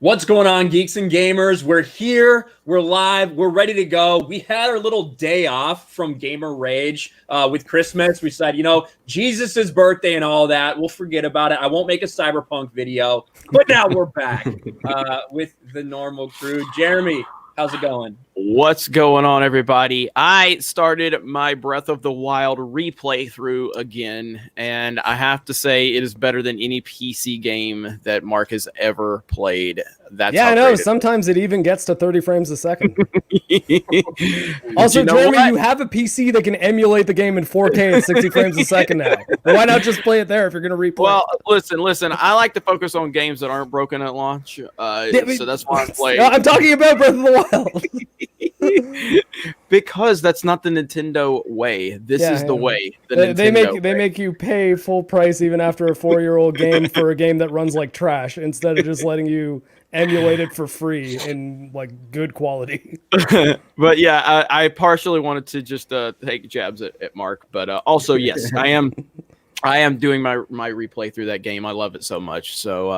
What's going on, geeks and gamers? We're here, we're live, we're ready to go. We had our little day off from Gamer Rage with Christmas. We said, Jesus' birthday and all that. We'll forget about it. I won't make a Cyberpunk video, but now we're back with the normal crew. Jeremy, how's it going? What's going on, everybody? I started my Breath of the Wild replay through again, and I have to say it is better than any PC game that Mark has ever played. That's I know. Sometimes it even gets to 30 frames a second. Also, Jeremy, you have a PC that can emulate the game in 4K at 60 frames a second now. Why not just play it there if you're going to replay? Well, listen. I like to focus on games that aren't broken at launch, so that's why I'm playing. I'm talking about Breath of the Wild. Because that's not the Nintendo way. This is the way. They make you pay full price even after a 4-year-old game for a game that runs like trash instead of just letting you emulate it for free in like good quality. But yeah, I partially wanted to just take jabs at Mark, but also yes, I am doing my replay through that game. I love it so much. So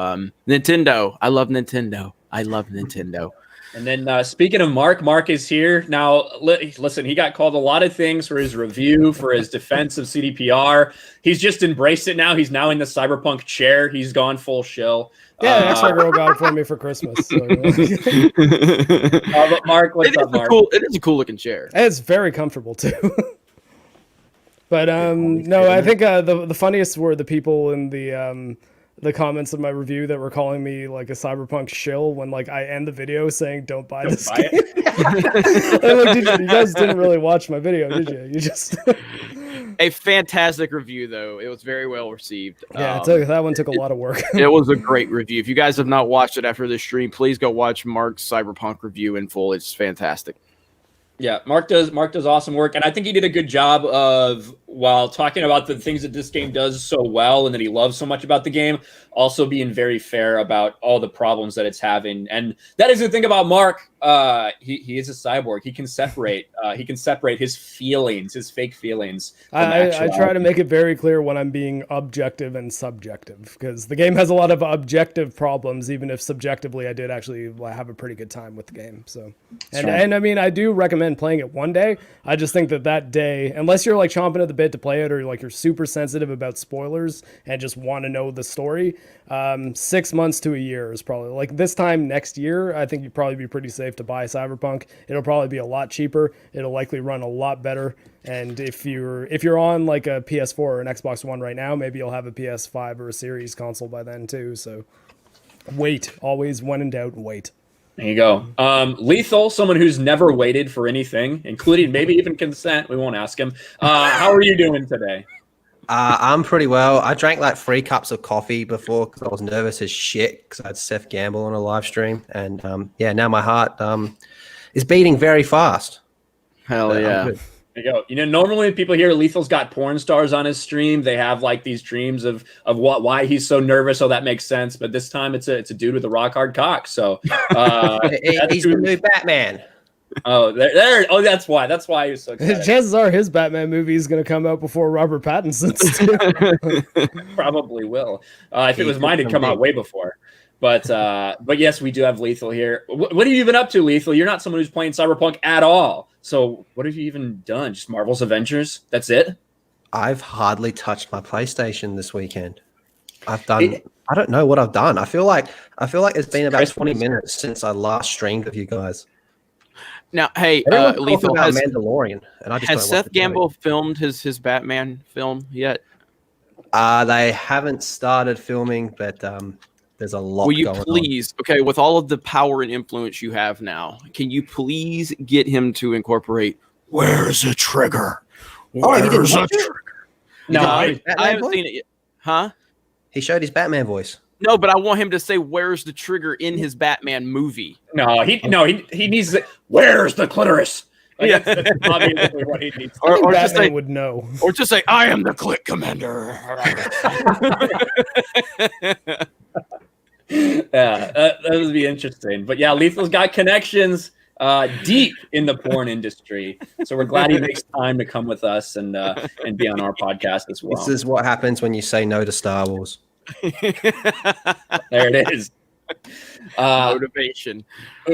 Nintendo, I love Nintendo. And then speaking of Mark is here. Now, listen, he got called a lot of things for his review, for his defense of CDPR. He's just embraced it now. He's now in the Cyberpunk chair. He's gone full shill. Yeah, an extra girl got it for me for Christmas. So. But Mark, what's up, Mark? It is a cool looking chair. It's very comfortable, too. But no, I think the funniest were the people in the comments of my review that were calling me like a Cyberpunk shill when like I end the video saying don't buy this game. Like, you guys didn't really watch my video, did you? You just a fantastic review though. It was very well received. Yeah, that one took a lot of work. It was a great review. If you guys have not watched it after this stream, please go watch Mark's Cyberpunk review in full. It's fantastic. Yeah, Mark does awesome work, and I think he did a good job of, while talking about the things that this game does so well and that he loves so much about the game, also being very fair about all the problems that it's having. And that is the thing about Mark. He is a cyborg. He can separate his feelings, his fake feelings. I try to make it very clear when I'm being objective and subjective, because the game has a lot of objective problems, even if subjectively I did actually have a pretty good time with the game. So, and I mean, I do recommend playing it one day. I just think that day, unless you're like chomping at the bit to play it, or like you're super sensitive about spoilers and just want to know the story, 6 months to a year is probably, like this time next year, I think you'd probably be pretty safe to buy Cyberpunk. It'll probably be a lot cheaper. It'll likely run a lot better. And if you're on like a PS4 or an Xbox One right now, maybe you'll have a PS5 or a Series console by then too. So wait. Always, when in doubt, wait. There you go. Lethal, someone who's never waited for anything, including maybe even consent. We won't ask him. How are you doing today? I'm pretty well. I drank like 3 cups of coffee before because I was nervous as shit because I had Seth Gamble on a live stream. And now my heart is beating very fast. Hell yeah. There you go. Normally when people hear Lethal's got porn stars on his stream, they have like these dreams of why he's so nervous. So that makes sense. But this time it's a dude with a rock hard cock. So he's the new Batman. Oh, there. Oh, that's why. That's why he was so excited. Chances are his Batman movie is going to come out before Robert Pattinson's too. Probably will. If it was mine, it'd come out way before. But yes, we do have Lethal here. What have you been up to, Lethal? You're not someone who's playing Cyberpunk at all. So what have you even done? Just Marvel's Avengers? That's it? I've hardly touched my PlayStation this weekend. I don't know what I've done. I feel like it's been about 20 minutes since I last streamed with you guys. Now, hey, Lethal, has Mandalorian, and I just has Seth Gamble filmed his Batman film yet? They haven't started filming, but there's a lot going on. Will you please, okay, with all of the power and influence you have now, can you please get him to incorporate, where's the trigger? Where's the trigger? No, I haven't seen it yet. Huh? He showed his Batman voice. No, but I want him to say "Where's the trigger" in his Batman movie. No, he needs to, "Where's the clitoris?" Like, yeah, that's obviously what he needs. Or just say, would know. Or just say, "I am the Click Commander." Yeah, that would be interesting. But yeah, Lethal's got connections deep in the porn industry, so we're glad he makes time to come with us and be on our podcast as well. This is what happens when you say no to Star Wars. There it is. Motivation.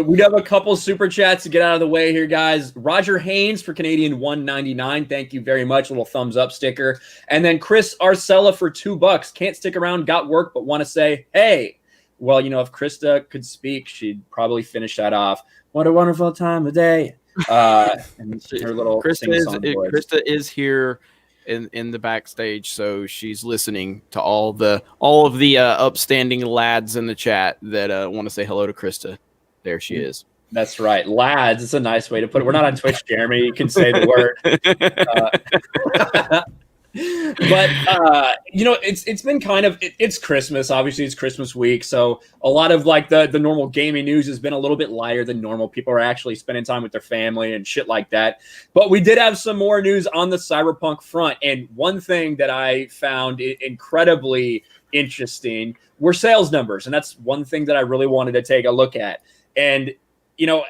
We have a couple super chats to get out of the way here, guys. Roger Haynes for Canadian 199. Thank you very much. Little thumbs up sticker. And then Chris Arcella for $2. Can't stick around, got work, but want to say, hey. Well, you know, if Krista could speak, she'd probably finish that off. What a wonderful time of day. And her little Krista is here in the backstage, so she's listening to all of the upstanding lads in the chat that want to say hello to Krista. There she is. That's right, lads. It's a nice way to put it. We're not on Twitch, Jeremy. You can say the word. But you know, it's been kind of it's Christmas. Obviously, it's Christmas week, so a lot of like the normal gaming news has been a little bit lighter than normal. People are actually spending time with their family and shit like that. But we did have some more news on the Cyberpunk front, and one thing that I found incredibly interesting were sales numbers, and that's one thing that I really wanted to take a look at. And you know,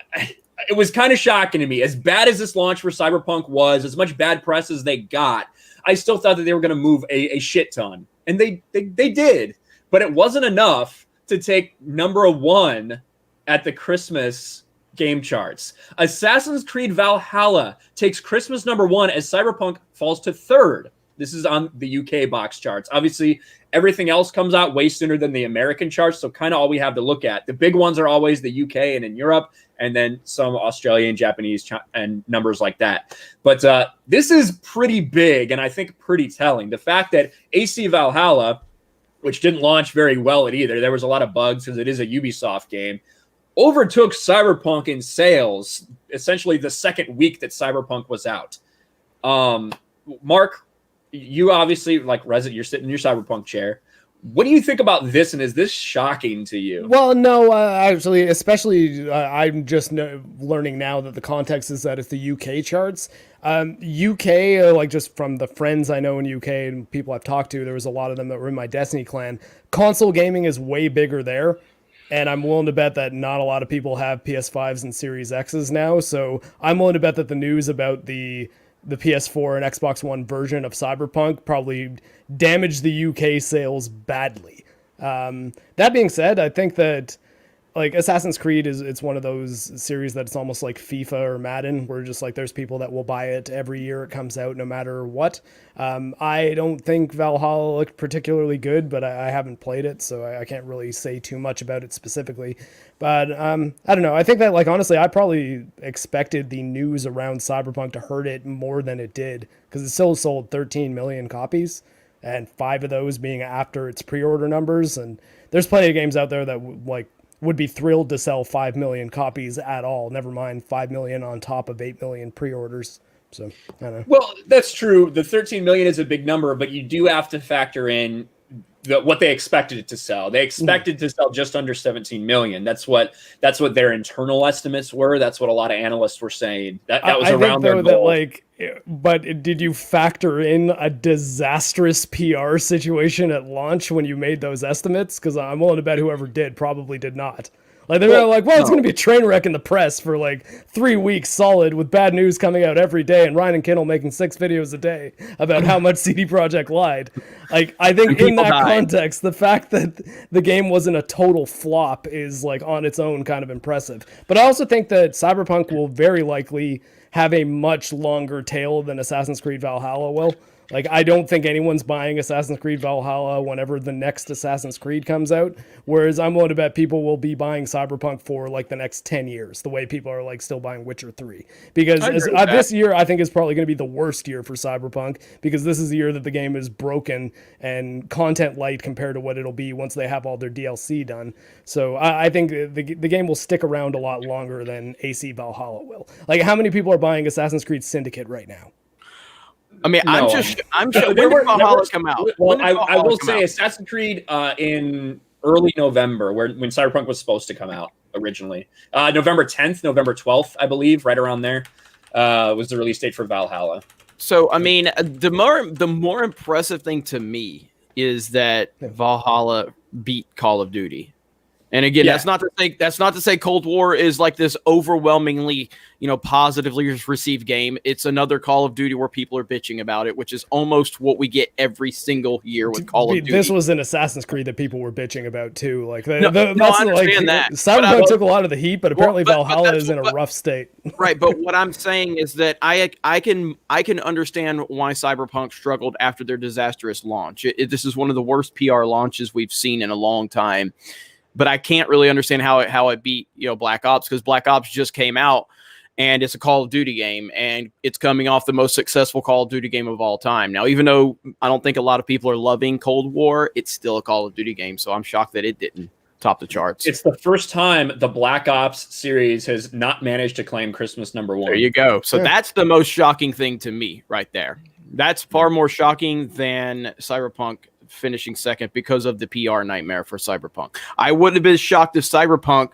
it was kind of shocking to me. As bad as this launch for Cyberpunk was, as much bad press as they got, I still thought that they were going to move a shit ton. And they did. But it wasn't enough to take number one at the Christmas game charts. Assassin's Creed Valhalla takes Christmas number one as Cyberpunk falls to third. This is on the UK box charts. Obviously, everything else comes out way sooner than the American charts, so kind of all we have to look at. The big ones are always the UK and in Europe, and then some Australian, Japanese, and numbers like that. But this is pretty big, and I think pretty telling. The fact that AC Valhalla, which didn't launch very well at either, there was a lot of bugs because it is a Ubisoft game, overtook Cyberpunk in sales essentially the second week that Cyberpunk was out. Mark, you obviously, like Resident, you're sitting in your Cyberpunk chair. What do you think about this, and is this shocking to you? Well, no, actually, especially I'm just learning now that the context is that it's the UK charts. UK, like just from the friends I know in UK and people I've talked to, there was a lot of them that were in my Destiny clan. Console gaming is way bigger there, and I'm willing to bet that not a lot of people have PS5s and Series X's now, so I'm willing to bet that the news about the PS4 and Xbox One version of Cyberpunk probably damaged the UK sales badly. That being said, I think that like Assassin's Creed it's one of those series that it's almost like FIFA or Madden, where just like there's people that will buy it every year it comes out no matter what. I don't think Valhalla looked particularly good, but I haven't played it, so I can't really say too much about it specifically. But I don't know. I think that, like, honestly, I probably expected the news around Cyberpunk to hurt it more than it did, because it still sold 13 million copies, and 5 of those being after its pre-order numbers. And there's plenty of games out there that would be thrilled to sell 5 million copies at all. Never mind 5 million on top of 8 million pre-orders. So I don't know. Well, that's true. The 13 million is a big number, but you do have to factor in what they expected it to sell. They expected to sell just under 17 million. That's what their internal estimates were. That's what a lot of analysts were saying. That was around their goal. But did you factor in a disastrous PR situation at launch when you made those estimates? Because I'm willing to bet whoever did probably did not. Like, they were like, well, it's going to be a train wreck in the press for like 3 weeks solid with bad news coming out every day, and Ryan and Kindle making 6 videos a day about how much CD Projekt lied. Like, I think in that context, the fact that the game wasn't a total flop is like on its own kind of impressive. But I also think that Cyberpunk will very likely have a much longer tail than Assassin's Creed Valhalla will. Like, I don't think anyone's buying Assassin's Creed Valhalla whenever the next Assassin's Creed comes out, whereas I'm willing to bet people will be buying Cyberpunk for, like, the next 10 years, the way people are, like, still buying Witcher 3. Because this year, I think, is probably going to be the worst year for Cyberpunk, because this is the year that the game is broken and content light compared to what it'll be once they have all their DLC done. So I think the game will stick around a lot longer than AC Valhalla will. Like, how many people are buying Assassin's Creed Syndicate right now? I mean, no. I'm sure. When did Valhalla come out? Well, I will say Assassin's Creed in early November, when Cyberpunk was supposed to come out originally. November 10th, November 12th, I believe, right around there was the release date for Valhalla. So, I mean, the more impressive thing to me is that Valhalla beat Call of Duty. And again, that's not to say Cold War is like this overwhelmingly, positively received game. It's another Call of Duty where people are bitching about it, which is almost what we get every single year with Call of Duty. This was an Assassin's Creed that people were bitching about too. Like, I understand that. Cyberpunk took a lot of the heat, but apparently Valhalla is in a rough state. Right, but what I'm saying is that I can understand why Cyberpunk struggled after their disastrous launch. This is one of the worst PR launches we've seen in a long time. But I can't really understand how it beat Black Ops, because Black Ops just came out and it's a Call of Duty game and it's coming off the most successful Call of Duty game of all time. Now, even though I don't think a lot of people are loving Cold War, it's still a Call of Duty game. So I'm shocked that it didn't top the charts. It's the first time the Black Ops series has not managed to claim Christmas #1. There you go. So that's the most shocking thing to me right there. That's far more shocking than Cyberpunk finishing second because of the PR nightmare for Cyberpunk. I wouldn't have been shocked if Cyberpunk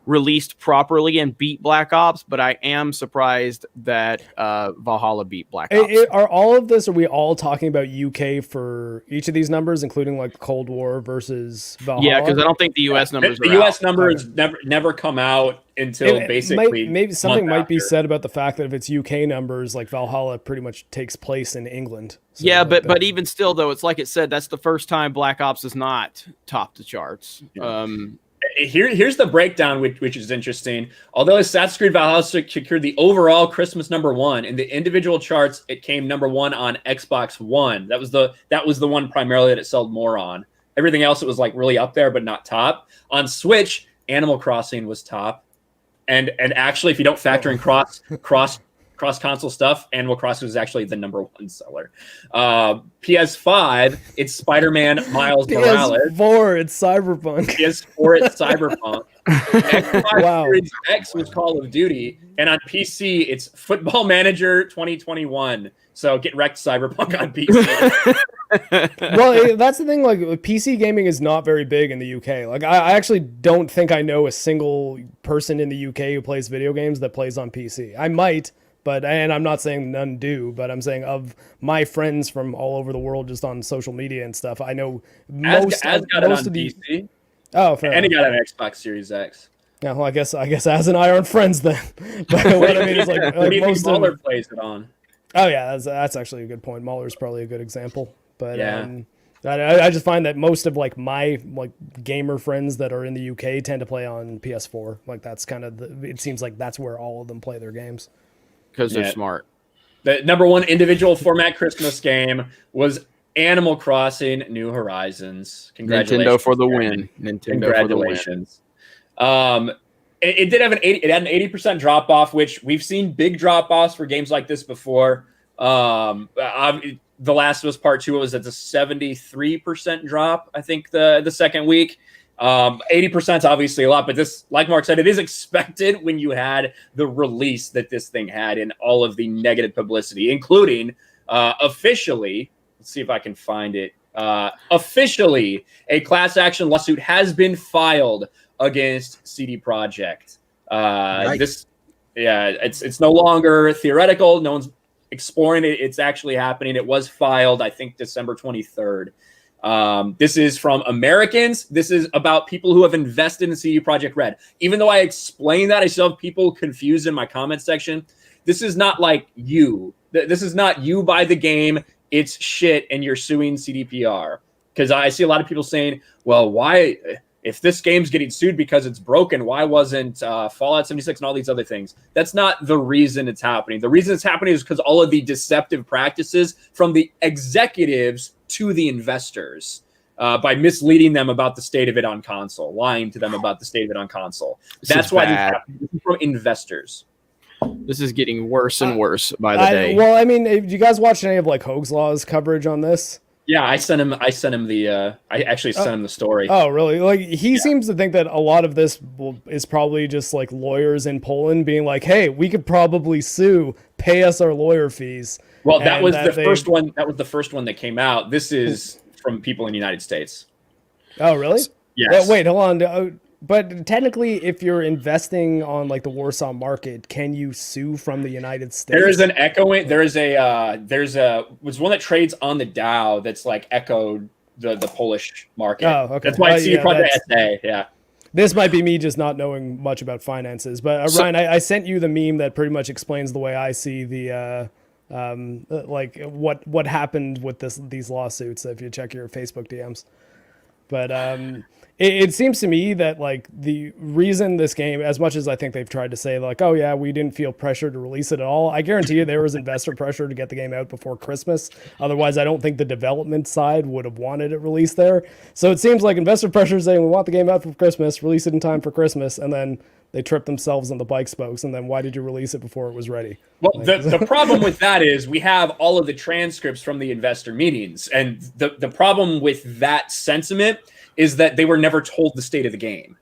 released properly and beat Black Ops, but I am surprised that Valhalla beat Black Ops. Are we all talking about UK for each of these numbers, including like Cold War versus Valhalla? Yeah, because I don't think the US numbers the US numbers never come out until basically maybe something might be said about the fact that if it's UK numbers, like Valhalla pretty much takes place in England. So yeah, but even still though, it's like it said, that's the first time Black Ops has not topped the charts. Yeah. Here's the breakdown, which is interesting. Although Assassin's Creed Valhalla secured the overall Christmas #1 in the individual charts, it came #1 on Xbox One. That was the one primarily that it sold more on. Everything else, it was like really up there, but not top. On Switch, Animal Crossing was top, and actually, if you don't factor in cross console stuff, Animal Crossing was actually the #1 seller. PS5, it's Spider-Man Miles Morales. PS4, it's Cyberpunk. PS4, it's Cyberpunk. Xbox Series X was Call of Duty, and on PC, it's Football Manager 2021. So get wrecked, Cyberpunk on PC. Well, that's the thing. Like, PC gaming is not very big in the UK. Like, I actually don't think I know a single person in the UK who plays video games that plays on PC. I might. And I'm not saying none do, but I'm saying of my friends from all over the world, just on social media and stuff, I know most of the PC. Oh, fair and he enough. got an Xbox Series X. Yeah, well, I guess Az and I aren't friends then. But what I mean is like most of Mahler plays it on. Oh yeah, that's actually a good point. Mahler's probably a good example, but yeah. I just find that most of like my gamer friends that are in the UK tend to play on PS4. Like that's kind of it seems like that's where all of them play their games. Because they're smart. The #1 individual format Christmas game was Animal Crossing: New Horizons. Congratulations, Nintendo for the win. Congratulations. It did have it had an 80% drop off, which we've seen big drop offs for games like this before. The Last of Us Part 2 was at the 73% drop, I think, the second week. 80% is obviously a lot, but this, like Mark said, it is expected when you had the release that this thing had and all of the negative publicity, including officially, let's see if I can find it. Officially, a class action lawsuit has been filed against CD Projekt. It's no longer theoretical. No one's exploring it. It's actually happening. It was filed, I think, December 23rd. This is from Americans. This is about people who have invested in CD Projekt Red. Even though I explained that, I still have people confused in my comment section. This is not like you. This is not you buy the game, it's shit, and you're suing CDPR. Because I see a lot of people saying, well, why, if this game's getting sued because it's broken, why wasn't Fallout 76 and all these other things? That's not the reason it's happening. The reason it's happening is because all of the deceptive practices from the executives to the investors by misleading them about the state of it on console, lying to them about the state of it on console. That's why this is from investors. This is getting worse and worse by the day. Well, I mean, do you guys watch any of like Hoag's Law's coverage on this? Yeah, I sent him the. I actually sent him the story. Oh, really? Like he seems to think that a lot of this is probably just like lawyers in Poland being like, "Hey, we could probably sue. Pay us our lawyer fees." Well, that was the first one. That was the first one that came out. This is from people in the United States. Oh, really? Yes. Wait, hold on. But technically, if you're investing on like the Warsaw market, can you sue from the United States? There is an echoing. There's one that trades on the Dow that's like echoed the Polish market. Oh, okay. That's why CD Projekt SA. Yeah. This might be me just not knowing much about finances, but Ryan, I sent you the meme that pretty much explains the way I see the like what happened with these lawsuits. If you check your Facebook DMs, but it seems to me that like the reason this game, as much as I think they've tried to say like, oh yeah, we didn't feel pressure to release it at all, I guarantee you there was investor pressure to get the game out before Christmas. Otherwise, I don't think the development side would have wanted it released there. So it seems like investor pressure is saying we want the game out for Christmas, release it in time for Christmas, and then they trip themselves on the bike spokes. And then why did you release it before it was ready? Well, the problem with that is we have all of the transcripts from the investor meetings, and the problem with that sentiment is that they were never told the state of the game.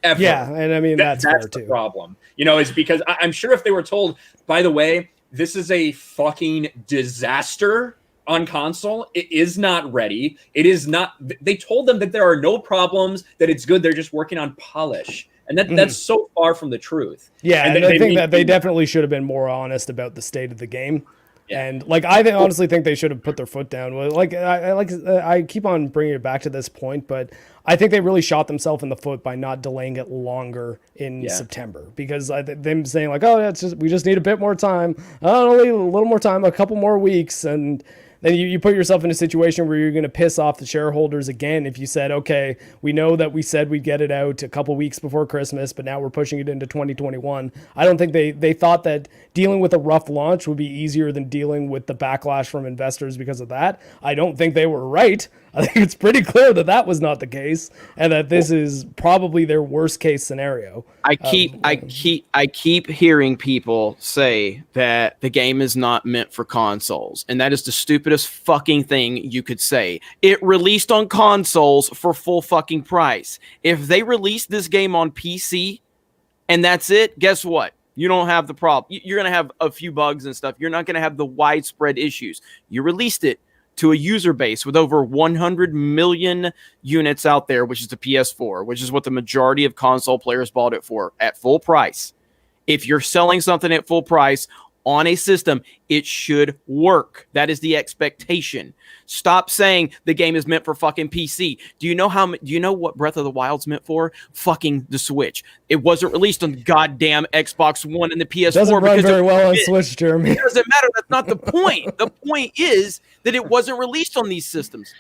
Ever. Yeah, and I mean, that's fair the too. problem. You know, is because I'm sure if they were told, by the way, this is a fucking disaster on console, it is not ready. It is not. They told them that there are no problems, that it's good. They're just working on polish. And that's so far from the truth. Yeah, and I think that they definitely should have been more honest about the state of the game. Yeah. And like I honestly think they should have put their foot down. Like I keep on bringing it back to this point, but I think they really shot themselves in the foot by not delaying it longer in September, because them saying like, oh, we just need a bit more time, only a little more time, a couple more weeks, and then you put yourself in a situation where you're going to piss off the shareholders again if you said, okay, we know that we said we'd get it out a couple weeks before Christmas, but now we're pushing it into 2021. I don't think they thought that dealing with a rough launch would be easier than dealing with the backlash from investors because of that. I don't think they were right. I think it's pretty clear that that was not the case, and that this is probably their worst case scenario. I keep hearing people say that the game is not meant for consoles, and that is the stupidest fucking thing you could say. It released on consoles for full fucking price. If they released this game on PC and that's it, guess what? You don't have the problem. You're going to have a few bugs and stuff. You're not going to have the widespread issues. You released it to a user base with over 100 million units out there, which is the PS4, which is what the majority of console players bought it for at full price. If you're selling something at full price on a system, it should work. That is the expectation. Stop saying the game is meant for fucking PC. Do you know what Breath of the Wild's meant for? Fucking the Switch. It wasn't released on the goddamn Xbox One and the PS4. Doesn't run very well on Switch, Jeremy. It doesn't matter. That's not the point. The point is that it wasn't released on these systems.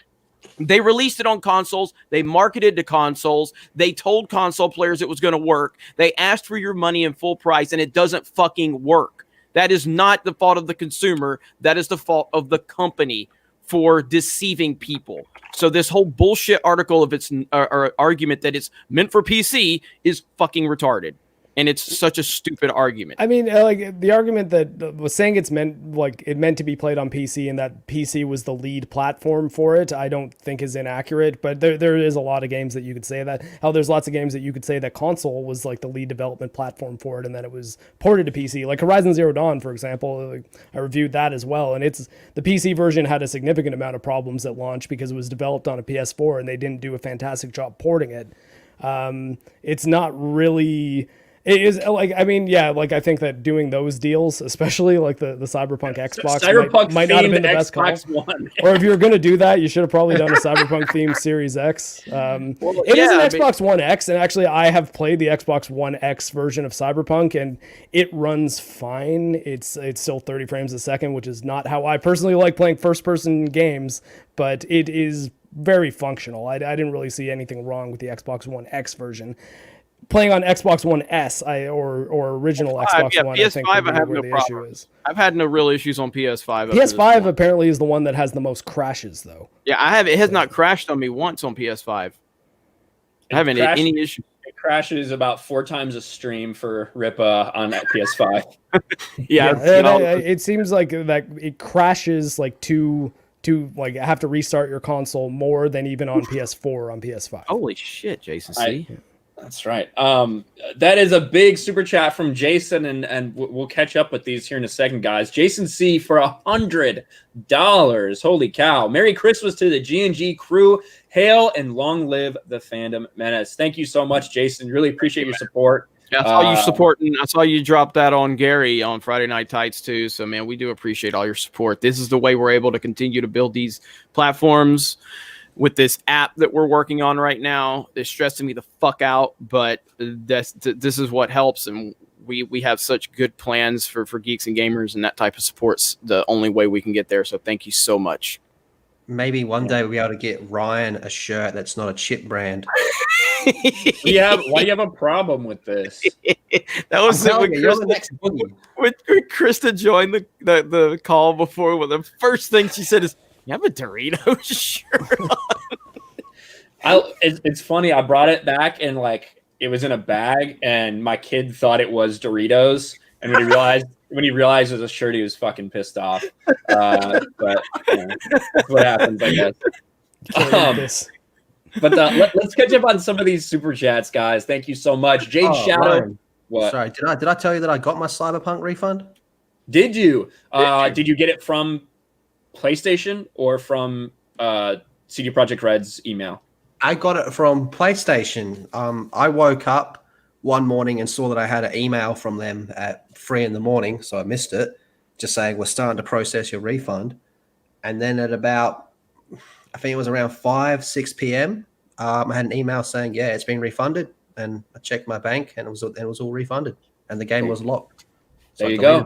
They released it on consoles. They marketed to consoles. They told console players it was going to work. They asked for your money in full price, and it doesn't fucking work. That is not the fault of the consumer. That is the fault of the company for deceiving people. So this whole bullshit article of its or argument that it's meant for PC is fucking retarded. And it's such a stupid argument. I mean, like the argument that was saying it meant to be played on PC and that PC was the lead platform for it, I don't think is inaccurate. But there is a lot of games that you could say that. Hell, there's lots of games that you could say that console was like the lead development platform for it, and then it was ported to PC. Like Horizon Zero Dawn, for example, I reviewed that as well, and the PC version had a significant amount of problems at launch because it was developed on a PS4 and they didn't do a fantastic job porting it. It's not really. It is like, I mean, yeah, like I think that doing those deals, especially like the Cyberpunk Xbox, might not have been the best call. Or if you were going to do that, you should have probably done a Cyberpunk themed Series X. It is an Xbox One X, and actually I have played the Xbox One X version of Cyberpunk, and it runs fine. It's still 30 frames a second, which is not how I personally like playing first-person games, but it is very functional. I didn't really see anything wrong with the Xbox One X version. Playing on Xbox One S or original Xbox One, PS5, I think I have where no the problem. issue is. I've had no real issues on PS5. PS5 apparently is the one that has the most crashes, though. Yeah, it has not crashed on me once on PS5. I haven't had any issue. It crashes about 4 times a stream for Ripa on PS5. It seems like that it crashes like to like have to restart your console more than even on PS4 on PS5. Holy shit, Jason C. That's right. That is a big super chat from Jason, and we'll catch up with these here in a second, guys. Jason C for $100. Holy cow! Merry Christmas to the G&G crew. Hail and long live the Fandom Menace. Thank you so much, Jason. Really appreciate your support. Yeah, I saw you supporting. I saw you drop that on Gary on Friday Night Tights too. So, man, we do appreciate all your support. This is the way we're able to continue to build these platforms. with this app that we're working on right now. It's stressing me the fuck out, but this is what helps, and we have such good plans for geeks and gamers, and that type of support's the only way we can get there. So thank you so much. Maybe one day we'll be able to get Ryan a shirt that's not a chip brand. Why do you have a problem with this? That was it when Krista joined the call before. Well, the first thing she said is, "You have a Doritos shirt on?" It's funny. I brought it back and like it was in a bag, and my kid thought it was Doritos, and when he realized it was a shirt, he was fucking pissed off. But that's what happens, I guess. But let's catch up on some of these super chats, guys. Thank you so much, Jade Shadow. Ryan. What? Sorry, did I tell you that I got my Cyberpunk refund? Did you? Did you get it from PlayStation or from CD Projekt Red's email? I got it from PlayStation. I woke up one morning and saw that I had an email from them at 3 a.m, so I missed it, just saying we're starting to process your refund. And then at about, I think it was around 6 p.m, I had an email saying, yeah, it's been refunded. And I checked my bank, and it was all refunded, and the game was locked. So there you go.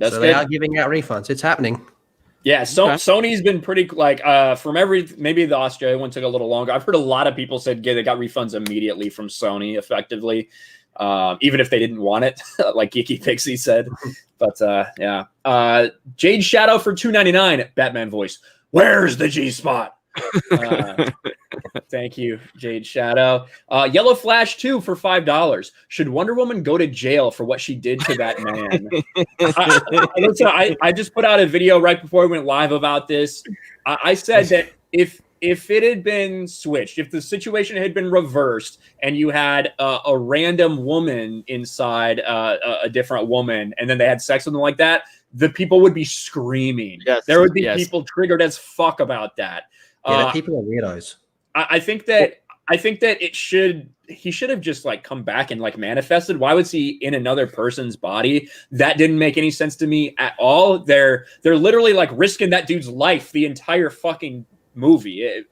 So they are giving out refunds. It's happening. Yeah, so okay. Sony's been pretty like from maybe the Australia one took a little longer. I've heard a lot of people said they got refunds immediately from Sony, effectively, even if they didn't want it, like Geeky Pixie said. But yeah, Jade Shadow for $2.99. Batman voice. Where's the G spot? Thank you, Jade Shadow. Yellow Flash 2 for $5. Should Wonder Woman go to jail for what she did to that man? I just put out a video right before we went live about this. I said that if it had been switched, if the situation had been reversed, and you had a random woman inside a different woman, and then they had sex with them like that, the people would be screaming. Yes, there would be people triggered as fuck about that. Yeah, people are weirdos. I think that he should have just like come back and like manifested. Why was he in another person's body? That didn't make any sense to me at all. They're literally like risking that dude's life the entire fucking movie.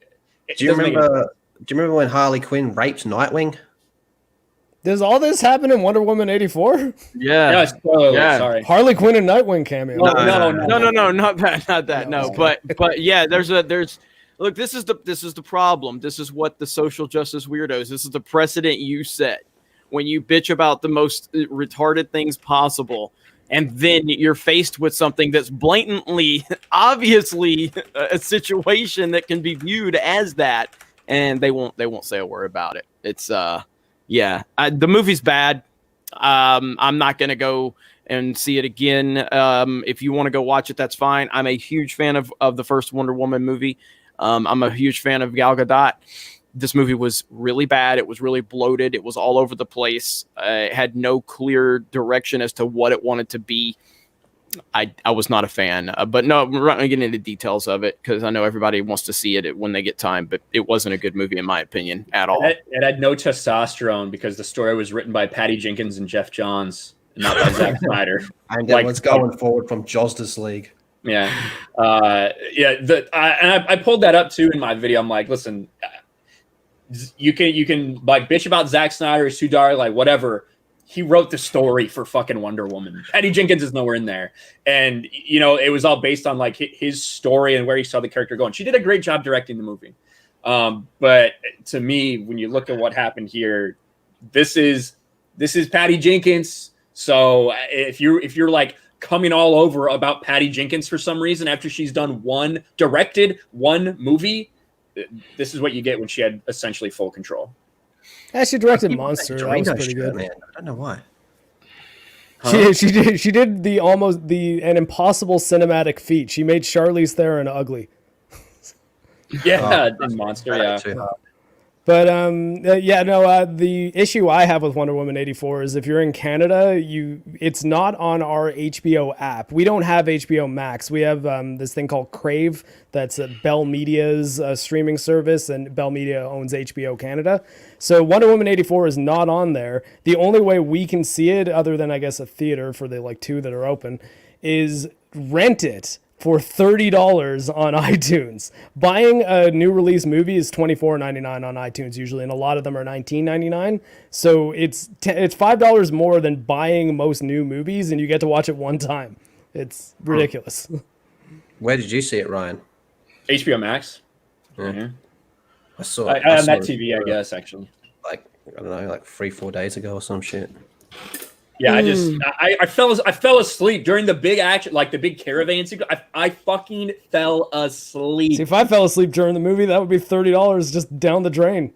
Do you remember when Harley Quinn raped Nightwing? Does all this happen in Wonder Woman 84? Yeah. Sorry. Harley Quinn and Nightwing cameo. No, not that. No, but yeah, there's look, this is the problem. This is what the social justice weirdos. This is the precedent you set when you bitch about the most retarded things possible, and then you're faced with something that's blatantly, obviously a situation that can be viewed as that, and they won't say a word about it. It's the movie's bad. I'm not gonna go and see it again. If you want to go watch it, that's fine. I'm a huge fan of the first Wonder Woman movie. I'm a huge fan of Gal Gadot. This movie was really bad. It was really bloated. It was all over the place. It had no clear direction as to what it wanted to be. I was not a fan. But no, we're not going to get into details of it because I know everybody wants to see it when they get time. But it wasn't a good movie, in my opinion, at all. It had no testosterone because the story was written by Patty Jenkins and Jeff Johns, not by Zack Snyder. And it was going forward from Justice League. Yeah. I pulled that up too in my video. I'm like, listen, you can like bitch about Zack Snyder, Sudar, like whatever. He wrote the story for fucking Wonder Woman. Patty Jenkins is nowhere in there. And, it was all based on like his story and where he saw the character going. She did a great job directing the movie. But to me, when you look at what happened here, this is Patty Jenkins. So if you're like coming all over about Patty Jenkins for some reason after she's directed one movie, this is what you get when she had essentially full control. Yeah, she directed Monster. That was pretty good. Man. I don't know why. She did an impossible cinematic feat. She made Charlize Theron ugly. Yeah, in Monster. Yeah. But the issue I have with Wonder Woman 84 is if you're in Canada, it's not on our HBO app. We don't have HBO Max. We have this thing called Crave that's Bell Media's streaming service, and Bell Media owns HBO Canada. So Wonder Woman 84 is not on there. The only way we can see it, other than I guess a theater for the like 2 that are open, is rent it for $30 on iTunes. Buying a new release movie is $24.99 on iTunes usually, and a lot of them are $19.99. So it's $5 more than buying most new movies, and you get to watch it one time. It's ridiculous. Where did you see it, Ryan? HBO Max. Yeah. I saw I it on that TV, I guess, actually. like, I don't know, like 3-4 days ago or some shit. Yeah, I fell asleep during the big action, like the big caravan sequence. I fucking fell asleep. See, if I fell asleep during the movie, that would be $30 just down the drain.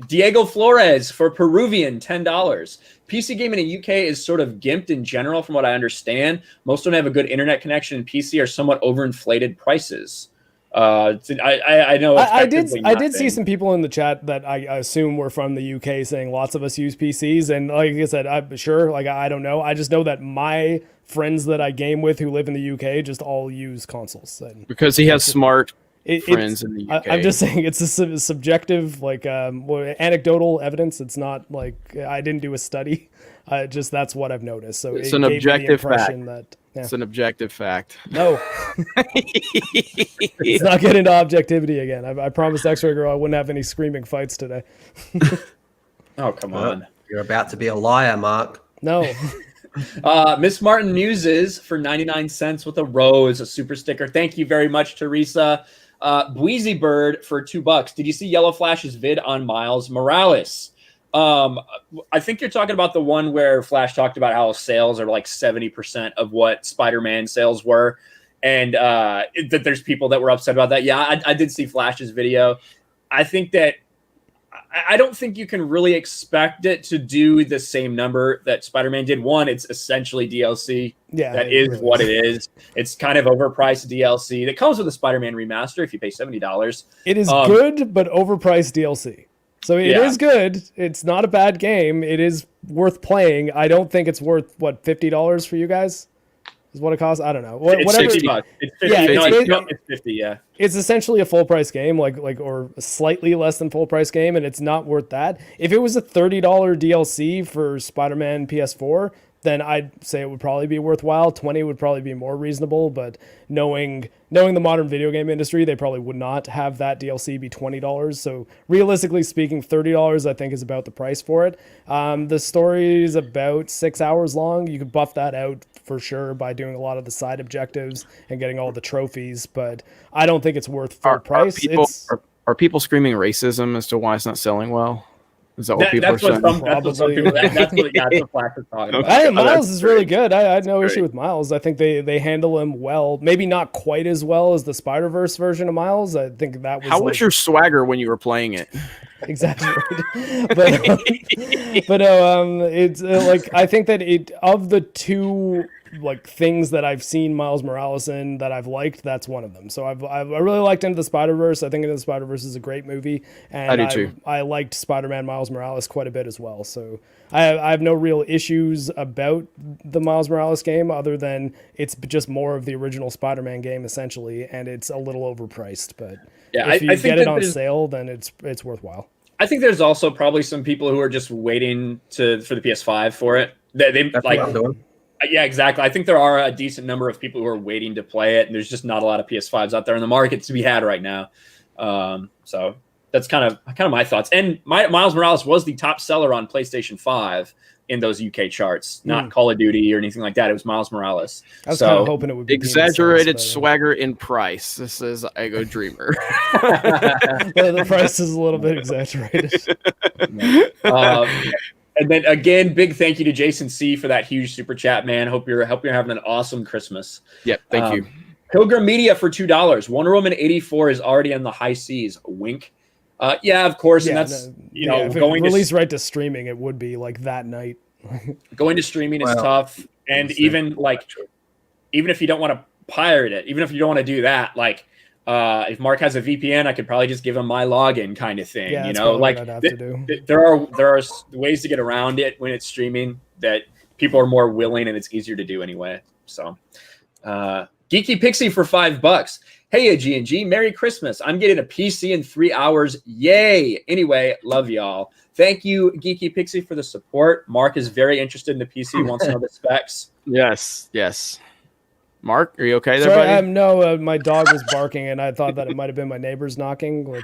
Diego Flores for Peruvian, $10. PC gaming in the UK is sort of gimped in general, from what I understand. Most don't have a good internet connection, and PC are somewhat overinflated prices. I know. I did see some people in the chat that I assume were from the UK saying lots of us use PCs, and like I said, I'm sure. Like I don't know. I just know that my friends that I game with who live in the UK just all use consoles. Because he has smart friends in the UK. I'm just saying it's a subjective, like anecdotal evidence. It's not like I didn't do a study. Just that's what I've noticed. So it's an objective fact. Yeah. It's an objective fact. No. Let's not get into objectivity again. I promised X-Ray Girl I wouldn't have any screaming fights today. Oh, come on. You're about to be a liar, Mark. No. Miss Martin Muses for 99 cents with a rose, a super sticker. Thank you very much, Teresa. Bweezy Bird for $2. Did you see Yellow Flash's vid on Miles Morales? I think you're talking about the one where Flash talked about how sales are like 70% of what Spider-Man sales were, and that there's people that were upset about that. Yeah, I did see Flash's video. I think that I don't think you can really expect it to do the same number that Spider-Man did. One, it's essentially DLC. Yeah, that is really what it is. It's kind of overpriced DLC that comes with a Spider-Man remaster if you pay $70. It is good, but overpriced DLC. So it is good. It's not a bad game. It is worth playing. I don't think it's worth, what, $50 for you guys? Is what it costs? I don't know. It's whatever. $60. It's 50. Yeah, it's 50, yeah. It's essentially a full price game, or slightly less than full price game, and it's not worth that. If it was a $30 DLC for Spider-Man PS4, then I'd say it would probably be worthwhile. 20 would probably be more reasonable, but knowing the modern video game industry, they probably would not have that DLC be $20. So realistically speaking, $30 I think is about the price for it. The story is about 6 hours long. You could buff that out for sure by doing a lot of the side objectives and getting all the trophies, but I don't think it's worth full price. Are people screaming racism as to why it's not selling well? Is that what people are saying? That's what Flash is talking about. I think Miles is really good. I had no issue with Miles. I think they handle him well. Maybe not quite as well as the Spider-Verse version of Miles. I think that was. How was your swagger when you were playing it? Exaggerated, but it's like I think that of the two like things that I've seen Miles Morales in that I've liked, that's one of them. So I really liked Into the Spider-Verse. I think Into the Spider-Verse is a great movie, and I do too. I liked Spider-Man Miles Morales quite a bit as well. So I have no real issues about the Miles Morales game other than it's just more of the original Spider-Man game essentially, and it's a little overpriced. But yeah, if you get it on sale, then it's worthwhile. I think there's also probably some people who are just waiting for the PS5 for it. That's like. What I'm doing. Yeah, exactly. I think there are a decent number of people who are waiting to play it, and there's just not a lot of PS5s out there in the market to be had right now. So that's kind of my thoughts. And Miles Morales was the top seller on PlayStation 5 in those UK charts, not Call of Duty or anything like that. It was Miles Morales. I was kind of hoping it would be exaggerated swagger in price. This is Ego Dreamer. The price is a little bit exaggerated. And then again, big thank you to Jason C for that huge super chat, man. Hope you're having an awesome Christmas. Yep, thank you. Pilgrim Media for $2. Wonder Woman 84 is already on the high seas. Wink. Yeah, of course, and that's if going released right to streaming, it would be like that night. Going to streaming is tough, and even if you don't want to pirate it, even if you don't want to do that, like. If Mark has a VPN, I could probably just give him my login kind of thing. Yeah, you know, like there are ways to get around it when it's streaming that people are more willing and it's easier to do anyway. So, Geeky Pixie for $5. Hey, G&G, Merry Christmas. I'm getting a PC in 3 hours. Yay. Anyway, love y'all. Thank you, Geeky Pixie, for the support. Mark is very interested in the PC, wants to know the specs. Yes. Mark, are you okay there, Sorry, buddy? no, my dog was barking, and I thought that it might have been my neighbors knocking, which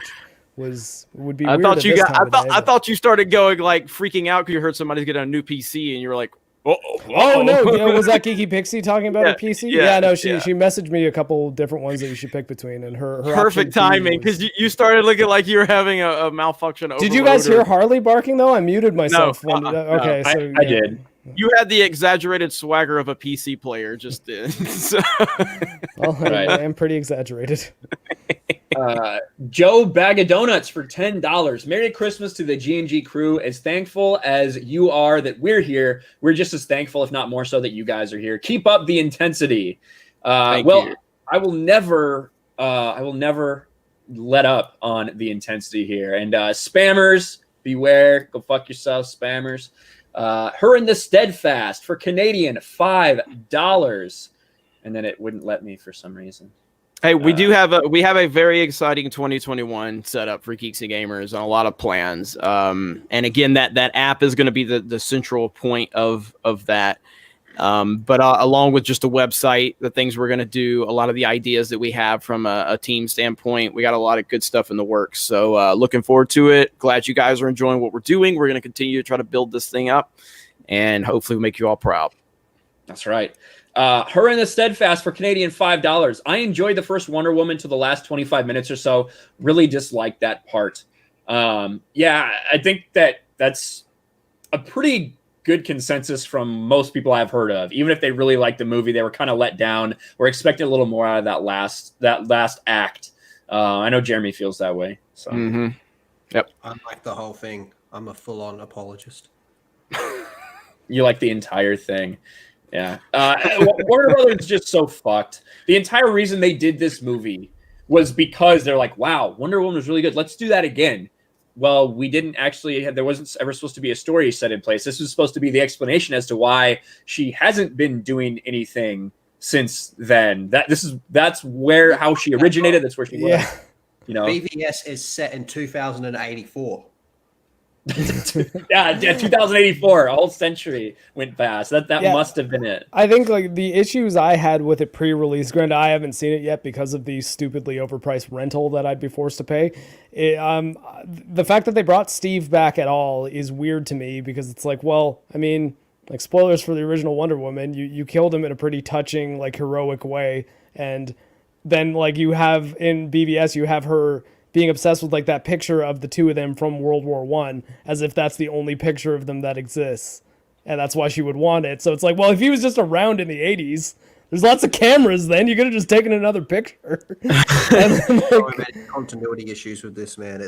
would be weird at this time of day, I thought you started going like freaking out because you heard somebody's getting a new PC and you were like, oh no, was that Geeky Pixie talking about her PC? Yeah, No, she messaged me a couple different ones that you should pick between, and her perfect timing because you started looking like you were having a malfunction. Did you guys hear Harley barking though? I muted myself. No, okay, no, so I did. You had the exaggerated swagger of a PC player. Just so. Well, right. I am pretty exaggerated. Joe Bag of Donuts for $10. Merry Christmas to the G&G crew. As thankful as you are that we're here, we're just as thankful, if not more so, that you guys are here. Keep up the intensity. Thank you. I will never let up on the intensity here. And spammers, beware. Go fuck yourself, spammers. Her in the Steadfast for Canadian $5. And then it wouldn't let me for some reason. Hey, we have a very exciting 2021 setup for Geeks and Gamers and a lot of plans. And again, that app is going to be the central point of that. But along with just a website, the things we're going to do, a lot of the ideas that we have from a team standpoint, we got a lot of good stuff in the works. So looking forward to it. Glad you guys are enjoying what we're doing. We're going to continue to try to build this thing up and hopefully we'll make you all proud. That's right. Her in the Steadfast for Canadian $5. I enjoyed the first Wonder Woman to the last 25 minutes or so. Really disliked that part. Yeah, I think that's a pretty good consensus from most people I've heard of. Even if they really liked the movie, they were kind of let down. We're expecting a little more out of that last act. I know Jeremy feels that way. So, Yep. I like the whole thing. I'm a full-on apologist. You like the entire thing. Yeah. Warner Brothers is just so fucked. The entire reason they did this movie was because they're like, wow, Wonder Woman was really good. Let's do that again. Well, we didn't actually there wasn't ever supposed to be a story set in place. This was supposed to be the explanation as to why she hasn't been doing anything since then. That's how she originated. That's where she was. Yeah. You know, BVS is set in 2084. yeah, 2084, a whole century went past. That must have been it. I think like the issues I had with it pre-release, granted I haven't seen it yet because of the stupidly overpriced rental that I'd be forced to pay. The fact that they brought Steve back at all is weird to me because it's like, well, I mean, like spoilers for the original Wonder Woman, you killed him in a pretty touching, like heroic way, and then like you have in BVS, you have her being obsessed with like that picture of the two of them from World War I, as if that's the only picture of them that exists. And that's why she would want it. So it's like, well, if he was just around in the 80s, there's lots of cameras then. You could have just taken another picture. Continuity issues with this, man.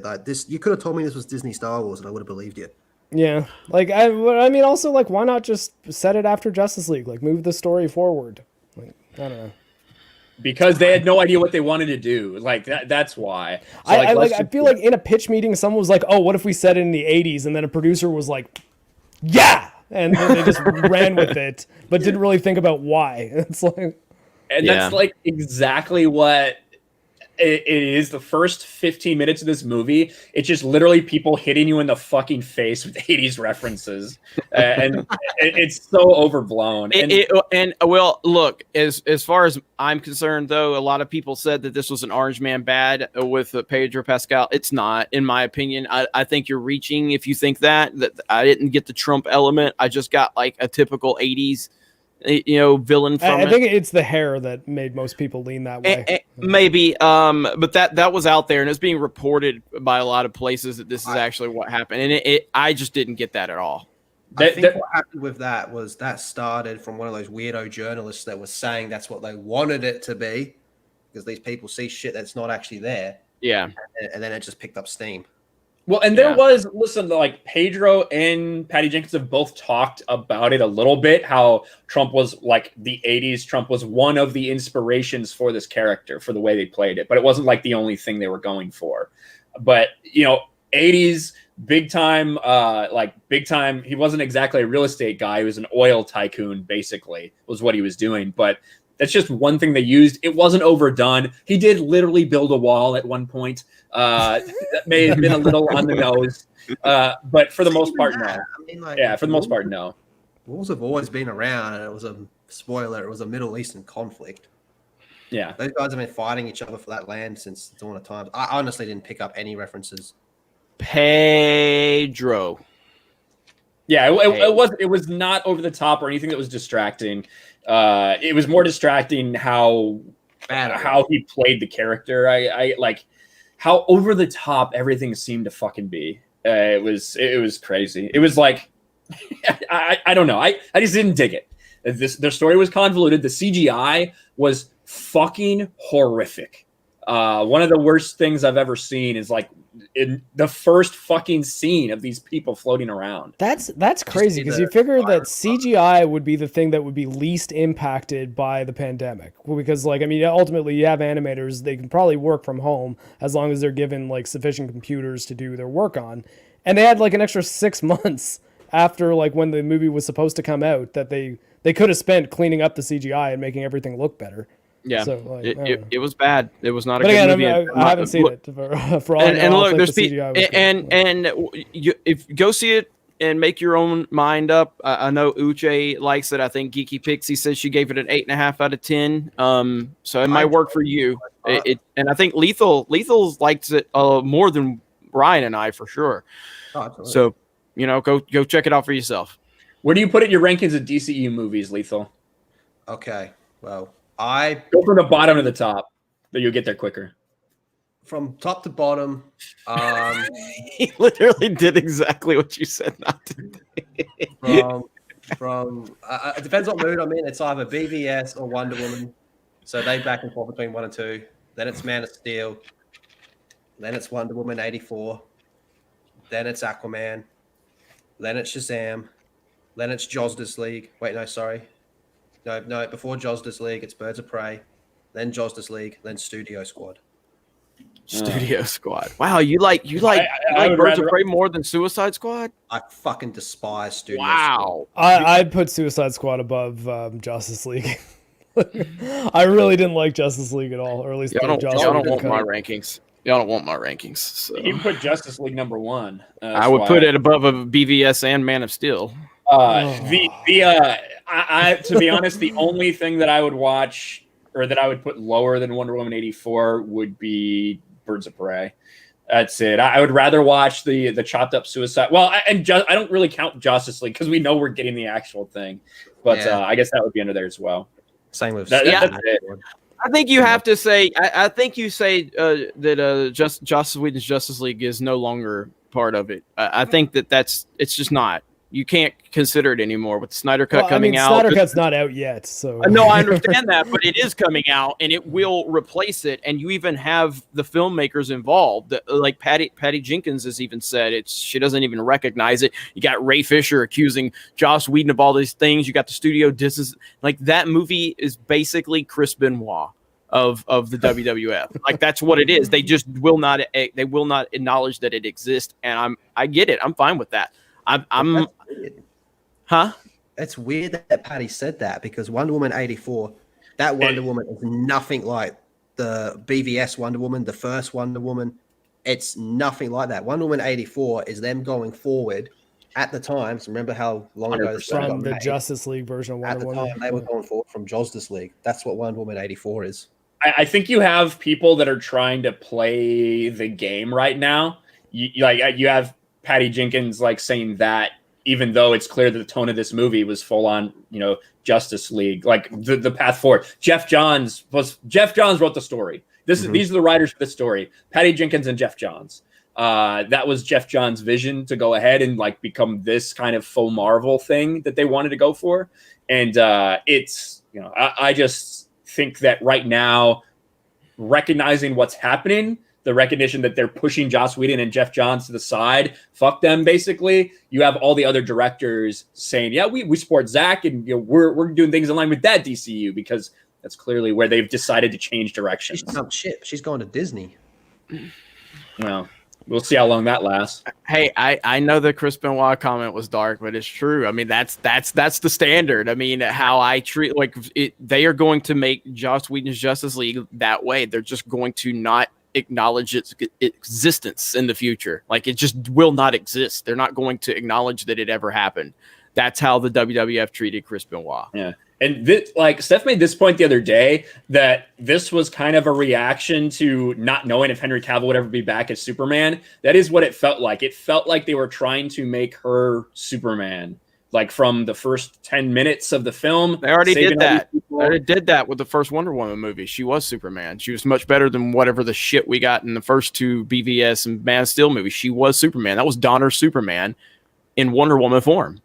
You could have told me this was Disney Star Wars and I would have believed you. Yeah. Like, I mean, also, like, why not just set it after Justice League? Like, move the story forward. Like, I don't know. Because they had no idea what they wanted to do. Like that's why. So, I feel like in a pitch meeting, someone was like, "Oh, what if we set it in the '80s?" And then a producer was like, "Yeah," and then they just ran with it, but didn't really think about why. It's like, that's like exactly what it is. The first 15 minutes of this movie, it's just literally people hitting you in the fucking face with 80s references, and it's so overblown. And well, look, as far as I'm concerned, though, a lot of people said that this was an Orange Man bad with Pedro Pascal. It's not, in my opinion. I think you're reaching if you think that I didn't get the Trump element. I just got like a typical 80s. Villain from I think it's the hair that made most people lean that way. Maybe, but that was out there and it's being reported by a lot of places that this is actually what happened, and I just didn't get that at all. I think what happened with that was that started from one of those weirdo journalists that was saying that's what they wanted it to be because these people see shit that's not actually there. Yeah, and then it just picked up steam. Well, and there was, like Pedro and Patty Jenkins have both talked about it a little bit, how Trump was like the 80s. Trump was one of the inspirations for this character, for the way they played it. But it wasn't like the only thing they were going for. But, 80s, big time. He wasn't exactly a real estate guy. He was an oil tycoon, basically, was what he was doing. But That's just one thing they used. It wasn't overdone. He did literally build a wall at one point. That may have been a little on the nose, but for the most part, no. I mean, like, Yeah, for the most part, no. Wars have always been around, and it was a spoiler. It was a Middle Eastern conflict. Yeah, Those guys have been fighting each other for that land since the dawn of times. I honestly didn't pick up any references. Pedro. yeah. It was not over the top or anything that was distracting. It was more distracting how he played the character. I like how over the top everything seemed to fucking be. It was crazy. It was like I don't know. I just didn't dig it. Their story was convoluted. The CGI was fucking horrific. One of the worst things I've ever seen is like in the first fucking scene of these people floating around. That's crazy because you figure that CGI would be the thing that would be least impacted by the pandemic. Because like, I mean, ultimately you have animators, they can probably work from home as long as they're given like sufficient computers to do their work on. And they had like an extra 6 months after like when the movie was supposed to come out that they could have spent cleaning up the CGI and making everything look better. Yeah, so, like, it was bad. It was not a but good again, movie. I haven't seen it for all. And look, there's the if you go see it and make your own mind up. I know Uche likes it. I think Geeky Pixie says she gave it an 8.5 out of 10. So it might work for you. And I think Lethal likes it more than Ryan and I for sure. So go check it out for yourself. Where do you put it in your rankings of DCU movies, Lethal? Okay, well, I go from the bottom to the top, but you'll get there quicker. From top to bottom, he literally did exactly what you said not to do. It depends what mood I'm in. It's either BVS or Wonder Woman, so they back and forth between 1 and 2. Then it's Man of Steel. Then it's Wonder Woman 84. Then it's Aquaman. Then it's Shazam. Then it's Justice League. Wait, no, sorry. No, before Justice League, it's Birds of Prey. Then Justice League. Then Studio Squad. Studio Squad. Wow, you like Birds of Prey more than Suicide Squad? I fucking despise Studio Squad. I'd put Suicide Squad above Justice League. I really didn't like Justice League at all, or at least y'all don't want my rankings. Y'all don't want my rankings. So. You can put Justice League number 1. I would put it above a BVS and Man of Steel. To be honest, the only thing that I would watch or that I would put lower than Wonder Woman 84 would be Birds of Prey. That's it. I would rather watch the chopped up Suicide. Well, I don't really count Justice League because we know we're getting the actual thing, but I guess that would be under there as well. Same with that's it. I think you have to say. I think you say that Joss Whedon's Justice League is no longer part of it. I think it's just not. You can't consider it anymore with the Snyder Cut coming out. Snyder Cut's not out yet, so no, I understand that, but it is coming out, and it will replace it. And you even have the filmmakers involved, like Patty Jenkins has even said she doesn't even recognize it. You got Ray Fisher accusing Joss Whedon of all these things. You got the studio distance. Like that movie is basically Chris Benoit of the WWF. Like that's what it is. They just will not acknowledge that it exists, and I get it. I'm fine with that. I'm huh? It's weird that Patty said that because Wonder Woman 84, that Wonder Woman is nothing like the BVS Wonder Woman, the first Wonder Woman. It's nothing like that. Wonder Woman 84 is them going forward at the time. So remember how long ago this from the Justice League version of Wonder Woman. At the time, they were going forward from Justice League. That's what Wonder Woman 84 is. I think you have people that are trying to play the game right now. You have Patty Jenkins like saying that, even though it's clear that the tone of this movie was full on, Justice League, like the path forward. Jeff Johns wrote the story. These are the writers for the story: Patty Jenkins and Jeff Johns. That was Jeff Johns' vision to go ahead and like become this kind of faux Marvel thing that they wanted to go for. And it's I just think that right now, recognizing what's happening. The recognition that they're pushing Joss Whedon and Jeff Johns to the side, fuck them. Basically, you have all the other directors saying, "Yeah, we support Zack, and we're doing things in line with that DCU," because that's clearly where they've decided to change directions. She's jumped ship. She's going to Disney. Well, We'll see how long that lasts. Hey, I know the Chris Benoit comment was dark, but it's true. I mean, that's the standard. I mean, how I treat they are going to make Joss Whedon's Justice League that way. They're just going to not acknowledge its existence in the future. Like, it just will not exist. They're not going to acknowledge that it ever happened. That's how the WWF treated Chris Benoit. Yeah. And Steph made this point the other day that this was kind of a reaction to not knowing if Henry Cavill would ever be back as Superman. That is what it felt like. It felt like they were trying to make her Superman. Like, from the first 10 minutes of the film. They already did that. They already did that with the first Wonder Woman movie. She was Superman. She was much better than whatever the shit we got in the first two BVS and Man of Steel movies. She was Superman. That was Donner Superman in Wonder Woman form.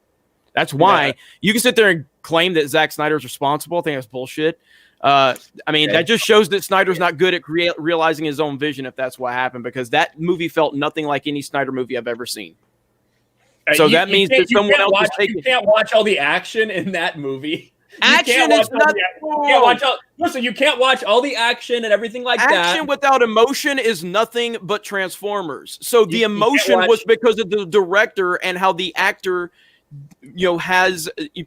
That's why you can sit there and claim that Zack Snyder is responsible. I think that's bullshit. I mean, that just shows that Snyder's not good at realizing his own vision, if that's what happened, because that movie felt nothing like any Snyder movie I've ever seen. So that means that someone else is taking. You can't watch all the action in that movie. Action is not. Listen, you can't watch all the action and everything like that. Action without emotion is nothing but Transformers. So the emotion was because of the director and how the actor,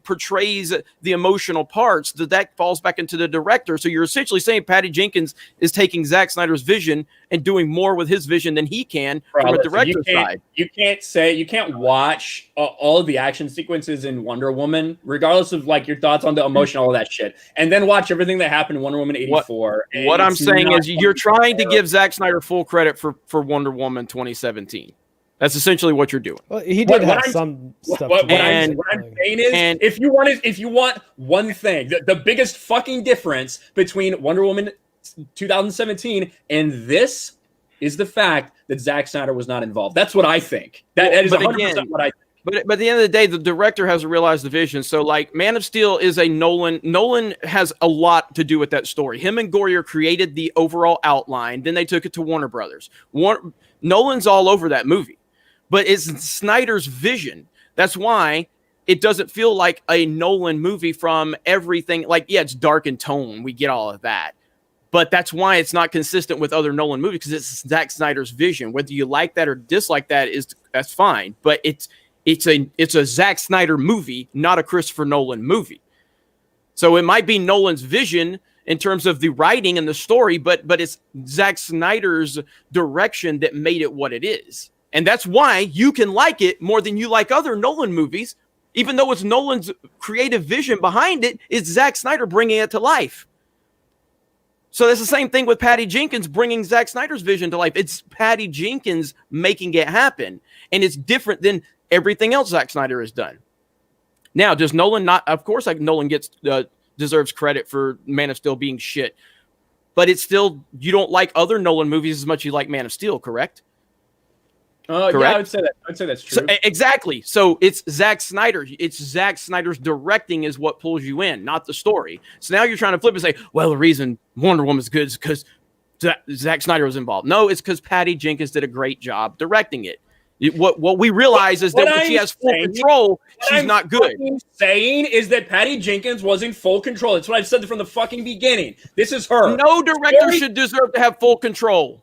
portrays the emotional parts. That falls back into the director. So you're essentially saying Patty Jenkins is taking Zack Snyder's vision and doing more with his vision than he can from a director's side. You can't watch all of the action sequences in Wonder Woman, regardless of your thoughts on the emotion, all of that shit, and then watch everything that happened in Wonder Woman 84. What I'm saying is you're trying to give Zack Snyder full credit for Wonder Woman 2017. That's essentially what you're doing. Well, he did have some stuff. What I'm saying is, if you want one thing, the biggest fucking difference between Wonder Woman 2017 and this is the fact that Zack Snyder was not involved. That's what I think. That is 100% what I think. But at the end of the day, the director hasn't realized the vision. So, Man of Steel is a Nolan. Nolan has a lot to do with that story. Him and Goyer created the overall outline. Then they took it to Warner Brothers. Nolan's all over that movie. But it's Snyder's vision. That's why it doesn't feel like a Nolan movie from everything. It's dark in tone. We get all of that. But that's why it's not consistent with other Nolan movies, because it's Zack Snyder's vision. Whether you like that or dislike that, that's fine. But it's a Zack Snyder movie, not a Christopher Nolan movie. So it might be Nolan's vision in terms of the writing and the story, but it's Zack Snyder's direction that made it what it is. And that's why you can like it more than you like other Nolan movies, even though it's Nolan's creative vision behind it. It's Zack Snyder bringing it to life. So that's the same thing with Patty Jenkins bringing Zack Snyder's vision to life. It's Patty Jenkins making it happen. And it's different than everything else Zack Snyder has done. Now, does Nolan not? Of course, Nolan deserves credit for Man of Steel being shit. But it's still, you don't like other Nolan movies as much as you like Man of Steel, correct? Yeah, I would say that. I'd say that's true. So, exactly. So it's Zack Snyder. It's Zack Snyder's directing is what pulls you in, not the story. So now you're trying to flip and say, well, the reason Wonder Woman's good is because Zack Snyder was involved. No, it's because Patty Jenkins did a great job directing it. What we realize is that when she has full control, she's not good. What I'm saying is that Patty Jenkins was in full control. That's what I've said from the fucking beginning. This is her. No director should deserve to have full control.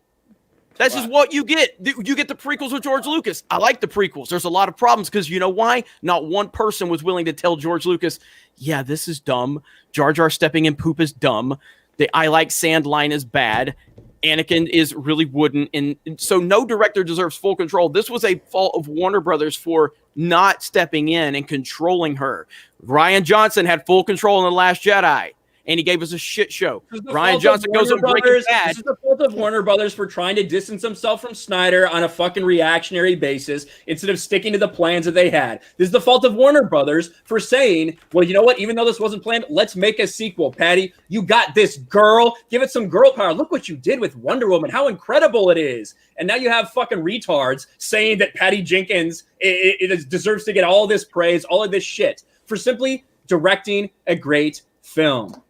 That's just what you get. You get the prequels with George Lucas. I like the prequels. There's a lot of problems because you know why? Not one person was willing to tell George Lucas, yeah, this is dumb. Jar Jar stepping in poop is dumb. The I like sand line is bad. Anakin is really wooden. And so no director deserves full control. This was a fault of Warner Brothers for not stepping in and controlling her. Rian Johnson had full control in The Last Jedi. And he gave us a shit show. Rian Johnson goes on Breaking Bad. This is the fault of Warner Brothers for trying to distance himself from Snyder on a fucking reactionary basis instead of sticking to the plans that they had. This is the fault of Warner Brothers for saying, well, you know what? Even though this wasn't planned, let's make a sequel, Patty. You got this, girl. Give it some girl power. Look what you did with Wonder Woman. How incredible it is. And now you have fucking retards saying that Patty Jenkins deserves to get all this praise, all of this shit for simply directing a great film.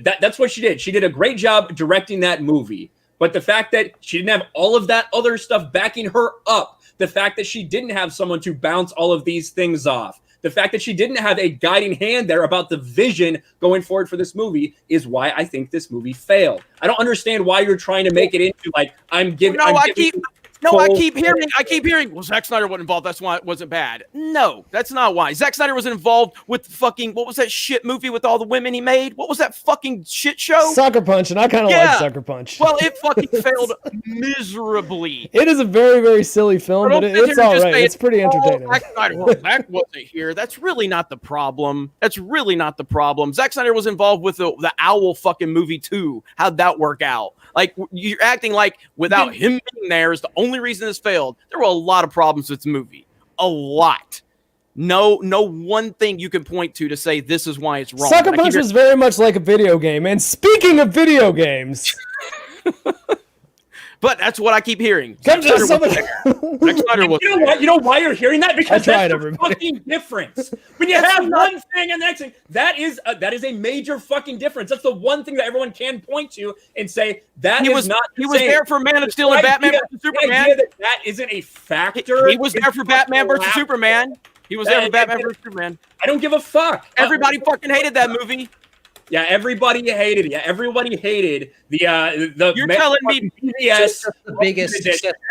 That's what she did. She did a great job directing that movie. But the fact that she didn't have all of that other stuff backing her up, the fact that she didn't have someone to bounce all of these things off, the fact that she didn't have a guiding hand there about the vision going forward for this movie is why I think this movie failed. I don't understand why you're trying to make it into I'm giving. No, I keep hearing, well, Zack Snyder wasn't involved. That's why it wasn't bad. No, that's not why. Zack Snyder was involved with fucking, what was that shit movie with all the women he made? What was that fucking shit show? Sucker Punch, and I kind of like Sucker Punch. Well, it fucking failed miserably. It is a very, very silly film, but it's all right. It's pretty entertaining. Zack Snyder, well, Zack wasn't here. That's really not the problem. Zack Snyder was involved with the Owl fucking movie too. How'd that work out? Like, you're acting like without him being there is the only reason this failed. There were a lot of problems with the movie. A lot. No one thing you can point to say this is why it's wrong. Sucker Punch was very much like a video game. And speaking of video games... But that's what I keep hearing. You know why you're hearing that? Because that's the fucking difference. When you have one thing and the next thing, that is a major fucking difference. That's the one thing that everyone can point to and say that he was there for Man of Steel and Batman vs Superman. That isn't a factor. He was there for Batman vs Superman. He was there for Batman vs Superman. I don't give a fuck. Everybody fucking hated that movie. Yeah, everybody hated it. Yeah, everybody hated the. You're telling me yes, the biggest.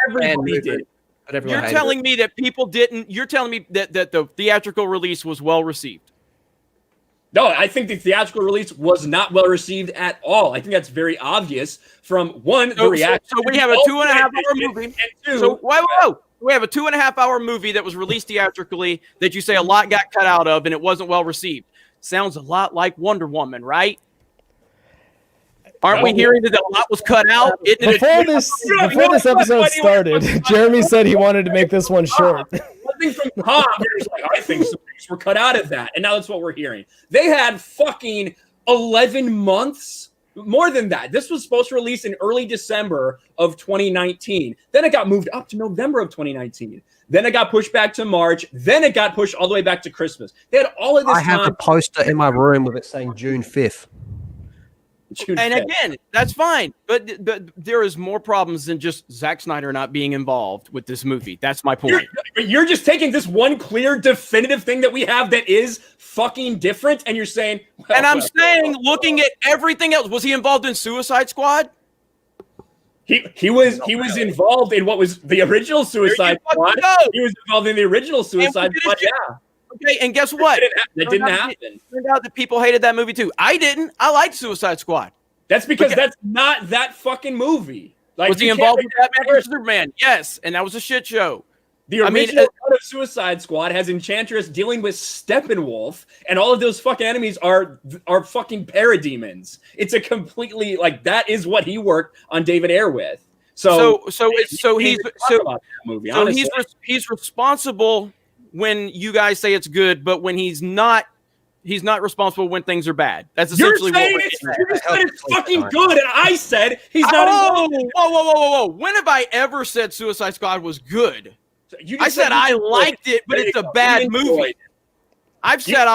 Everybody did. You're telling me that people didn't. You're telling me that the theatrical release was well received. No, I think the theatrical release was not well received at all. I think that's very obvious from the reaction. So we have a 2.5 hour movie. So whoa. We have a 2.5 hour movie that was released theatrically that you say a lot got cut out of and it wasn't well received. Sounds a lot like Wonder Woman, right? Aren't we hearing that a lot was cut out? Before this episode started, Jeremy said he wanted to make this one short. Nothing from Tom. I think some things were cut out of that, and now that's what we're hearing. They had fucking 11 months. More than that. This was supposed to release in early December of 2019. Then it got moved up to November of 2019. Then it got pushed back to March. Then it got pushed all the way back to Christmas. They had all of this time. I have a poster in my room with it saying June 5th. And again, that's fine. But there is more problems than just Zack Snyder not being involved with this movie. That's my point. You're just taking this one clear, definitive thing that we have that is fucking different, and you're saying... looking at everything else, was he involved in Suicide Squad? He was involved in what was the original Suicide Squad. He was involved in the original Suicide Squad, yeah. Okay, and guess what? That didn't happen. It turned out that people hated that movie too. I didn't. I liked Suicide Squad. That's because that's not that fucking movie. Like, was he involved with Batman vs Superman? Yes, and that was a shit show. The original cut of Suicide Squad has Enchantress dealing with Steppenwolf, and all of those fucking enemies are fucking parademons. It's a completely that is what he worked on David Ayer with. He's responsible when you guys say it's good, but when he's not responsible when things are bad. That's essentially what you just said it's fucking good, and I said he's not involved. Whoa. When have I ever said Suicide Squad was good? I said I liked it, but it's a bad movie. I've said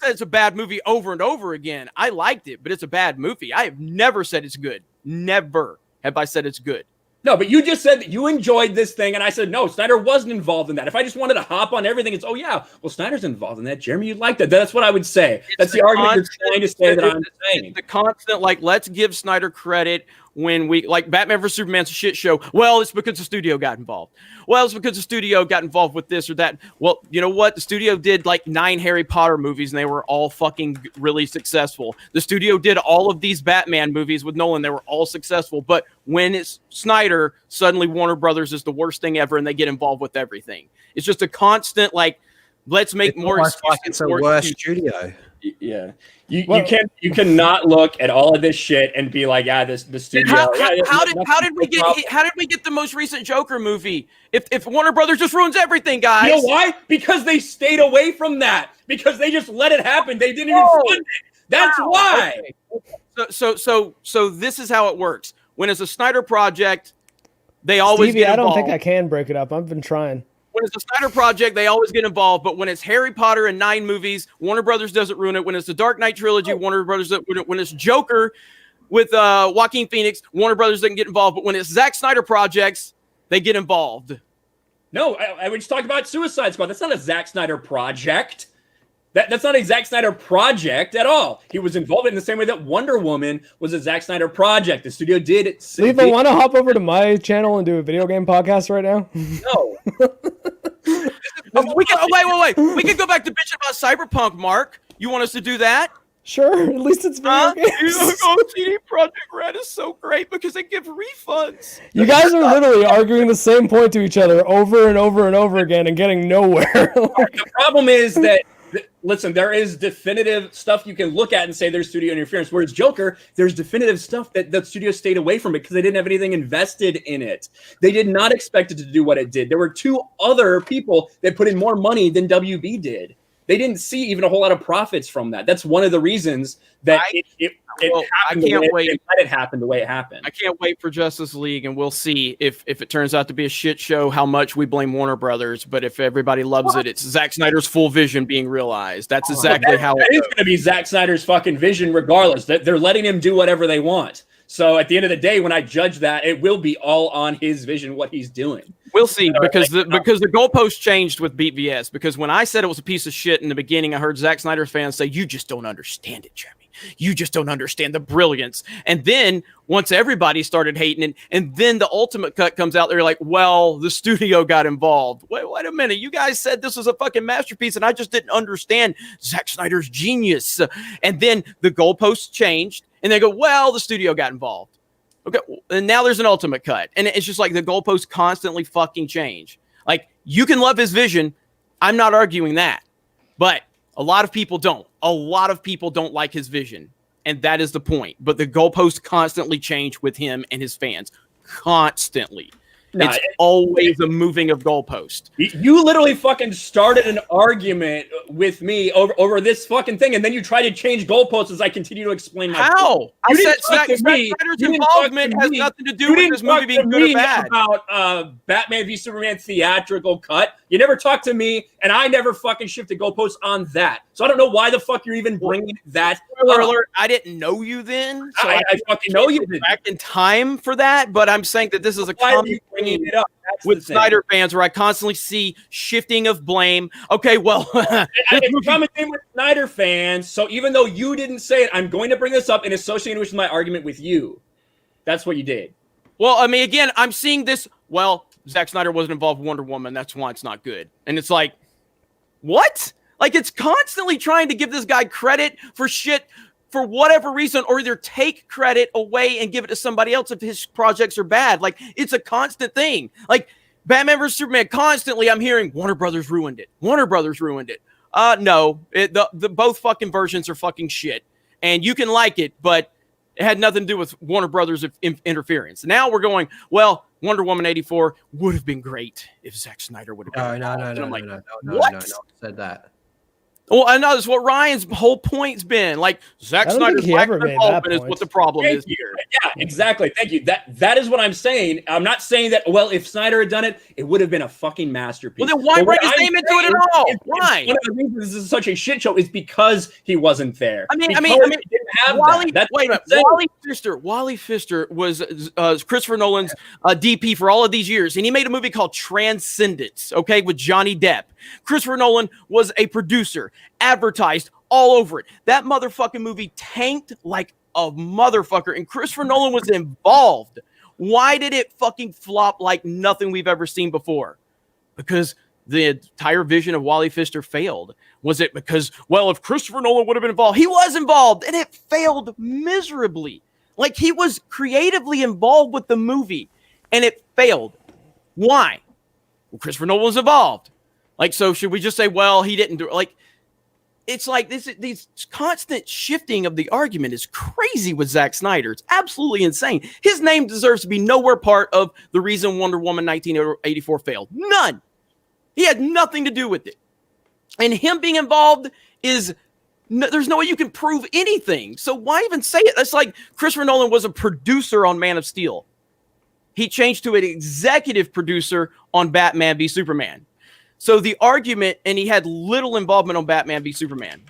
it's a bad movie over and over again. I liked it, but it's a bad movie. I have never said it's good. Never have I said it's good. No, but you just said that you enjoyed this thing, and I said, no, Snyder wasn't involved in that. If I just wanted to hop on everything, it's, oh, yeah, well, Snyder's involved in that. Jeremy, you liked that. That's what I would say. That's the argument you're trying to say that I'm saying. The constant, let's give Snyder credit when Batman vs. Superman's a shit show. Well, it's because the studio got involved. Well, it's because the studio got involved with this or that. Well, you know what? The studio did 9 Harry Potter movies, and they were all fucking really successful. The studio did all of these Batman movies with Nolan. They were all successful. But when it's Snyder, suddenly Warner Brothers is the worst thing ever, and they get involved with everything. It's just a constant, let's make more excuses. It's a worse studio. Yeah, you cannot look at all of this shit and be like, the studio. How did we get the most recent Joker movie? If Warner Brothers just ruins everything, guys. You know why? Because they stayed away from that. Because they just let it happen. They didn't even fund it. That's why. Okay. So this is how it works. When it's a Snyder project, they always get involved. I don't think I can break it up. I've been trying. When it's a Snyder project, they always get involved. But when it's Harry Potter and 9 movies, Warner Brothers doesn't ruin it. When it's the Dark Knight trilogy, Warner Brothers doesn't ruin it. When it's Joker with Joaquin Phoenix, Warner Brothers doesn't get involved. But when it's Zack Snyder projects, they get involved. No, I was just talking about Suicide Squad. That's not a Zack Snyder project. That's not a Zack Snyder project at all. He was involved in the same way that Wonder Woman was a Zack Snyder project. The studio did it. Leva, want to hop over to my channel and do a video game podcast right now? No. We can, wait. We can go back to bitching about Cyberpunk, Mark. You want us to do that? Sure. At least it's video games. CD Projekt Red is so great because they give refunds. You guys are literally arguing the same point to each other over and over and over again and getting nowhere. The problem is that, listen, there is definitive stuff you can look at and say there's studio interference. Whereas Joker, there's definitive stuff that the studio stayed away from it because they didn't have anything invested in it. They did not expect it to do what it did. There were 2 other people that put in more money than WB did. They didn't see even a whole lot of profits from that. That's one of the reasons that it happened. I can't wait. Let it happen the way it happened. I can't wait for Justice League, and we'll see if it turns out to be a shit show, how much we blame Warner Brothers. But if everybody loves it, it's Zack Snyder's full vision being realized. That's exactly how it is going to be. Zack Snyder's fucking vision, regardless. They're letting him do whatever they want. So at the end of the day, when I judge that, it will be all on his vision, what he's doing. We'll see, because the goalpost changed with Beat VS. Because when I said it was a piece of shit in the beginning, I heard Zack Snyder fans say, "You just don't understand it, Jeremy. You just don't understand the brilliance." And then once everybody started hating it, and then the ultimate cut comes out, they're like, "Well, the studio got involved." Wait a minute. You guys said this was a fucking masterpiece, and I just didn't understand Zack Snyder's genius. And then the goalposts changed, and they go, "Well, the studio got involved." Okay, and now there's an ultimate cut. And it's just like the goalposts constantly fucking change. Like, you can love his vision. I'm not arguing that. But a lot of people don't. A lot of people don't like his vision. And that is the point. But the goalposts constantly change with him and his fans. Constantly. It's always a moving of goalpost. You literally fucking started an argument with me over this fucking thing, and then you try to change goalposts as I continue to explain my How? point. I said Zack Snyder's involvement has nothing to do with this movie being good or bad. About Batman v Superman theatrical cut. You never talked to me, and I never fucking shifted goalposts on that. So I don't know why the fuck you're even bringing that Spoiler alert, I didn't know you then. So I fucking know you did. Back in time for that, but I'm saying that this is a common thing it up with Snyder fans where I constantly see shifting of blame. Okay, well, it's a common thing with Snyder fans. So even though you didn't say it, I'm going to bring this up and associate it with my argument with you. That's what you did. Well, I mean, again, I'm seeing this. Well, Zack Snyder wasn't involved with Wonder Woman. That's why it's not good. And it's like, what? Like, it's constantly trying to give this guy credit for shit for whatever reason, or either take credit away and give it to somebody else if his projects are bad. Like, it's a constant thing. Like, Batman vs. Superman, constantly I'm hearing Warner Brothers ruined it. Warner Brothers ruined it. No, the both fucking versions are fucking shit. And you can like it, but it had nothing to do with Warner Brothers interference. Now we're going, well, Wonder Woman 84 would have been great if Zack Snyder would have been. No, said that. Well, I know that's what Ryan's whole point's been. Like, Zack Snyder's lack of involvement is what the problem is here. Yeah, exactly. Thank you. That is what I'm saying. I'm not saying that, well, if Snyder had done it, it would have been a fucking masterpiece. Well, then why bring his name into it at all? Why? One of the reasons this is such a shit show is because he wasn't there. Wally Pfister was Christopher Nolan's DP for all of these years, and he made a movie called Transcendence, okay, with Johnny Depp. Christopher Nolan was a producer, advertised all over it. That motherfucking movie tanked like a motherfucker, and Christopher Nolan was involved. Why did it fucking flop like nothing we've ever seen before? Because the entire vision of Wally Pfister failed. Was it because, well, if Christopher Nolan would have been involved, he was involved, and it failed miserably. Like, he was creatively involved with the movie, and it failed. Why? Well, Christopher Nolan was involved. Like, so should we just say, well, he didn't do it? Like, it's like these constant shifting of the argument is crazy with Zack Snyder. It's absolutely insane. His name deserves to be nowhere part of the reason Wonder Woman 1984 failed. None. He had nothing to do with it. And him being involved is, there's no way you can prove anything. So why even say it? That's like Christopher Nolan was a producer on Man of Steel. He changed to an executive producer on Batman v Superman. So the argument, and he had little involvement on Batman v Superman.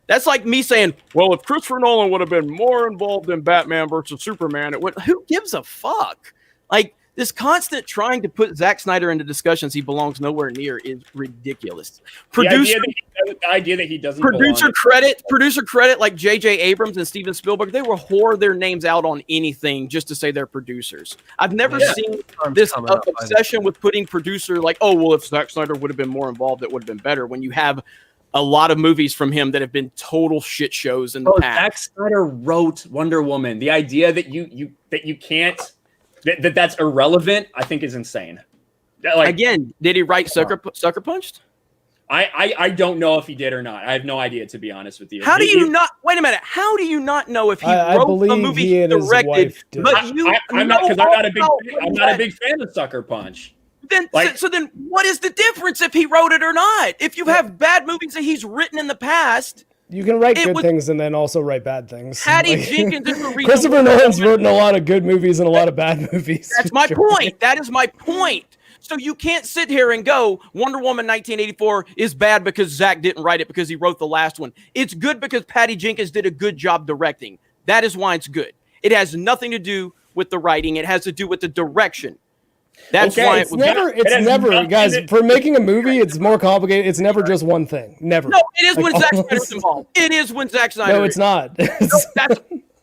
That's like me saying, well, if Christopher Nolan would have been more involved in Batman versus Superman, it would. Who gives a fuck? Like, this constant trying to put Zack Snyder into discussions he belongs nowhere near is ridiculous. The idea that he the idea that he doesn't producer credit like J.J. Abrams and Steven Spielberg, they will whore their names out on anything just to say they're producers. I've never seen this obsession with putting producer like, oh, well, if Zack Snyder would have been more involved, it would have been better, when you have a lot of movies from him that have been total shit shows in the past. Zack Snyder wrote Wonder Woman. The idea that you can't that's irrelevant, I think, is insane. Like, again, did he write Sucker Punched? I don't know if he did or not. I have no idea, to be honest with you. How do you not? Wait a minute. How do you not know if he wrote a movie he directed? I'm not a big fan of Sucker Punch. Then so then what is the difference if he wrote it or not? If you have bad movies that he's written in the past, you can write good things and then also write bad things. Patty Jenkins is the reason. Christopher Nolan's written a lot of good movies and a lot of bad movies. That's my point. That is my point. So you can't sit here and go, Wonder Woman 1984 is bad because Zack didn't write it because he wrote the last one. It's good because Patty Jenkins did a good job directing. That is why it's good. It has nothing to do with the writing. It has to do with the direction. That's why it's never, guys, for making a movie, it's more complicated. It's never just one thing. Never. No, it is when Zack Snyder's involved. It is when Zack Snyder. No, it's not.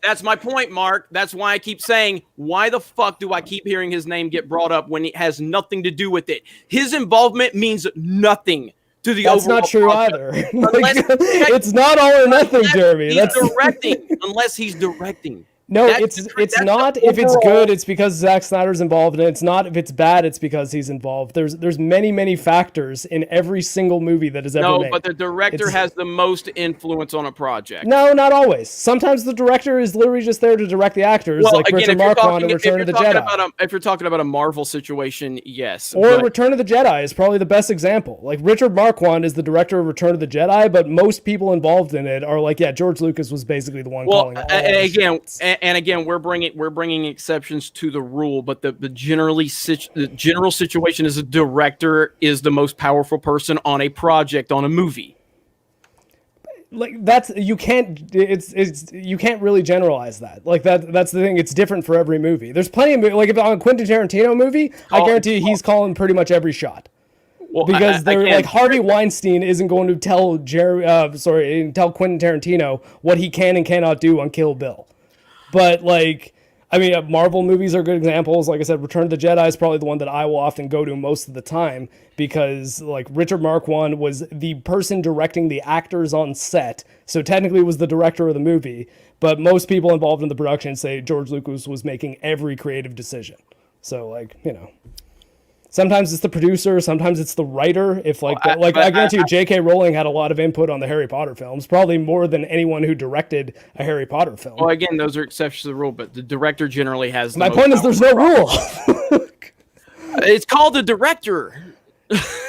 That's my point, Mark. That's why I keep saying, why the fuck do I keep hearing his name get brought up when it has nothing to do with it? His involvement means nothing to the overall. That's not true either. It's not all or nothing, Jeremy. Unless he's directing. No, it's not. If it's good, it's because Zack Snyder's involved, and it's not. If it's bad, it's because he's involved. There's many factors in every single movie that is ever made. No, but the director has the most influence on a project. No, not always. Sometimes the director is literally just there to direct the actors, like Richard Marquand in Return of the Jedi. If you're talking about a Marvel situation, yes. Or Return of the Jedi is probably the best example. Like Richard Marquand is the director of Return of the Jedi, but most people involved in it are like, yeah, George Lucas was basically the one calling it. And again, we're bringing exceptions to the rule, but the general situation is a director is the most powerful person on a project, on a movie. Like you can't really generalize that. Like that's the thing. It's different for every movie. There's plenty of like if on a Quentin Tarantino movie, I guarantee he's calling pretty much every shot. Well, because they're like Harvey Weinstein isn't going to tell tell Quentin Tarantino what he can and cannot do on Kill Bill. But like, I mean, Marvel movies are good examples. Like I said, Return of the Jedi is probably the one that I will often go to most of the time because like Richard Marquand was the person directing the actors on set. So technically was the director of the movie, but most people involved in the production say George Lucas was making every creative decision. So like, sometimes it's the producer, sometimes it's the writer. I guarantee you, J.K. Rowling had a lot of input on the Harry Potter films, probably more than anyone who directed a Harry Potter film. Well, again, those are exceptions to the rule, but the director generally has. My point is, there's no rule. It's called the director,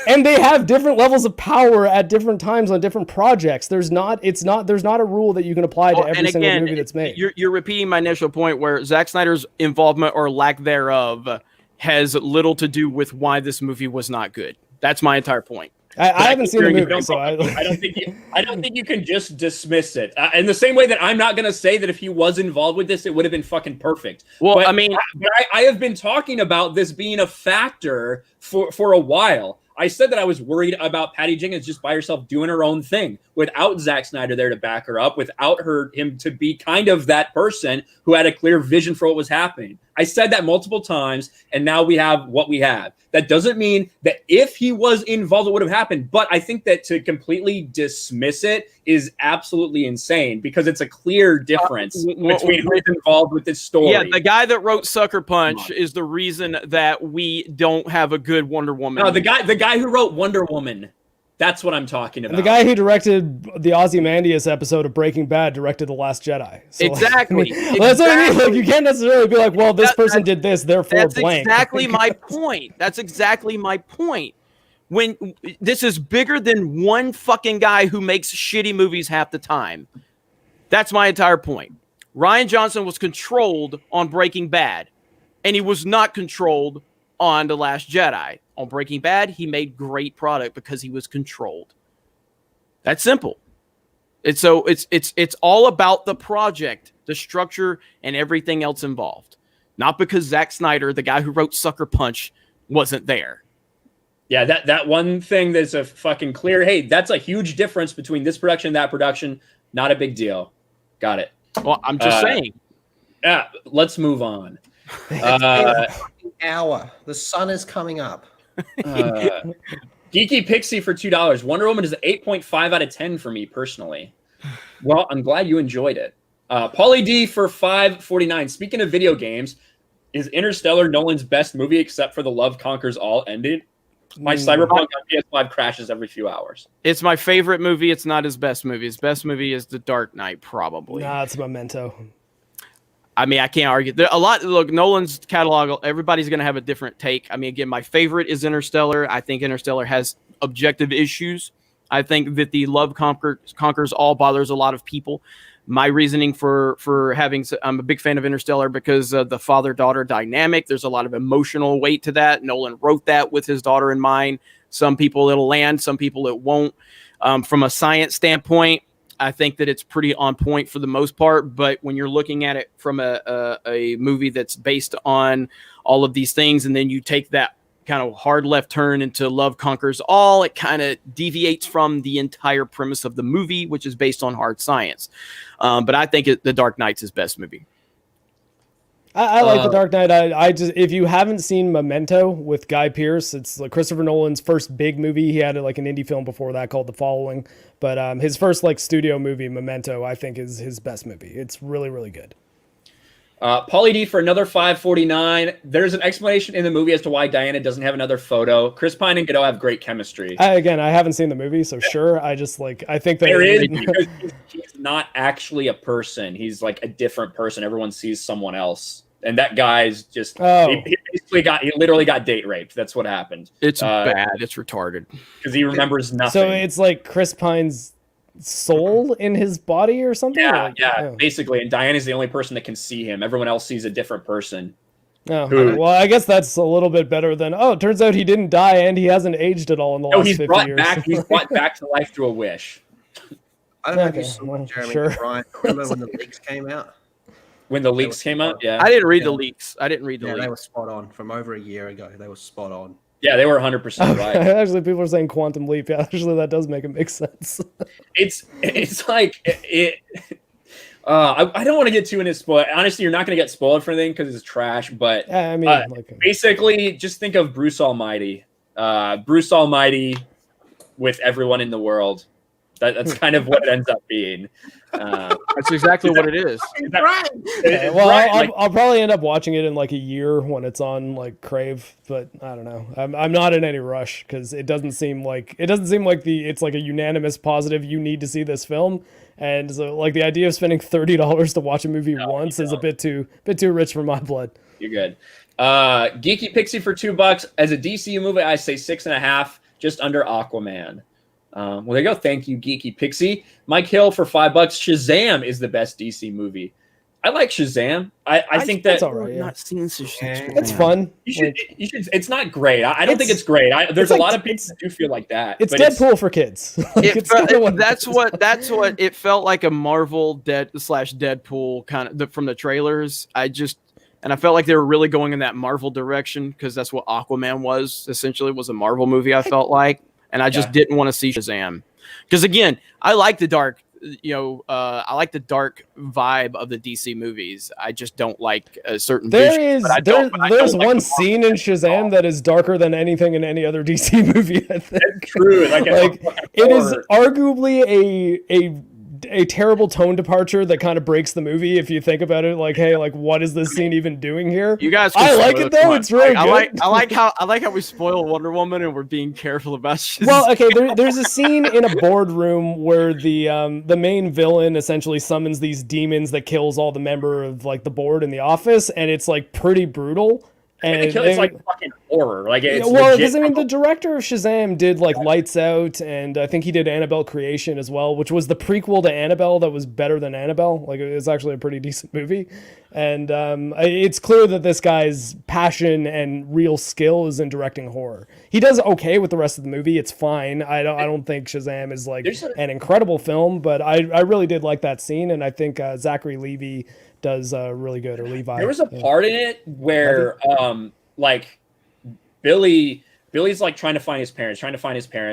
and they have different levels of power at different times on different projects. There's not a rule that you can apply to every single movie that's made. You're repeating my initial point, where Zack Snyder's involvement or lack thereof has little to do with why this movie was not good. That's my entire point. I haven't seen the movie, so I don't think you can just dismiss it. In the same way that I'm not going to say that if he was involved with this, it would have been fucking perfect. Well, but, I have been talking about this being a factor for a while. I said that I was worried about Patty Jenkins just by herself doing her own thing without Zack Snyder there to back her up, without him to be kind of that person who had a clear vision for what was happening. I said that multiple times, and now we have what we have. That doesn't mean that if he was involved, it would have happened. But I think that to completely dismiss it is absolutely insane because it's a clear difference between who's involved with this story. Yeah, the guy that wrote Sucker Punch is the reason that we don't have a good Wonder Woman. No, the guy who wrote Wonder Woman. That's what I'm talking about. And the guy who directed the Ozymandias episode of Breaking Bad directed The Last Jedi. So, exactly. That's what I mean. Like, you can't necessarily be like, well, this person did this, therefore that's blank. That's exactly my point. That's exactly my point. When this is bigger than one fucking guy who makes shitty movies half the time. That's my entire point. Rian Johnson was controlled on Breaking Bad, and he was not controlled on The Last Jedi. On Breaking Bad, he made great product because he was controlled. That's simple. It's all about the project, the structure, and everything else involved. Not because Zack Snyder, the guy who wrote Sucker Punch, wasn't there. Yeah, that one thing that's a fucking clear, hey, that's a huge difference between this production and that production. Not a big deal. Got it. Well, I'm just saying. Yeah, let's move on. Hour. The sun is coming up. Geeky Pixie for $2. Wonder Woman is an 8.5 out of 10 for me personally. Well, I'm glad you enjoyed it. Pauly D for $5.49. Speaking of video games, is Interstellar Nolan's best movie except for The Love Conquers All ended? My Cyberpunk on PS5 crashes every few hours. It's my favorite movie. It's not his best movie. His best movie is The Dark Knight, probably. Nah, it's Memento. I mean, I can't argue. Look, Nolan's catalog, everybody's going to have a different take. I mean, again, my favorite is Interstellar. I think Interstellar has objective issues. I think that The Love Conquers All bothers a lot of people. My reasoning for having, I'm a big fan of Interstellar because of the father-daughter dynamic. There's a lot of emotional weight to that. Nolan wrote that with his daughter in mind. Some people it'll land, some people it won't. From a science standpoint, I think that it's pretty on point for the most part. But when you're looking at it from a movie that's based on all of these things, and then you take that kind of hard left turn into Love Conquers All, it kind of deviates from the entire premise of the movie, which is based on hard science. But I think The Dark Knight's his best movie. I like The Dark Knight. I just, if you haven't seen Memento with Guy Pearce, it's like Christopher Nolan's first big movie. He had like an indie film before that called The Following, but his first like studio movie, Memento, I think is his best movie. It's really, really good. Pauly D for another $5.49. There's an explanation in the movie as to why Diana doesn't have another photo. Chris Pine and Godot have great chemistry. Again, I haven't seen the movie, so sure. I just like, I think that there is because he's not actually a person. He's like a different person. Everyone sees someone else. And that guy's just, he literally got date raped. That's what happened. It's bad. It's retarded. Because he remembers nothing. So it's like Chris Pine's soul in his body or something? Yeah, basically. And Diana's the only person that can see him. Everyone else sees a different person. Well, I guess that's a little bit better than, it turns out he didn't die and he hasn't aged at all in the last 50 years. He's brought back to life through a wish. I don't know if you saw Jeremy Bryan. Remember when the leaks came out? When the leaks came out? Yeah. I didn't read the leaks. They were spot on. From over a year ago, they were spot on. Yeah, they were 100% right. Actually, people are saying Quantum Leap. Yeah, actually, that does make sense. It's like I don't want to get too into spoil. Honestly, you're not going to get spoiled for anything because it's trash. But I mean, basically, just think of Bruce Almighty. Bruce Almighty with everyone in the world. That's kind of what it ends up being. That's exactly what it is. I'll probably end up watching it in like a year when it's on like Crave, but I don't know. I'm not in any rush because it doesn't seem like it's like a unanimous positive. You need to see this film, and so like the idea of spending $30 to watch a movie once is a bit too rich for my blood. You're good. Geeky Pixie for $2 as a DCU movie. I say 6.5, just under Aquaman. Well, there you go. Thank you, Geeky Pixie. Mike Hill for $5. Shazam is the best DC movie. I like Shazam. I think that's all right. Not seen Shazam. It's fun. You should. It's not great. I don't think it's great. There's a lot of people that do feel like that. It's Deadpool for kids. That's what it felt like, a Marvel Deadpool kind of from the trailers. And I felt like they were really going in that Marvel direction because that's what Aquaman was a Marvel movie. I felt like. And I just didn't want to see Shazam because, again, I like the dark, I like the dark vibe of the DC movies. I just don't like a certain. There's one scene in Shazam that is darker than anything in any other DC movie. I think that's true. Like it is arguably a terrible tone departure that kind of breaks the movie if you think about it. Like, hey, like what is this scene even doing here? You guys, I like it though. It's really good. I like how we spoil Wonder Woman and we're being careful about Shazam. Well, okay, there's a scene in a boardroom where the main villain essentially summons these demons that kills all the member of like the board in the office, and it's like pretty brutal. And it's like fucking horror. Like it's because I mean, the director of Shazam did like Lights Out, and I think he did Annabelle Creation as well, which was the prequel to Annabelle that was better than Annabelle. Like it was actually a pretty decent movie, and it's clear that this guy's passion and real skill is in directing horror. He does okay with the rest of the movie. It's fine. I don't think Shazam is like an incredible film, but I really did like that scene, and I think Zachary Levi does really good, or Levi. There was a part in it where like Billy Billy's like trying to find his parents,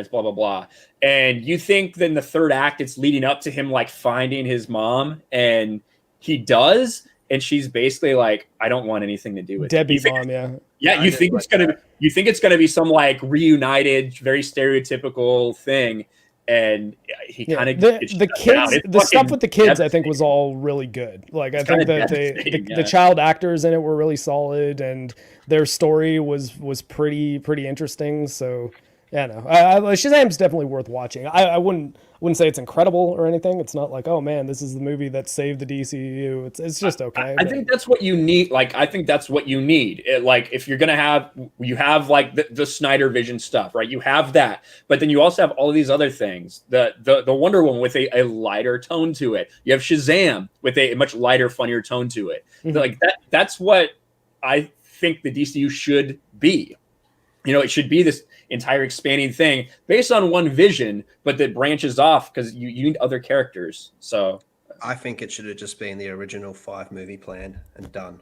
blah, blah, blah. And you think then the third act, it's leading up to him like finding his mom, and he does. And she's basically like, I don't want anything to do with Debbie it. mom, yeah. Yeah, you think it's gonna be some like reunited, very stereotypical thing. And he kind of the kids, the stuff with the kids, I think was all really good. Like I think that the child actors in it were really solid, and their story was pretty interesting. So yeah, no, Shazam's definitely worth watching. I wouldn't say it's incredible or anything. It's not like, oh man, this is the movie that saved the DCU. It's just okay. I think that's what you need. Like I think that's what you need. Like if you're gonna have like the Snyder Vision stuff, right? You have that, but then you also have all of these other things. The Wonder Woman with a lighter tone to it. You have Shazam with a much lighter, funnier tone to it. Mm-hmm. Like that's what I think the DCU should be. You know, it should be this entire expanding thing based on one vision, but that branches off because you need other characters. So I think it should have just been the original 5-movie plan and done.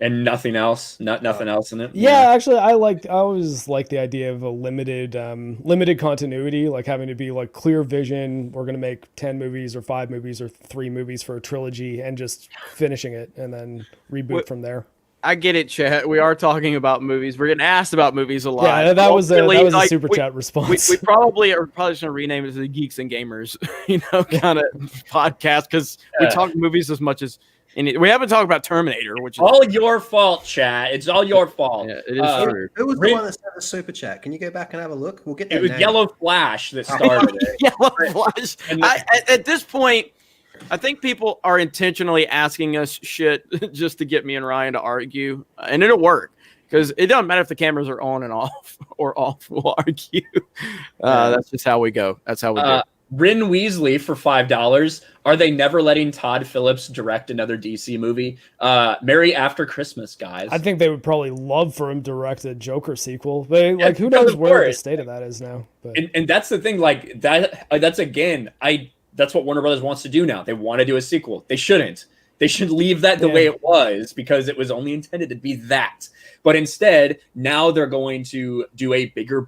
And nothing else, nothing else in it. Yeah, actually, I always like the idea of a limited continuity, like having to be like clear vision. We're gonna make 10 movies or 5 movies or 3 movies for a trilogy, and just finishing it and then reboot from there. I get it, Chet. We are talking about movies. We're getting asked about movies a lot. Yeah, that was a super chat response. We probably should rename it to the Geeks and Gamers, kind of podcast, because we talk movies as much as we haven't talked about Terminator, which is all your fault, chat. It's all your fault. Yeah, it is true. Who was the one that sent the super chat? Can you go back and have a look? We'll get that. It was Yellow Flash that started it. Yellow Flash. At this point, I think people are intentionally asking us shit just to get me and Ryan to argue, and it'll work because it doesn't matter if the cameras are on and off or off. We'll argue. That's just how we go. That's how we do. Rin Weasley for $5. Are they never letting Todd Phillips direct another DC movie? Merry After Christmas, guys. I think they would probably love for him to direct a Joker sequel. But who knows where the state of that is now? But. And that's the thing. Like that's again, that's what Warner Brothers wants to do now. They want to do a sequel. They shouldn't. They should leave that the way it was because it was only intended to be that. But instead, now they're going to do a bigger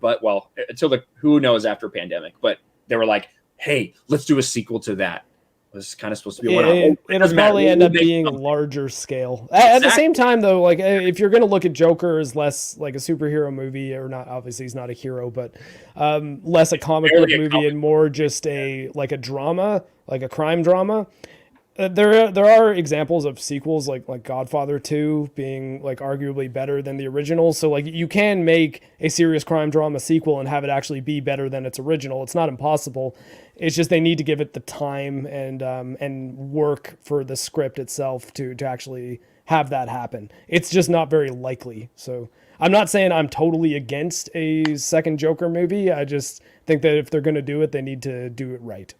until who knows after pandemic. But they were like, hey, let's do a sequel to that. It was kind of supposed to be it'll probably end up being larger scale. At the same time, though, like if you're going to look at Joker as less like a superhero movie, or not, obviously he's not a hero, but less a comic book movie and more just a drama, like a crime drama. There are examples of sequels like Godfather 2 being like arguably better than the original. So like you can make a serious crime drama sequel and have it actually be better than its original. It's not impossible. It's just they need to give it the time and work for the script itself to actually have that happen. It's just not very likely. So I'm not saying I'm totally against a second Joker movie. I just think that if they're going to do it, they need to do it right.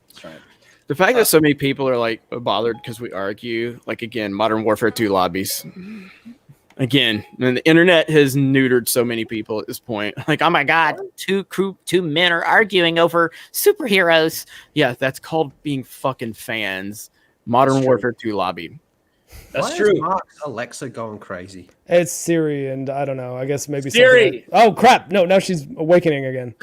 That's right. The fact that so many people are like bothered because we argue, like again, Modern Warfare 2 lobbies. Again, and the internet has neutered so many people at this point. Like, oh my God, two men are arguing over superheroes. Yeah, that's called being fucking fans. Modern Warfare 2 lobby. That's true. Is Mark's Alexa going crazy? It's Siri, and I don't know. I guess maybe Siri. Oh crap! No, now she's awakening again.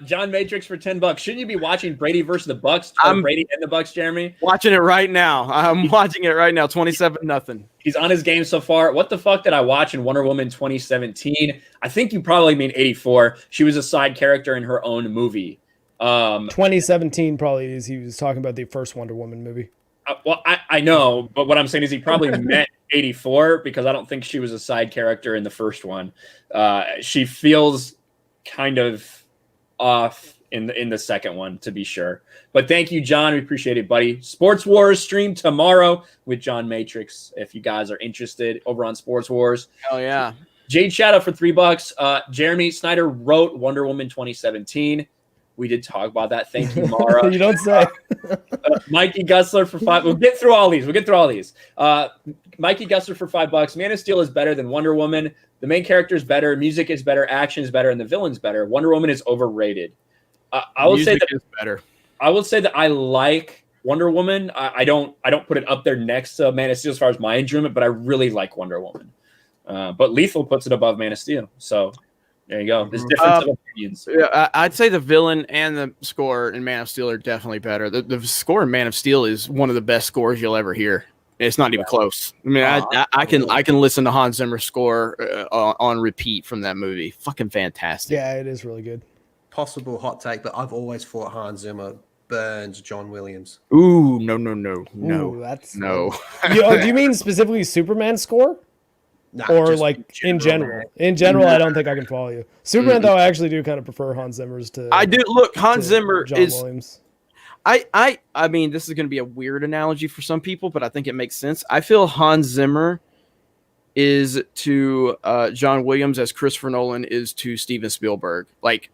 John Matrix for $10. Shouldn't you be watching Brady versus the Bucks? Brady and the Bucks, Jeremy. Watching it right now. I'm watching it right now. 27-0. He's on his game so far. What the fuck did I watch in Wonder Woman 2017? I think you probably mean 84. She was a side character in her own movie. 2017 probably is. He was talking about the first Wonder Woman movie. Well, I know, but what I'm saying is he probably meant 84 because I don't think she was a side character in the first one. She feels kind of off in the second one, to be sure. But thank you, John. We appreciate it, buddy. Sports Wars stream tomorrow with John Matrix. If you guys are interested, over on Sports Wars. Hell yeah. Jade Shadow for $3. Jeremy Snyder wrote Wonder Woman 2017. We did talk about that. Thank you, Mara. You don't say. Mikey Gussler for $5. We'll get through all these. Mikey Gussler for $5. Man of Steel is better than Wonder Woman. The main character is better. Music is better. Action is better. And the villain's better. Wonder Woman is overrated. I will say that is better. I will say that I like Wonder Woman. I don't put it up there next to Man of Steel as far as my enjoyment, but I really like Wonder Woman. But Lethal puts it above Man of Steel. So there you go. There's difference of opinions. Yeah, I'd say the villain and the score in Man of Steel are definitely better. The score in Man of Steel is one of the best scores you'll ever hear. It's not even close. I mean, I can listen to Hans Zimmer's score on repeat from that movie. Fucking fantastic. Yeah, it is really good. Possible hot take, but I've always thought Hans Zimmer burns John Williams. Ooh, no. Ooh, that's no. Do you mean specifically Superman score? Nah, Or just like in general? In general, I don't think I can follow you. Superman, though, I actually do kind of prefer Hans Zimmer's to. I do. Look, Hans Zimmer John is. Williams. I mean, this is going to be a weird analogy for some people, but I think it makes sense. I feel Hans Zimmer is to John Williams as Christopher Nolan is to Steven Spielberg. Like,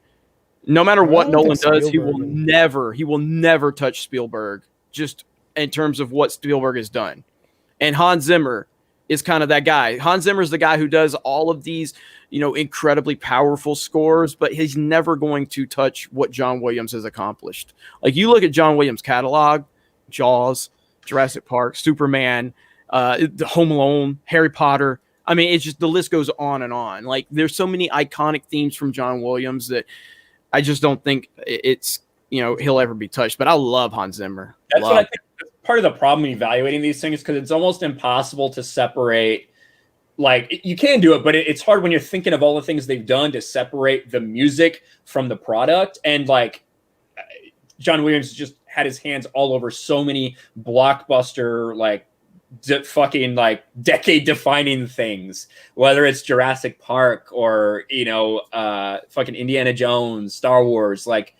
no matter what Nolan does, he will never touch Spielberg, just in terms of what Spielberg has done. And Hans Zimmer is kind of that guy. Hans Zimmer is the guy who does all of these, incredibly powerful scores, but he's never going to touch what John Williams has accomplished. Like, you look at John Williams' catalog, Jaws, Jurassic Park, Superman, Home Alone, Harry Potter. I mean, it's just, the list goes on and on. Like, there's so many iconic themes from John Williams that I just don't think it's, he'll ever be touched. But I love Hans Zimmer. That's what I think. Part of the problem evaluating these things, because it's almost impossible to separate. Like, you can do it, but it's hard when you're thinking of all the things they've done to separate the music from the product. And like, John Williams just had his hands all over so many blockbuster, like fucking like decade defining things, whether it's Jurassic Park or fucking Indiana Jones, Star Wars. Like,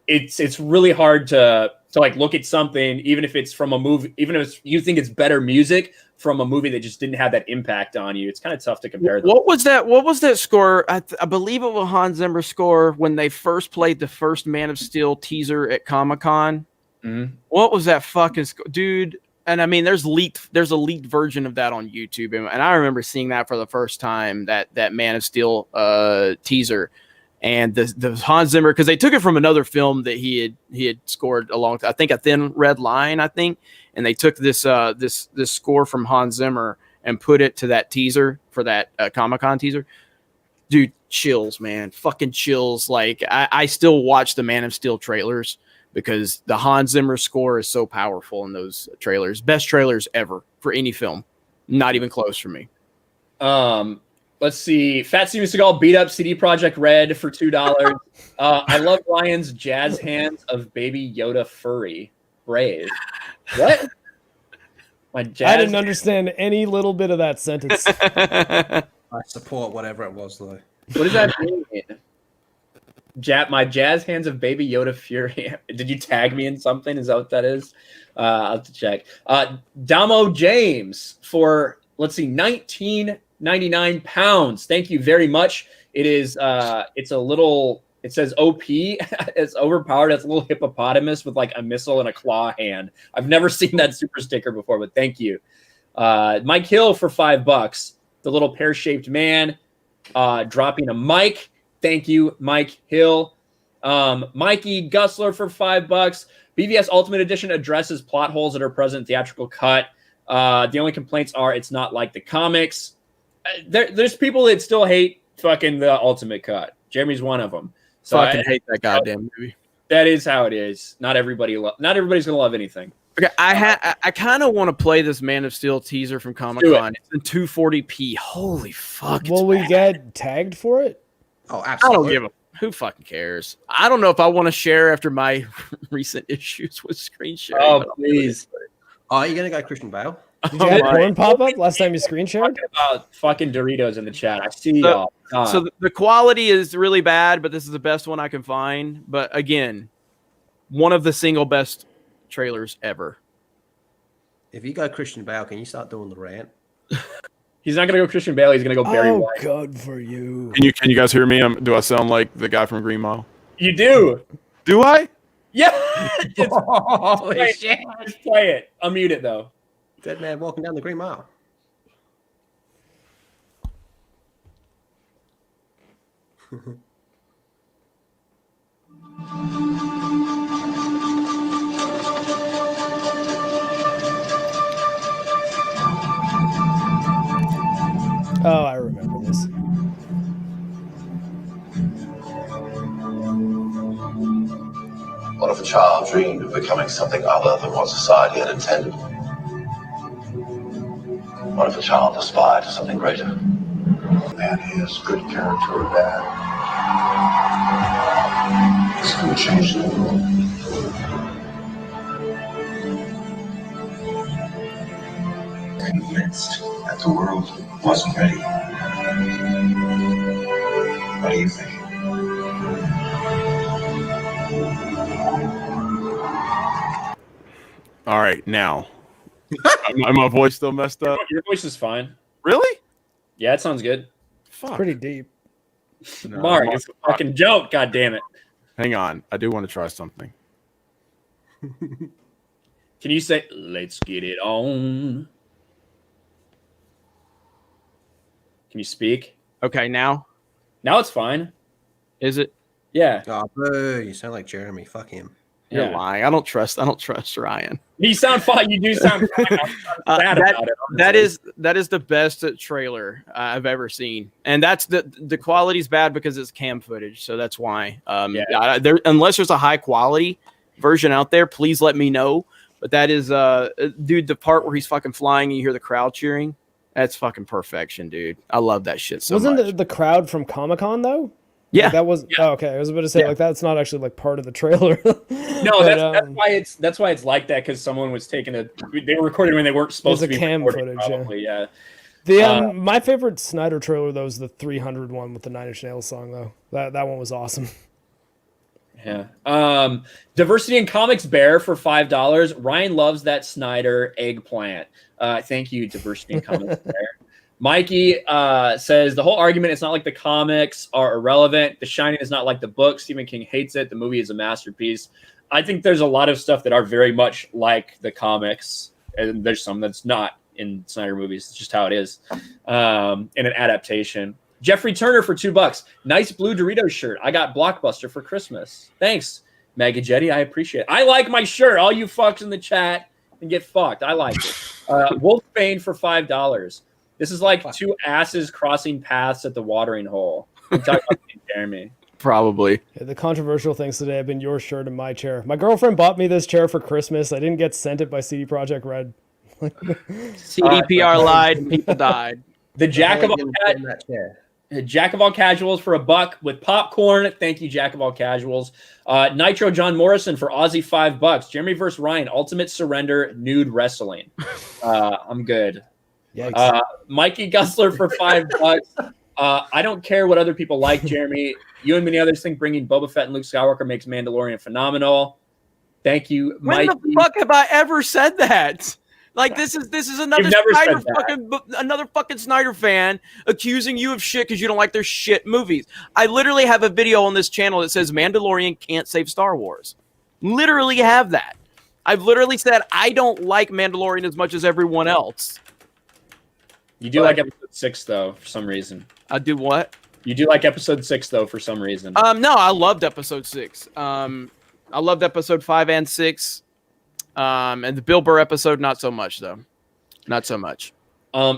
it's really hard to like look at something, even if it's from a movie, even if you think it's better music from a movie that just didn't have that impact on you. It's kind of tough to compare them. What was that score? I believe it was Hans Zimmer's score when they first played the first Man of Steel teaser at Comic-Con. Mm-hmm. What was that fucking score, dude? And I mean, there's a leaked version of that on YouTube, and I remember seeing that for the first time, that Man of Steel teaser. And the Hans Zimmer, because they took it from another film that he had scored I think A Thin Red Line, and they took this score from Hans Zimmer and put it to that teaser for that Comic-Con teaser. Dude, chills, man, fucking chills. Like, I still watch the Man of Steel trailers because the Hans Zimmer score is so powerful in those trailers. Best trailers ever for any film, not even close for me. Let's see. Fat Steven Seagal beat up CD Projekt Red for $2. I love Ryan's jazz hands of Baby Yoda furry. Brave. What? I didn't understand any little bit of that sentence. I support whatever it was, though. What does that mean? My jazz hands of Baby Yoda fury. Did you tag me in something? Is that what that is? I'll have to check. Damo James for, let's see, 99 pounds. Thank you very much. It is it's a little, it says OP. It's overpowered. It's a little hippopotamus with like a missile and a claw hand. I've never seen that super sticker before, but thank you. Mike Hill for $5. The little pear-shaped man dropping a mic. Thank you, Mike Hill. Mikey Gussler for $5. BVS Ultimate Edition addresses plot holes that are present in theatrical cut. The only complaints are it's not like the comics. There's people that still hate fucking the Ultimate Cut. Jeremy's one of them. So I hate that goddamn movie. That is how it is. Not everybody's gonna love anything. Okay, I kind of want to play this Man of Steel teaser from Comic-Con. It's in 240p. Holy fuck! Will we get tagged for it? Oh, absolutely. I don't give a who fucking cares. I don't know if I want to share after my recent issues with screen sharing. Oh please! Are you gonna go Christian Bale? Did you have porn pop up last time you screen shared? About fucking Doritos in the chat. I see y'all. So the quality is really bad, but this is the best one I can find. But again, one of the single best trailers ever. If you go Christian Bale, can you start doing the rant? He's not gonna go Christian Bale. He's gonna go Barry White. Oh, good for you. Can you guys hear me? Do I sound like the guy from Green Mile? You do. Do I? Yeah. Holy shit! Just play it. Unmute it though. Dead man walking down the Green Mile. Oh, What if a child dreamed of becoming something other than what society had intended? What if a child aspired to something greater? Man, he has good character or bad. It's going to change the world. Convinced that the world wasn't ready. What do you think? All right, now. My voice still messed up. Your voice is fine. Really? Yeah, it sounds good. Fuck. Pretty deep. No, Mark, it's a fucking joke. God damn it. Hang on. I do want to try something. Can you say, let's get it on? Can you speak? Okay, now Now it's fine. is it? Yeah. Oh, boo! You sound like Jeremy. Fuck him. You're Yeah. lying. I don't trust Ryan. You sound fine. You do sound fine. I'm sad about it. That is the best trailer I've ever seen, and that's the quality's bad because it's cam footage, so that's why. Unless there's a high quality version out there, please let me know. But that is, dude, the part where he's fucking flying and you hear the crowd cheering. That's fucking perfection, dude. I love that shit so much. Wasn't the crowd from Comic-Con though? Yeah, Like, that was okay. I was about to say like that's not actually like part of the trailer. No, But, that's why it's like that, because someone was taking they were recording when they weren't supposed to be cam recording, footage, probably, yeah. The my favorite Snyder trailer though is the 300 one with the Nine Inch Nails song though. That one was awesome. Yeah. Diversity in Comics Bear for $5. Ryan loves that Snyder eggplant. Thank you, Diversity in Comics Bear. Mikey says the whole argument, it's not like the comics are irrelevant. The Shining is not like the book. Stephen King hates it. The movie is a masterpiece. I think there's a lot of stuff that are very much like the comics, and there's some that's not in Snyder movies. It's just how it is in an adaptation. Jeffrey Turner for $2. Nice blue Doritos shirt. I got Blockbuster for Christmas. Thanks, Magajetti. I appreciate it. I like my shirt. All you fucks in the chat can get fucked. I like it. Wolfbane for $5. This is like two asses crossing paths at the watering hole. I'm talking about Jeremy. probably. Yeah, the controversial things today have been your shirt and my chair. My girlfriend bought me this chair for Christmas. I didn't get sent it by CD Projekt Red. CDPR lied. People died. The Jack of all Jack of all casuals for $1 with popcorn. Thank you, Jack of all casuals. Nitro John Morrison for Aussie $5. Jeremy versus Ryan, Ultimate Surrender, nude wrestling. I'm good. Mikey Gussler for $5. I don't care what other people like, Jeremy. You and many others think bringing Boba Fett and Luke Skywalker makes Mandalorian phenomenal. Thank you, When Mikey. the fuck have I ever said that? Like this is another fucking Snyder fan accusing you of shit because you don't like their shit movies. I literally have a video on this channel that says Mandalorian can't save Star Wars. Literally have that. I've literally said I don't like Mandalorian as much as everyone else. You do like episode 6 though, for some reason. I do what? You do like episode 6 though, for some reason. No, I loved episode 6. I loved episode 5 and 6. And the Bill Burr episode, not so much though. Not so much.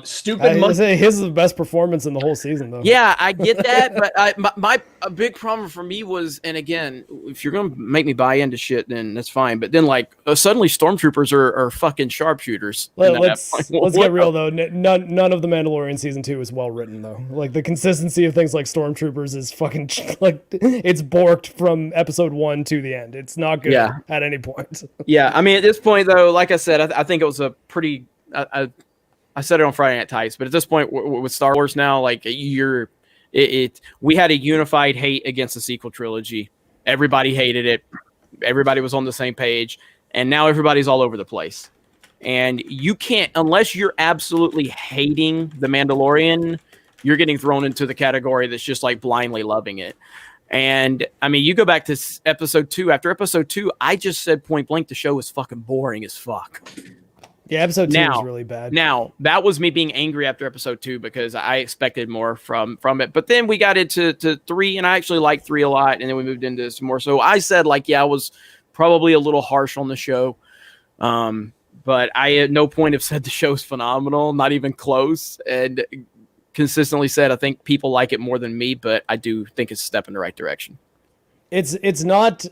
Stupid. His is the best performance in the whole season, though. Yeah, I get that, but my big problem for me was, and again, if you're gonna make me buy into shit, then that's fine. But then, like, suddenly stormtroopers are fucking sharpshooters. Let's get real though. None of the Mandalorian season 2 is well written though. Like the consistency of things like stormtroopers is fucking like it's borked from episode 1 to the end. It's not good at any point. Yeah, I mean, at this point though, like I said, I think it was a pretty. I said it on Friday Night Tights, but at this point with Star Wars now, like we had a unified hate against the sequel trilogy. Everybody hated it. Everybody was on the same page, and now everybody's all over the place. And you can't, unless you're absolutely hating The Mandalorian, you're getting thrown into the category that's just like blindly loving it. And I mean, you go back to episode 2. After episode 2, I just said point blank, the show is fucking boring as fuck. Yeah, episode 2 was really bad. Now, that was me being angry after episode 2 because I expected more from it. But then we got into 3, and I actually liked 3 a lot, and then we moved into some more. So I said, like, yeah, I was probably a little harsh on the show. But I at no point have said the show's phenomenal, not even close, and consistently said I think people like it more than me, but I do think it's a step in the right direction. It's not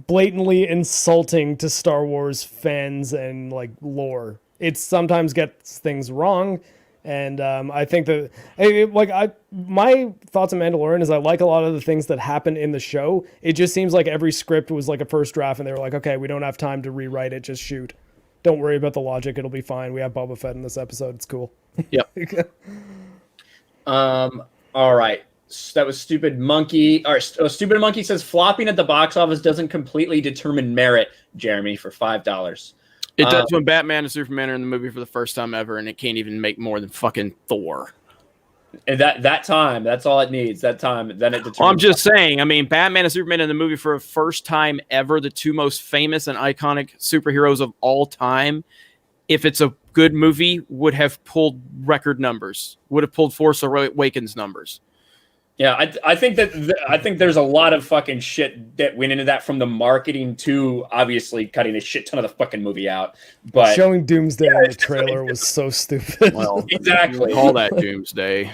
blatantly insulting to Star Wars fans and like lore. It sometimes gets things wrong. And I think that, my thoughts on Mandalorian is I like a lot of the things that happen in the show. It just seems like every script was like a first draft, and they were like, okay, we don't have time to rewrite it, just shoot. Don't worry about the logic; it'll be fine. We have Boba Fett in this episode; it's cool. Yep. All right. That was Stupid Monkey. Or Stupid Monkey says flopping at the box office doesn't completely determine merit. Jeremy, for $5. It does when Batman and Superman are in the movie for the first time ever, and it can't even make more than fucking Thor. And that time, that's all it needs. That time, then it determines. I'm just saying. I mean, Batman and Superman in the movie for the first time ever, the two most famous and iconic superheroes of all time. If it's a good movie, would have pulled record numbers. Would have pulled Force Awakens numbers. Yeah, I think I think there's a lot of fucking shit that went into that, from the marketing to obviously cutting a shit ton of the fucking movie out. But showing Doomsday in the trailer was so stupid. Well, exactly. Call that Doomsday.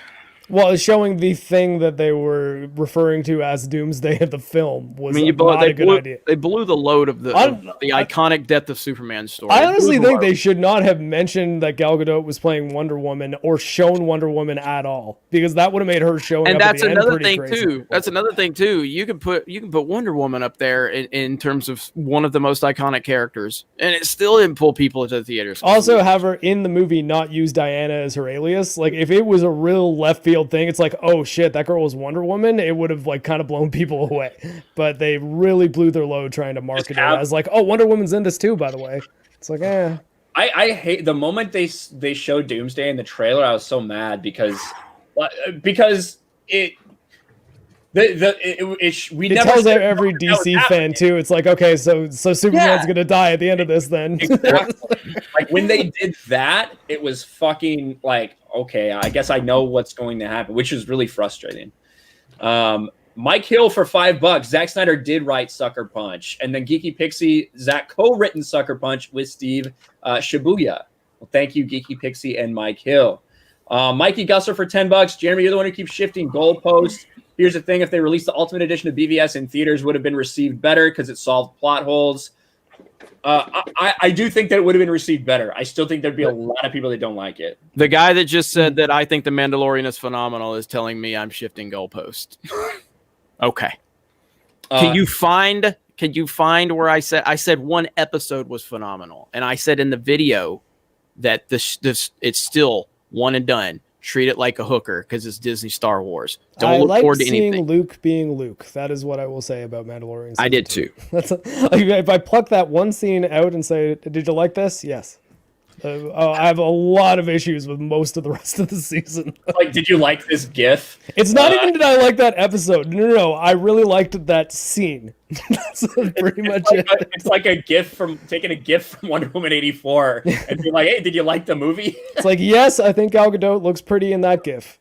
Well, showing the thing that they were referring to as Doomsday in the film was not a good idea. They blew the load of the iconic Death of Superman story. I honestly think they should not have mentioned that Gal Gadot was playing Wonder Woman or shown Wonder Woman at all, because that would have made her showing and up that's at the another end pretty thing crazy. too. That's another thing too. You can put Wonder Woman up there in terms of one of the most iconic characters, and it still didn't pull people into the theaters. Also, have her in the movie not use Diana as her alias. Like, if it was a real left field thing, it's like, oh shit, that girl was Wonder Woman. It would have like kind of blown people away. But they really blew their load trying to market it as like, oh, Wonder Woman's in this too, by the way. It's like, I hate the moment they showed Doomsday in the trailer. I was so mad because it tells every DC fan too. It's like, okay, so Superman's gonna die at the end of this then. Exactly. Like when they did that, it was fucking like, okay, I guess I know what's going to happen, which is really frustrating. Mike Hill for $5. Zack Snyder did write Sucker Punch, and then Geeky Pixie, Zack co-written Sucker Punch with Steve Shibuya. Well, thank you, Geeky Pixie and Mike Hill. Mikey Gusser for $10. Jeremy, you're the one who keeps shifting goalposts. Here's the thing: if they released the Ultimate Edition of BVS in theaters, would have been received better because it solved plot holes. I do think that it would have been received better. I still think there'd be a lot of people that don't like it. The guy that just said that I think The Mandalorian is phenomenal is telling me I'm shifting goalpost. Okay. Can you find where I said one episode was phenomenal, and I said in the video that this it's still one and done. Treat it like a hooker because it's Disney Star Wars. Don't look forward to anything. I like seeing Luke being Luke. That is what I will say about Mandalorian. I did too. If I pluck that one scene out and say, "Did you like this?" Yes. I have a lot of issues with most of the rest of the season. Like, did you like this GIF? It's not even did I like that episode. No. I really liked that scene. That's pretty much it. It's like a GIF taking a GIF from Wonder Woman 84 and be like, hey, did you like the movie? It's like, yes, I think Gal Gadot looks pretty in that GIF.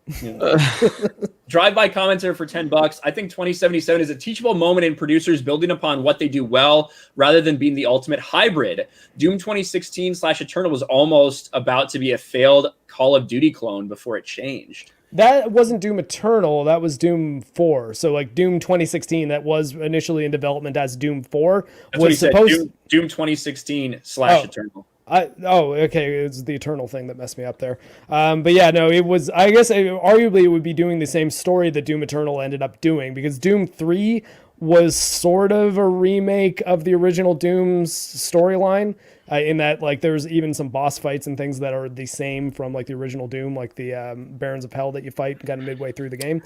Drive-by commenter for $10. I think 2077 is a teachable moment in producers building upon what they do well rather than being the ultimate hybrid. Doom 2016/Eternal was almost about to be a failed Call of Duty clone before it changed. That wasn't Doom Eternal. That was Doom 4. So like Doom 2016, that was initially in development as Doom 4, was supposed Doom 2016/Eternal. Okay. It was the Eternal thing that messed me up there. But yeah, no, it was, I guess arguably it would be doing the same story that Doom Eternal ended up doing, because Doom 3 was sort of a remake of the original Doom's storyline, in that like there's even some boss fights and things that are the same from like the original Doom, like the Barons of Hell that you fight kind of midway through the game.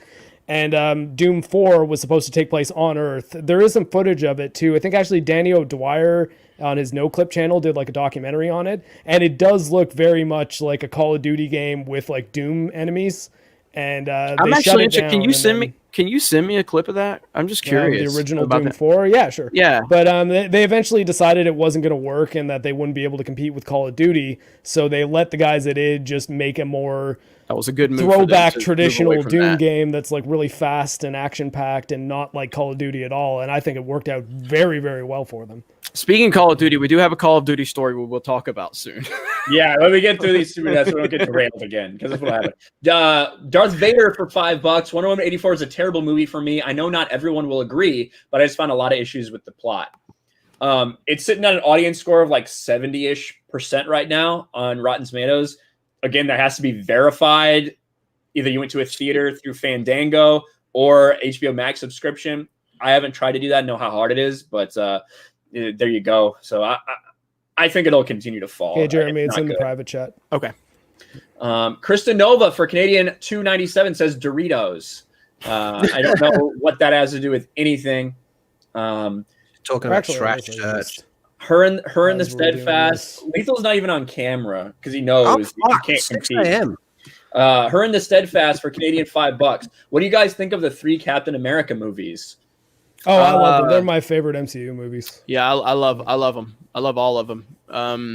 And Doom 4 was supposed to take place on Earth. There is some footage of it too. I think actually Danny O'Dwyer on his No Clip channel did like a documentary on it, and it does look very much like a Call of Duty game with like Doom enemies. And I'm actually interested. Can you send me a clip of that? I'm just curious. The original Doom 4? Yeah, sure. Yeah. But they eventually decided it wasn't going to work and that they wouldn't be able to compete with Call of Duty, so they let the guys that did just make a more that was a good move throwback traditional Doom game that's like really fast and action-packed and not like Call of Duty at all. And I think it worked out very, very well for them. Speaking of Call of Duty, we do have a Call of Duty story we'll talk about soon. Yeah, let me get through these 2 minutes so we don't get derailed again, because that's what happened. Darth Vader for $5. Wonder Woman 84 is a terrible movie for me. I know not everyone will agree, but I just found a lot of issues with the plot. It's sitting at an audience score of like 70-ish% right now on Rotten Tomatoes. Again, that has to be verified. Either you went to a theater through Fandango or HBO Max subscription. I haven't tried to do that. I know how hard it is, but there you go. So I think it'll continue to fall. Hey, Jeremy, it's in the private chat. Okay. Krista Nova for Canadian $2.97 says Doritos. I don't know what that has to do with anything. Talking about trash church. Her and the Steadfast. Lethal's not even on camera because he knows he can't compete. Her and the Steadfast for Canadian $5. What do you guys think of the 3 Captain America movies? Oh, I love them. They're my favorite MCU movies. Yeah, I love them. I love all of them.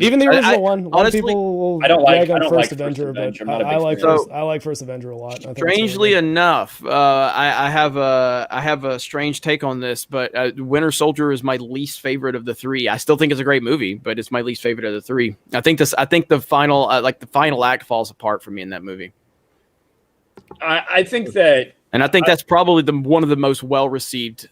Even the original one. Honestly, people will I don't like First Avenger, but I like First Avenger a lot. I think strangely enough, I have a strange take on this, but Winter Soldier is my least favorite of the 3. I still think it's a great movie, but it's my least favorite of the 3. I think the final the final act falls apart for me in that movie. I think that, and I think that's probably one of the most well received.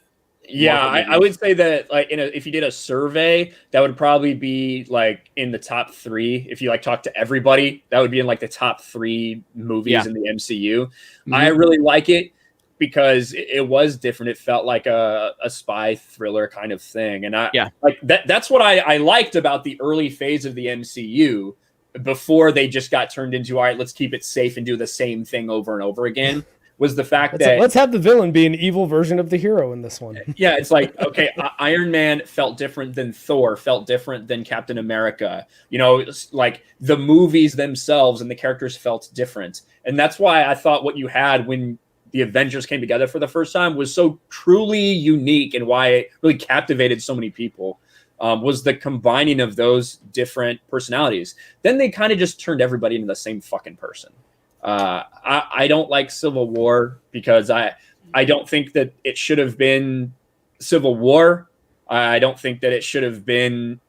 Yeah, I would say that like if you did a survey, that would probably be like in the top 3. If you like talk to everybody, that would be in like the top 3 movies in the MCU. Mm-hmm. I really like it because it was different. It felt like a spy thriller kind of thing, and like that's what I liked about the early phase of the MCU before they just got turned into, all right, let's keep it safe and do the same thing over and over again. Was the fact that let's have the villain be an evil version of the hero in this one. Yeah, it's like, okay, Iron Man felt different than Thor, felt different than Captain America. You know, like the movies themselves and the characters felt different. And that's why I thought what you had when the Avengers came together for the first time was so truly unique, and why it really captivated so many people. Was the combining of those different personalities. Then they kind of just turned everybody into the same fucking person. I don't like Civil War because I don't think that it should have been Civil War. I don't think that it should have been.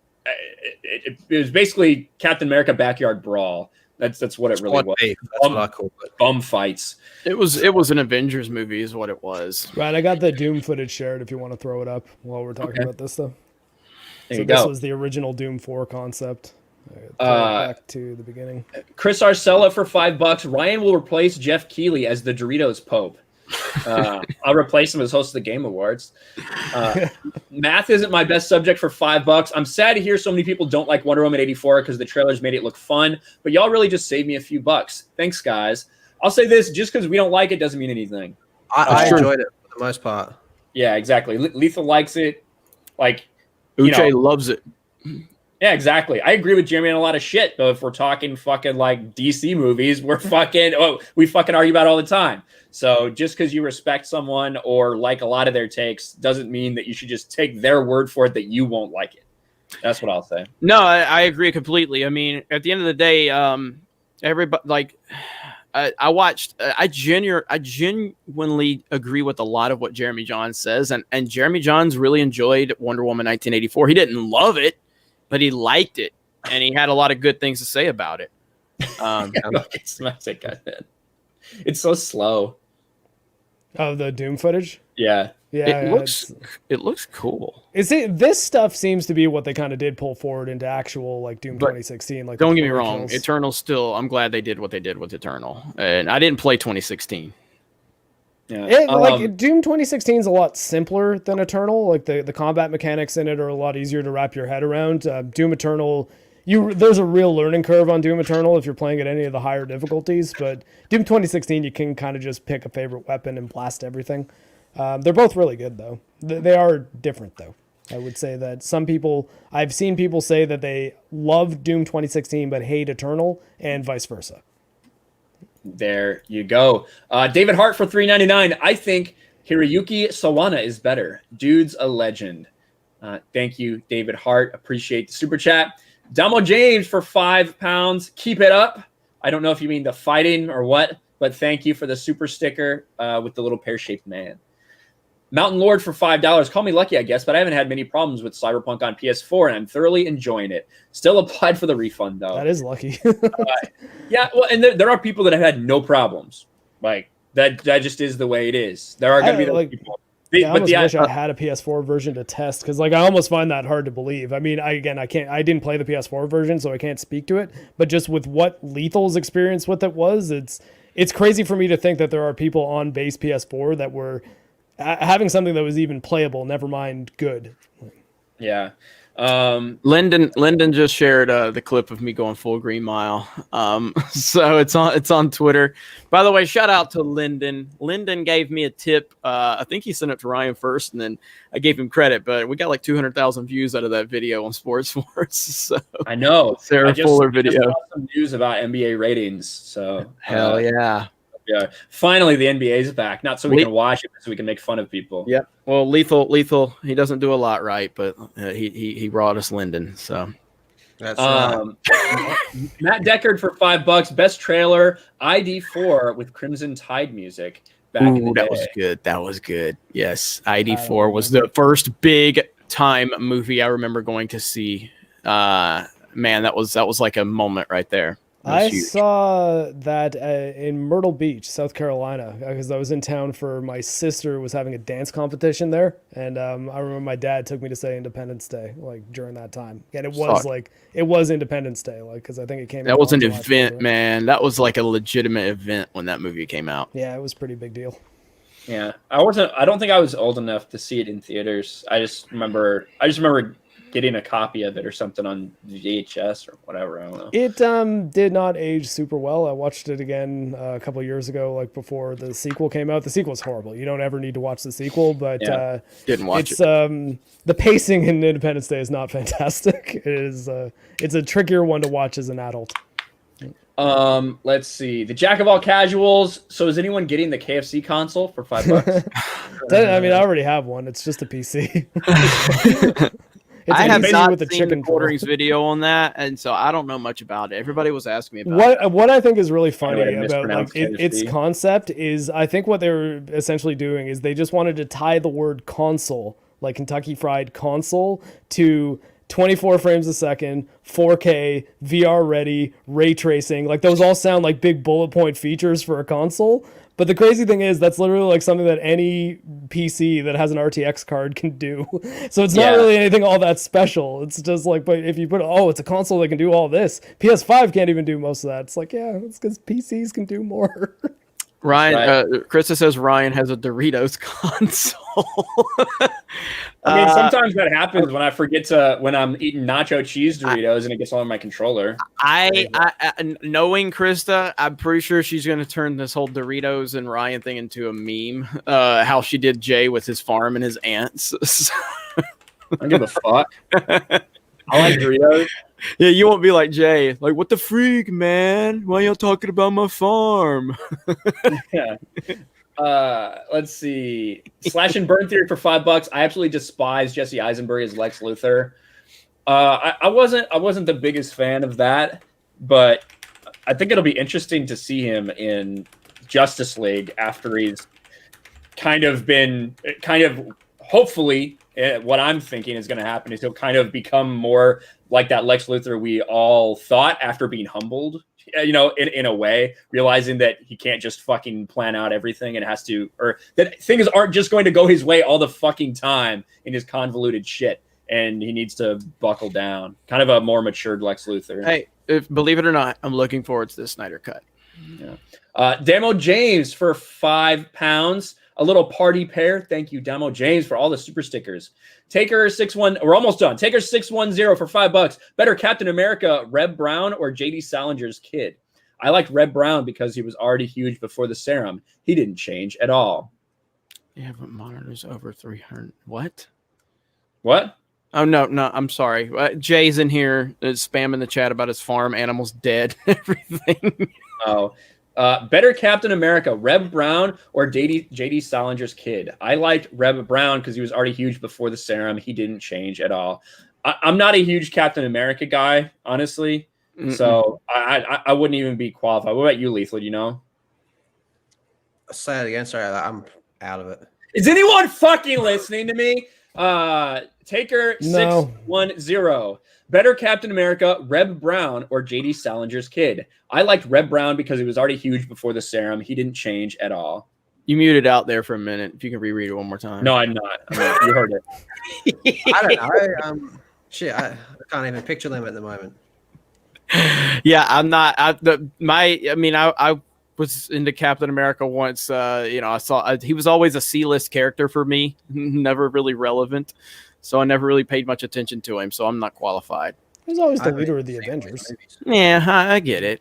It was basically Captain America Backyard Brawl. That's what it really was. That's what I call it. Bum fights. It was an Avengers movie, is what it was. Right. I got the Doom footage shared if you want to throw it up while we're talking about this stuff. There This was the original Doom 4 concept. Back to the beginning. Chris Arcella for $5. Ryan will replace Jeff Keighley as the Doritos Pope. I'll replace him as host of the Game Awards. Math isn't my best subject for $5. I'm sad to hear so many people don't like Wonder Woman 84 because the trailers made it look fun, but y'all really just saved me a few bucks. Thanks, guys. I'll say this, just because we don't like it doesn't mean anything. I enjoyed it for the most part. Yeah, exactly. Lethal likes it. Like, Uche loves it. Yeah, exactly. I agree with Jeremy on a lot of shit, though. If we're talking fucking like DC movies, we fucking argue about it all the time. So just because you respect someone or like a lot of their takes doesn't mean that you should just take their word for it that you won't like it. That's what I'll say. No, I agree completely. I mean, at the end of the day, everybody like I genuinely agree with a lot of what Jeremy Johns says, and Jeremy Johns really enjoyed Wonder Woman 1984. He didn't love it, but he liked it, and he had a lot of good things to say about it. It's so slow. Oh, the Doom footage? Yeah. It looks cool. This stuff seems to be what they kind of did pull forward into actual like Doom 2016. Like, don't get me wrong, Eternal still. I'm glad they did what they did with Eternal, and I didn't play 2016. Yeah, Doom 2016 is a lot simpler than Eternal. Like the combat mechanics in it are a lot easier to wrap your head around. Doom Eternal, there's a real learning curve on Doom Eternal if you're playing at any of the higher difficulties. But Doom 2016, you can kind of just pick a favorite weapon and blast everything. They're both really good though. They are different though. I would say that I've seen people say that they love Doom 2016 but hate Eternal, and vice versa. There you go. David Hart for $3.99. I think Hiroyuki Sawana is better. Dude's a legend. Thank you, David Hart. Appreciate the super chat. Damo James for £5. Keep it up. I don't know if you mean the fighting or what, but thank you for the super sticker with the little pear-shaped man. Mountain Lord for $5. Call me lucky, I guess, but I haven't had many problems with Cyberpunk on PS4, and I'm thoroughly enjoying it. Still applied for the refund, though. That is lucky. Yeah, well, and there are people that have had no problems. Like, that just is the way it is. There are going to be those people. I almost wish I had a PS4 version to test, because like I almost find that hard to believe. I mean, I didn't play the PS4 version, so I can't speak to it. But just with what Lethal's experience with it was, it's crazy for me to think that there are people on base PS4 that were having something that was even playable, never mind good. Yeah. Lyndon just shared the clip of me going full Green Mile. So it's on Twitter. By the way, shout out to Lyndon. Lyndon gave me a tip. I think he sent it to Ryan first, and then I gave him credit. But we got like 200,000 views out of that video on Sports Force. So I know. Sarah Fuller video. Just saw some news about NBA ratings. So hell yeah. Yeah, finally the NBA's back. Not so we can watch it, but so we can make fun of people. Yep. Well, Lethal. He doesn't do a lot right, but he brought us Lyndon. So that's right. Matt Deckard for $5. Best trailer ID4 with Crimson Tide music. Back in the day. That was good. That was good. Yes, ID4 was the first big time movie I remember going to see. Man, that was like a moment right there. I saw that in Myrtle Beach, South Carolina, because I was in town for my sister was having a dance competition there, and I remember my dad took me to say Independence Day, like during that time, and it was Independence Day, like because I think it came. That was an event, man. That was like a legitimate event when that movie came out. Yeah, it was a pretty big deal. Yeah, I don't think I was old enough to see it in theaters. I just remember getting a copy of it or something on VHS or whatever. I don't know. It did not age super well. I watched it again a couple of years ago, like before the sequel came out. The sequel's horrible. You don't ever need to watch the sequel, but didn't watch it. The pacing in Independence Day is not fantastic. It's a trickier one to watch as an adult. Let's see. The Jack of all casuals. So is anyone getting the KFC console for $5? I mean, I already have one. It's just a PC. I have not seen the Quarterings video on that, and so I don't know much about it. Everybody was asking me about it. What I think is really funny about like its concept is I think what they were essentially doing is they just wanted to tie the word console, like Kentucky Fried Console, to 24 frames a second, 4K, VR ready, ray tracing. Like those all sound like big bullet point features for a console. But the crazy thing is that's literally like something that any PC that has an RTX card can do. So it's not really anything all that special. It's just like, but if you put, it's a console that can do all this. PS5 can't even do most of that. It's like, yeah, it's because PCs can do more. Ryan, Krista says Ryan has a Doritos console. I mean, sometimes that happens when I forget when I'm eating nacho cheese Doritos and it gets all in my controller. I knowing Krista, I'm pretty sure she's going to turn this whole Doritos and Ryan thing into a meme. How she did Jay with his farm and his ants. I don't give a fuck. I like Doritos. Yeah, you won't be like Jay. Like, what the freak, man? Why y'all talking about my farm? Yeah. Let's see. Slash and Burn Theory for $5. I absolutely despise Jesse Eisenberg as Lex Luthor. I wasn't the biggest fan of that, but I think it'll be interesting to see him in Justice League after he's hopefully what I'm thinking is going to happen is he'll kind of become more like that Lex Luthor we all thought after being humbled, in a way, realizing that he can't just fucking plan out everything and has to, or that things aren't just going to go his way all the fucking time in his convoluted shit. And he needs to buckle down. Kind of a more matured Lex Luthor. Hey, believe it or not, I'm looking forward to this Snyder Cut. Yeah. Demo James for £5. A little party pair. Thank you, Demo James, for all the super stickers. Taker61, we're almost done. Taker610 for $5. Better Captain America, Reb Brown or JD Salinger's kid? I liked Reb Brown because he was already huge before the serum. He didn't change at all. Yeah, but monitors over 300. What? Oh, no, I'm sorry. Jay's in here spamming the chat about his farm animals dead, everything. Oh. Better Captain America, Reb Brown or JD Salinger's kid? I liked Reb Brown because he was already huge before the serum. He didn't change at all. I'm not a huge Captain America guy, honestly. So I wouldn't even be qualified. What about you, Lethal? Do you know? Say it again. Sorry, I'm out of it. Is anyone fucking listening to me? Taker No. 610. Better Captain America, Reb Brown, or JD Salinger's kid? I liked Reb Brown because he was already huge before the serum. He didn't change at all. You muted out there for a minute. If you can reread it one more time. No, I'm not. You heard it. I don't know. Shit, I can't even picture them at the moment. Yeah, I'm not. I was into Captain America once. I saw he was always a C-list character for me, never really relevant. So I never really paid much attention to him. So I'm not qualified. He was always the leader of the Avengers. Yeah, I get it.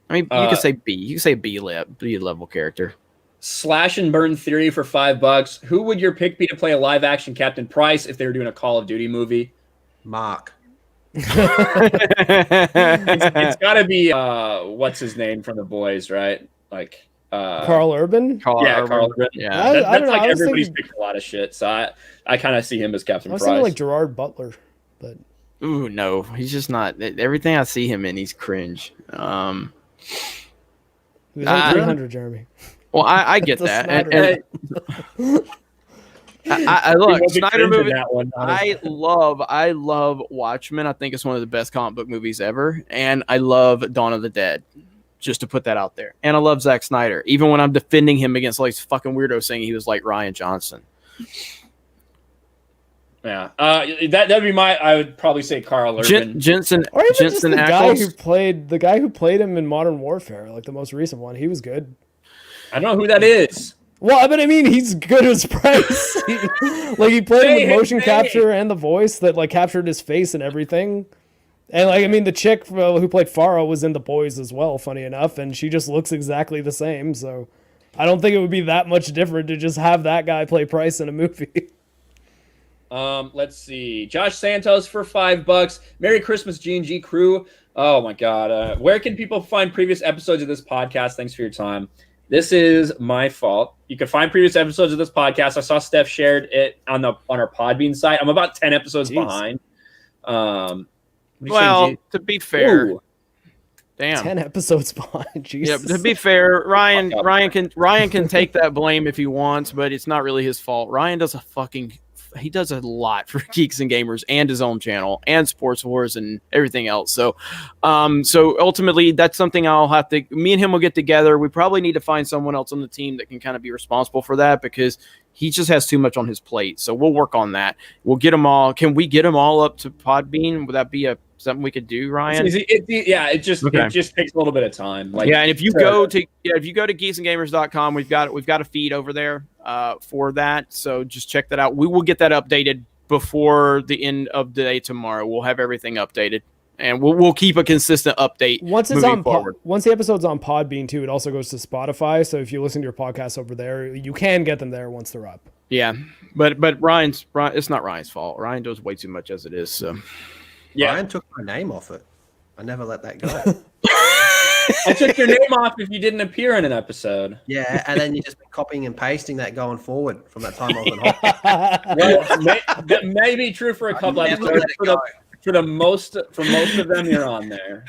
I mean, you could say B. You could say B level character. Slash and burn theory for $5. Who would your pick be to play a live action Captain Price if they were doing a Call of Duty movie? Mark. It's got to be what's his name from The Boys, right? Like Carl Urban. Carl Urban. Yeah, that's like everybody's picked a lot of shit. So I kind of see him as Captain I was Price. thinking like Gerard Butler, but ooh, no, he's just not. Everything I see him in, he's cringe. he was like 300, Jeremy. Well, I get The that. Snyder. I look, Snyder movie. One, I love Watchmen. I think it's one of the best comic book movies ever, and I love Dawn of the Dead. Just to put that out there, and I love Zack Snyder, even when I'm defending him against like fucking weirdos saying he was like Ryan Johnson. Yeah, that'd be my. I would probably say Carl Urban. Jensen, Or even just Jensen the Ackles. guy who played him in Modern Warfare, like the most recent one. He was good. I don't know who that is. Well, but I mean, he's good as Price. He played him with motion capture and the voice that like captured his face and everything. And like, I mean, the chick who played Farah was in The Boys as well, funny enough, and she just looks exactly the same. So I don't think it would be that much different to just have that guy play Price in a movie. Let's see. Josh Santos for $5. Merry Christmas, G&G crew. Oh my God. Where can people find previous episodes of this podcast? Thanks for your time. This is my fault. You can find previous episodes of this podcast. I saw Steph shared it on our Podbean site. I'm about 10 episodes behind. Well, to be fair, Ooh. damn, 10 episodes behind. Jesus. Yeah, to be fair, Ryan can take that blame if he wants, but it's not really his fault. Ryan does he does a lot for Geeks and Gamers and his own channel and Sports Wars and everything else. So ultimately that's something me and him will get together. We probably need to find someone else on the team that can kind of be responsible for that because he just has too much on his plate. So we'll work on that. We'll get them all. Can we get them all up to Podbean? Would that be something we could do, Ryan? It just takes a little bit of time. Like, yeah, and if you go to geeksandgamers.com, we've got a feed over there for that. So just check that out. We will get that updated before the end of the day tomorrow. We'll have everything updated, and we'll keep a consistent update. Once it's on once the episode's on Podbean too, it also goes to Spotify. So if you listen to your podcast over there, you can get them there once they're up. Yeah, but it's not Ryan's fault. Ryan does way too much as it is. So. Yeah, Ryan took my name off it. I never let that go. I took your name off if you didn't appear in an episode. Yeah, and then you just been copying and pasting that going forward from that time I was on holiday. Well, that may be true for a couple episodes. For most of them, you're on there.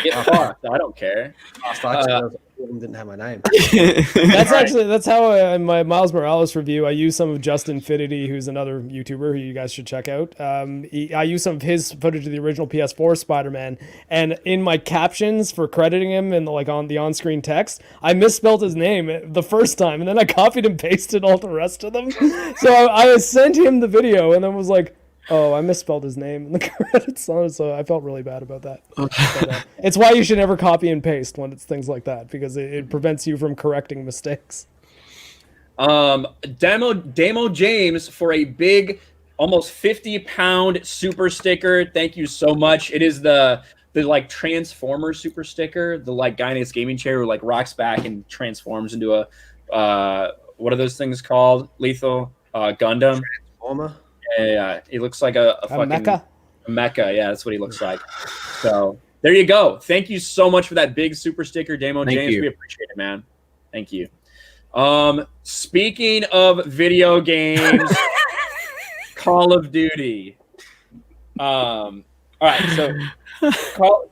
Get fucked. I don't care. Didn't have my name. That's how in my Miles Morales review I use some of Justin Fidity, who's another YouTuber who you guys should check out. I use some of his footage of the original PS4 Spider-Man, and in my captions for crediting him and like on the on-screen text, I misspelled his name the first time, and then I copied and pasted all the rest of them. So I sent him the video, and then was like, oh, I misspelled his name in the credits, so I felt really bad about that. But, it's why you should never copy and paste when it's things like that, because it prevents you from correcting mistakes. Damo James for a big, almost 50-pound super sticker. Thank you so much. It is the like Transformer super sticker, the like guy in his gaming chair who like rocks back and transforms into a what are those things called? Lethal Gundam. Transformer. Yeah, he looks like a fucking mecha. A mecha, yeah, that's what he looks like. So there you go. Thank you so much for that big super sticker, Damo James. We appreciate it, man. Thank you. Speaking of video games, Call of Duty. All right, so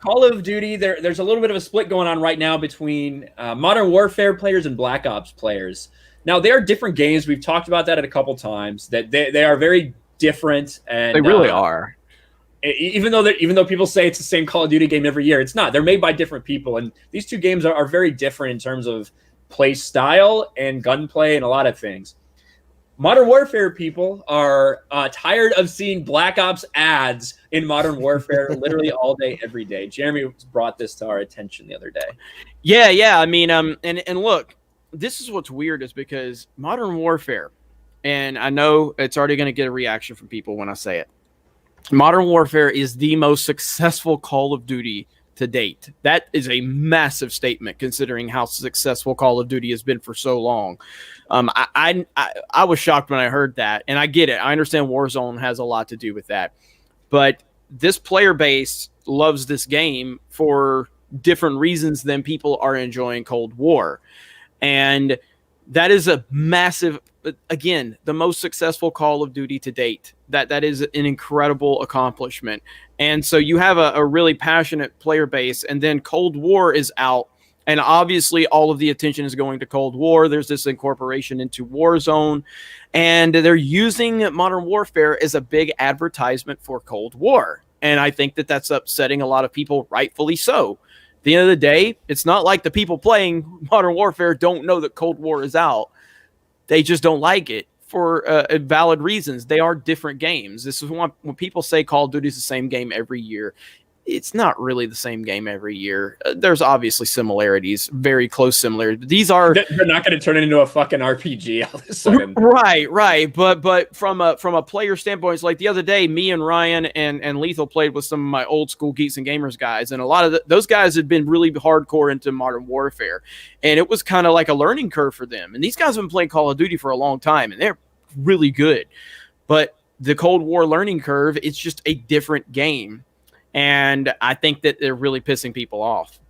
Call of Duty. There's a little bit of a split going on right now between Modern Warfare players and Black Ops players. Now, they are different games. We've talked about that a couple times. That they are very different, and They really are. Even though people say it's the same Call of Duty game every year, it's not. They're made by different people, and these two games are very different in terms of play style and gunplay and a lot of things. Modern Warfare people are tired of seeing Black Ops ads in Modern Warfare literally all day, every day. Jeremy brought this to our attention the other day. Yeah. I mean, and look, this is what's weird is because Modern Warfare, and I know it's already going to get a reaction from people when I say it. Modern Warfare is the most successful Call of Duty to date. That is a massive statement considering how successful Call of Duty has been for so long. I was shocked when I heard that, and I get it. I understand Warzone has a lot to do with that, but this player base loves this game for different reasons than people are enjoying Cold War, and that is a massive, again, the most successful Call of Duty to date. That is an incredible accomplishment. And so you have a really passionate player base, and then Cold War is out, and obviously all of the attention is going to Cold War. There's this incorporation into Warzone, and they're using Modern Warfare as a big advertisement for Cold War. And I think that that's upsetting a lot of people, rightfully so. At the end of the day, it's not like the people playing Modern Warfare don't know that Cold War is out. They just don't like it for valid reasons. They are different games. This is when people say Call of Duty is the same game every year. It's not really the same game every year. There's obviously similarities, very close similarities. But these are they're not going to turn it into a fucking RPG all of a sudden. Right. But from a player standpoint, it's like the other day, me and Ryan and Lethal played with some of my old school Geeks and Gamers guys, and a lot of those guys had been really hardcore into Modern Warfare, and it was kind of like a learning curve for them. And these guys have been playing Call of Duty for a long time, and they're really good. But the Cold War learning curve, it's just a different game. And I think that they're really pissing people off.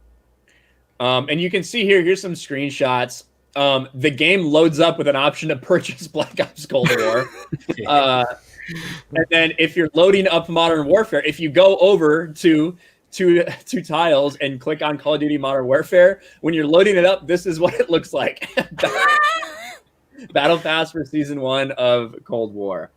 And you can see here's some screenshots. The game loads up with an option to purchase Black Ops Cold War. And then if you're loading up Modern Warfare, if you go over to two tiles and click on Call of Duty Modern Warfare, when you're loading it up, this is what it looks like. Battle Pass for Season 1 of Cold War.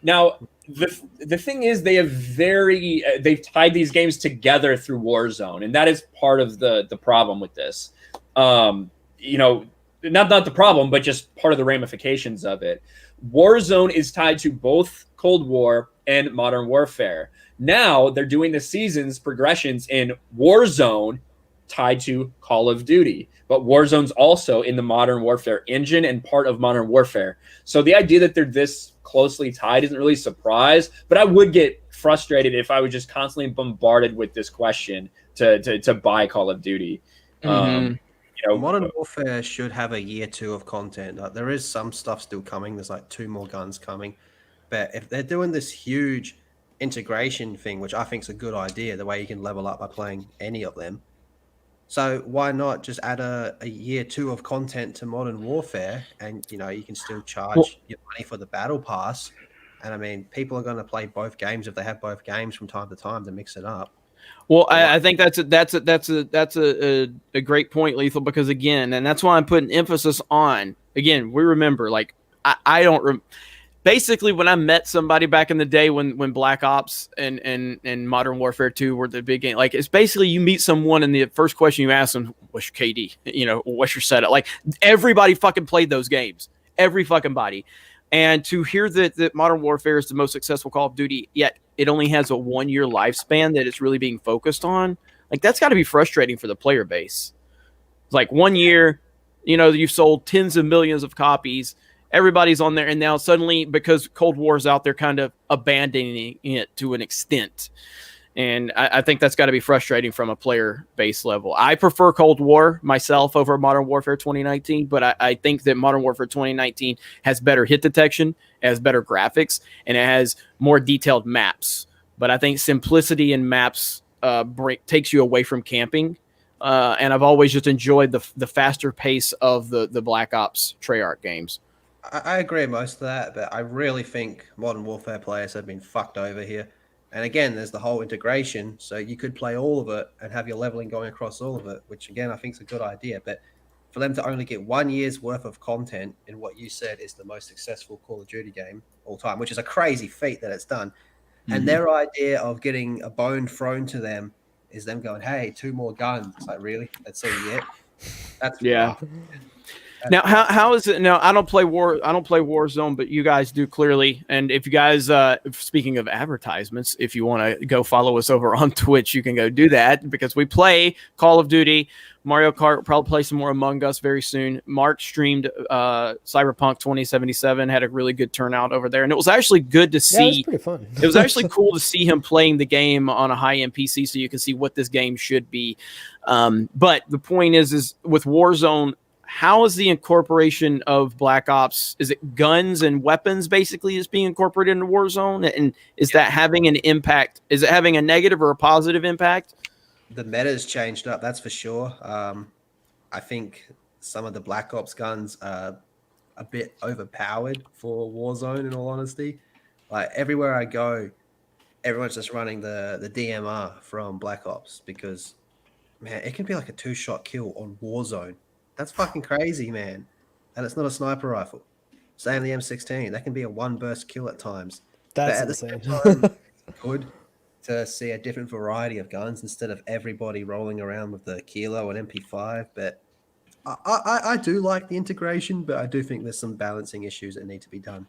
Now, the thing is, they've tied these games together through Warzone, and that is part of the problem with this. Not the problem, but just part of the ramifications of it. Warzone is tied to both Cold War and Modern Warfare. Now they're doing the seasons progressions in Warzone tied to Call of Duty, but Warzone's also in the Modern Warfare engine and part of Modern Warfare. So the idea that they're this closely tied isn't really a surprise, but I would get frustrated if I was just constantly bombarded with this question to buy Call of Duty. Modern Warfare should have a year 2 of content. Like, there is some stuff still coming. There's like 2 more guns coming, but if they're doing this huge integration thing, which I think is a good idea, the way you can level up by playing any of them. So why not just add a year 2 of content to Modern Warfare, and you can still charge your money for the battle pass. And I mean, people are going to play both games if they have both games from time to time to mix it up. Well, I think that's a great point, Lethal, because again, and that's why I'm putting emphasis on, again, we remember, like, I don't basically, when I met somebody back in the day when Black Ops and Modern Warfare 2 were the big game, like, it's basically you meet someone and the first question you ask them, what's your KD? What's your setup? Like, everybody fucking played those games. Every fucking body. And to hear that Modern Warfare is the most successful Call of Duty, yet it only has a 1-year lifespan that it's really being focused on, like, that's got to be frustrating for the player base. It's like 1 year, you've sold tens of millions of copies. Everybody's on there, and now suddenly, because Cold War is out, they're kind of abandoning it to an extent. And I think that's got to be frustrating from a player base level. I prefer Cold War myself over Modern Warfare 2019, but I think that Modern Warfare 2019 has better hit detection, it has better graphics, and it has more detailed maps. But I think simplicity in maps takes you away from camping. And I've always just enjoyed the faster pace of the Black Ops Treyarch games. I agree with most of that, but I really think Modern Warfare players have been fucked over here. And again, there's the whole integration, so you could play all of it and have your leveling going across all of it, which again, I think is a good idea. But for them to only get 1 year's worth of content in what you said is the most successful Call of Duty game all time, which is a crazy feat that it's done. And their idea of getting a bone thrown to them is them going, "Hey, 2 more guns." It's like, really? That's all you get? That's rough. Now, how is it now? I don't play Warzone, but you guys do clearly. And if you guys, speaking of advertisements, if you want to go follow us over on Twitch, you can go do that because we play Call of Duty, Mario Kart. We'll probably play some more Among Us very soon. Mark streamed Cyberpunk 2077, had a really good turnout over there, and it was actually good to see. Yeah, it was pretty fun. It was actually cool to see him playing the game on a high-end PC, so you can see what this game should be. But the point is with Warzone. How is the incorporation of Black Ops? Is it guns and weapons basically is being incorporated into Warzone? And is that having an impact? Is it having a negative or a positive impact? The meta's changed up, that's for sure. I think some of the Black Ops guns are a bit overpowered for Warzone, in all honesty. Like everywhere I go, everyone's just running the DMR from Black Ops because, man, it can be like a 2-shot kill on Warzone. That's fucking crazy, man. And it's not a sniper rifle. Same the M16. That can be a 1-burst kill at times. That's but insane. At the same time, it's good to see a different variety of guns instead of everybody rolling around with the Kilo and MP5. But I do like the integration, but I do think there's some balancing issues that need to be done.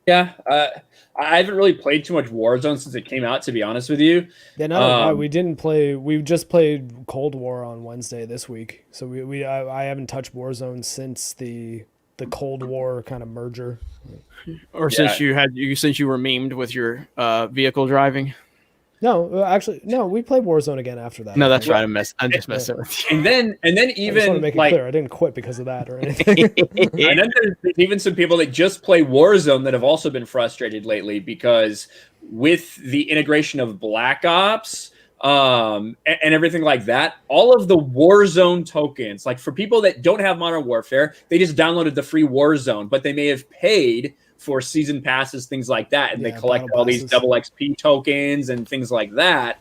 Yeah, I haven't really played too much Warzone since it came out, to be honest with you. Yeah, no, we didn't play. We just played Cold War on Wednesday this week, so I haven't touched Warzone since the Cold War kind of merger. Or since you were memed with your vehicle driving. No, actually, no. We played Warzone again after that. No, that's right. I'm just messing with you. And then I just want even to make it like, clear, I didn't quit because of that or anything. and then there's even some people that just play Warzone that have also been frustrated lately because with the integration of Black Ops and everything like that, all of the Warzone tokens, like for people that don't have Modern Warfare, they just downloaded the free Warzone, but they may have paid for season passes, things like that, and they collect all these double XP tokens and things like that.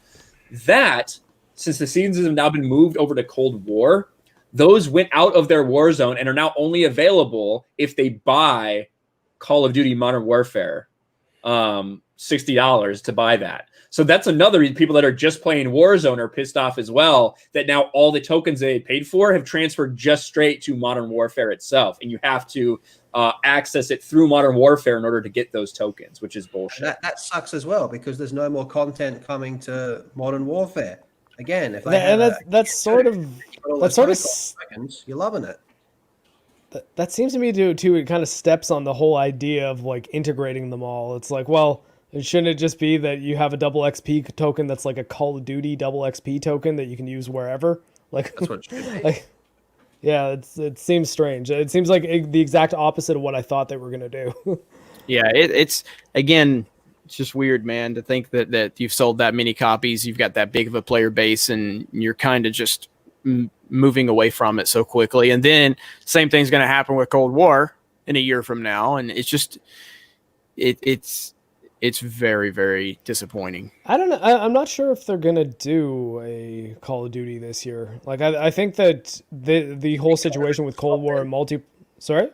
That, since the seasons have now been moved over to Cold War, those went out of their Warzone and are now only available if they buy Call of Duty Modern Warfare, $60 to buy that. So that's another reason people that are just playing Warzone are pissed off as well, that now all the tokens they paid for have transferred just straight to Modern Warfare itself. And you have to access it through Modern Warfare in order to get those tokens, which is bullshit. That sucks as well because there's no more content coming to Modern Warfare. Again, if that's sort of you're loving it. That seems to me to it kind of steps on the whole idea of like integrating them all. It's like, well, shouldn't it just be that you have a double XP token that's like a Call of Duty double XP token that you can use wherever? Like that's what it should be. Like, yeah, it seems strange. It seems like the exact opposite of what I thought they were gonna do. Yeah, it's again, it's just weird, man, to think that you've sold that many copies, you've got that big of a player base, and you're kind of just moving away from it so quickly. And then same thing's going to happen with Cold War in a year from now, and it's just it's very, very disappointing. I don't know. I'm not sure if they're gonna do a Call of Duty this year. Like, I think that the whole situation with Cold War and Sorry?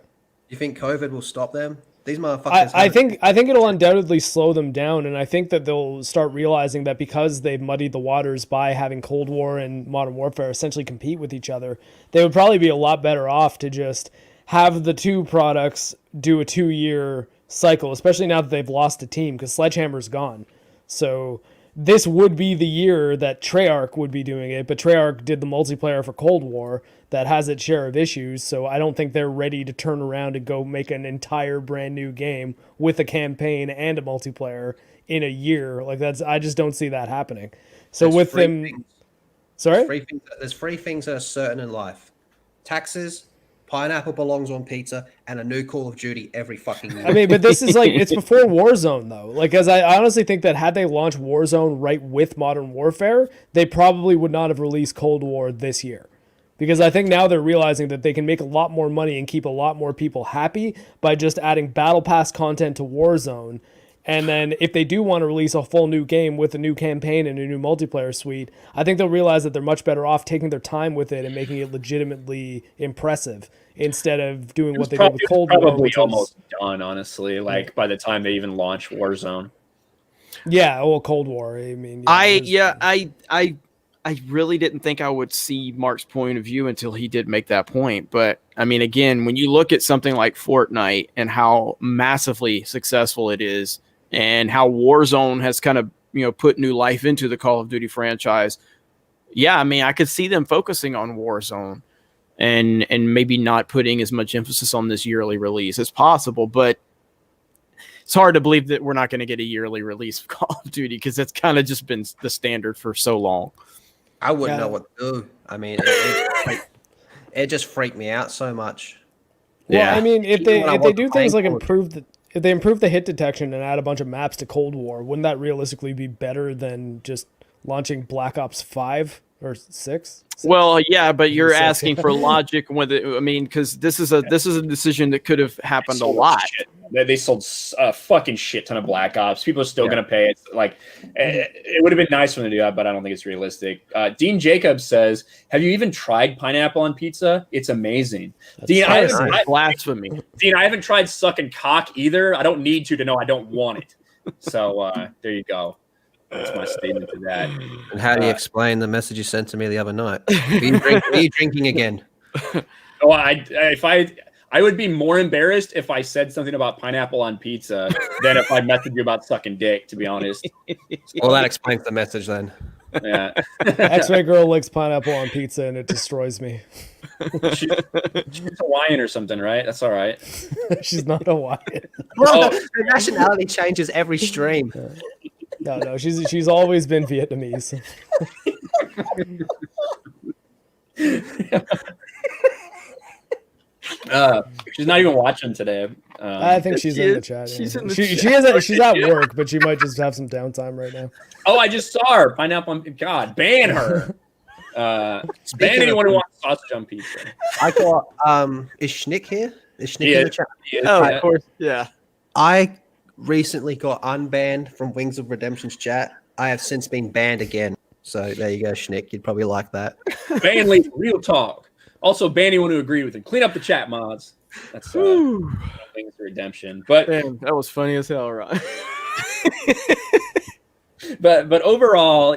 You think COVID will stop them? These motherfuckers. I think it'll undoubtedly slow them down, and I think that they'll start realizing that because they've muddied the waters by having Cold War and Modern Warfare essentially compete with each other, they would probably be a lot better off to just have the two products do a 2-year cycle, especially now that they've lost a team because Sledgehammer's gone. So this would be the year that Treyarch would be doing it, but Treyarch did the multiplayer for Cold War that has its share of issues, so I don't think they're ready to turn around and go make an entire brand new game with a campaign and a multiplayer in a year. Like I just don't see that happening. So there's with them things. Sorry? There's 3 things that are certain in life. Taxes, pineapple belongs on pizza, and a new Call of Duty every fucking year. I mean, but this is like, it's before Warzone, though. Like, as I honestly think that had they launched Warzone right with Modern Warfare, they probably would not have released Cold War this year. Because I think now they're realizing that they can make a lot more money and keep a lot more people happy by just adding Battle Pass content to Warzone And then if they do want to release a full new game with a new campaign and a new multiplayer suite, I think they'll realize that they're much better off taking their time with it and making it legitimately impressive instead of doing what they did with Cold War. Probably almost done, honestly. Like by the time they even launch Warzone. Yeah, well, Cold War. I mean, I really didn't think I would see Mark's point of view until he did make that point. But I mean, again, when you look at something like Fortnite and how massively successful it is, and how Warzone has kind of, put new life into the Call of Duty franchise. Yeah, I mean, I could see them focusing on Warzone and maybe not putting as much emphasis on this yearly release as possible, but it's hard to believe that we're not going to get a yearly release of Call of Duty because that's kind of just been the standard for so long. I wouldn't know what to do. I mean, it just freaked me out so much. Well, Yeah. I mean, if they do things like improve. if they improve the hit detection and add a bunch of maps to Cold War, wouldn't that realistically be better than just launching Black Ops 5 or 6? Well, yeah, but you're asking for logic because this is a decision that could have happened a lot. They sold a fucking shit ton of Black Ops. People are still going to pay. It's like it would have been nice for them to do that, but I don't think it's realistic. Dean Jacobs says, "Have you even tried pineapple on pizza? It's amazing." Dean, Blasphemy. Dean, I haven't tried sucking cock either. I don't need to know I don't want it. So there you go. That's my statement to that. And how do you explain the message you sent to me the other night? Are you drinking again? Oh, I would be more embarrassed if I said something about pineapple on pizza than if I messaged you about sucking dick, to be honest. Well, that explains the message then. Yeah. X-Ray Girl likes pineapple on pizza and it destroys me. She's Hawaiian or something, right? That's all right. She's not Hawaiian. Well, the nationality changes every stream. No, she's always been Vietnamese. She's not even watching today. I think she's in the chat. She's in the chat. She's at work, but she might just have some downtime right now. Oh, I just saw her. Pineapple on God, ban her. Ban anyone who wants sausage on pizza. I got is Schnick here? Is Schnick in the chat? Of course. Yeah. I recently got unbanned from Wings of Redemption's chat. I have since been banned again. So there you go, Schnick. You'd probably like that. Ban real talk. Also, ban anyone who agreed with it. Clean up the chat, mods. That's Wings of Redemption. But man, that was funny as hell, right? but overall,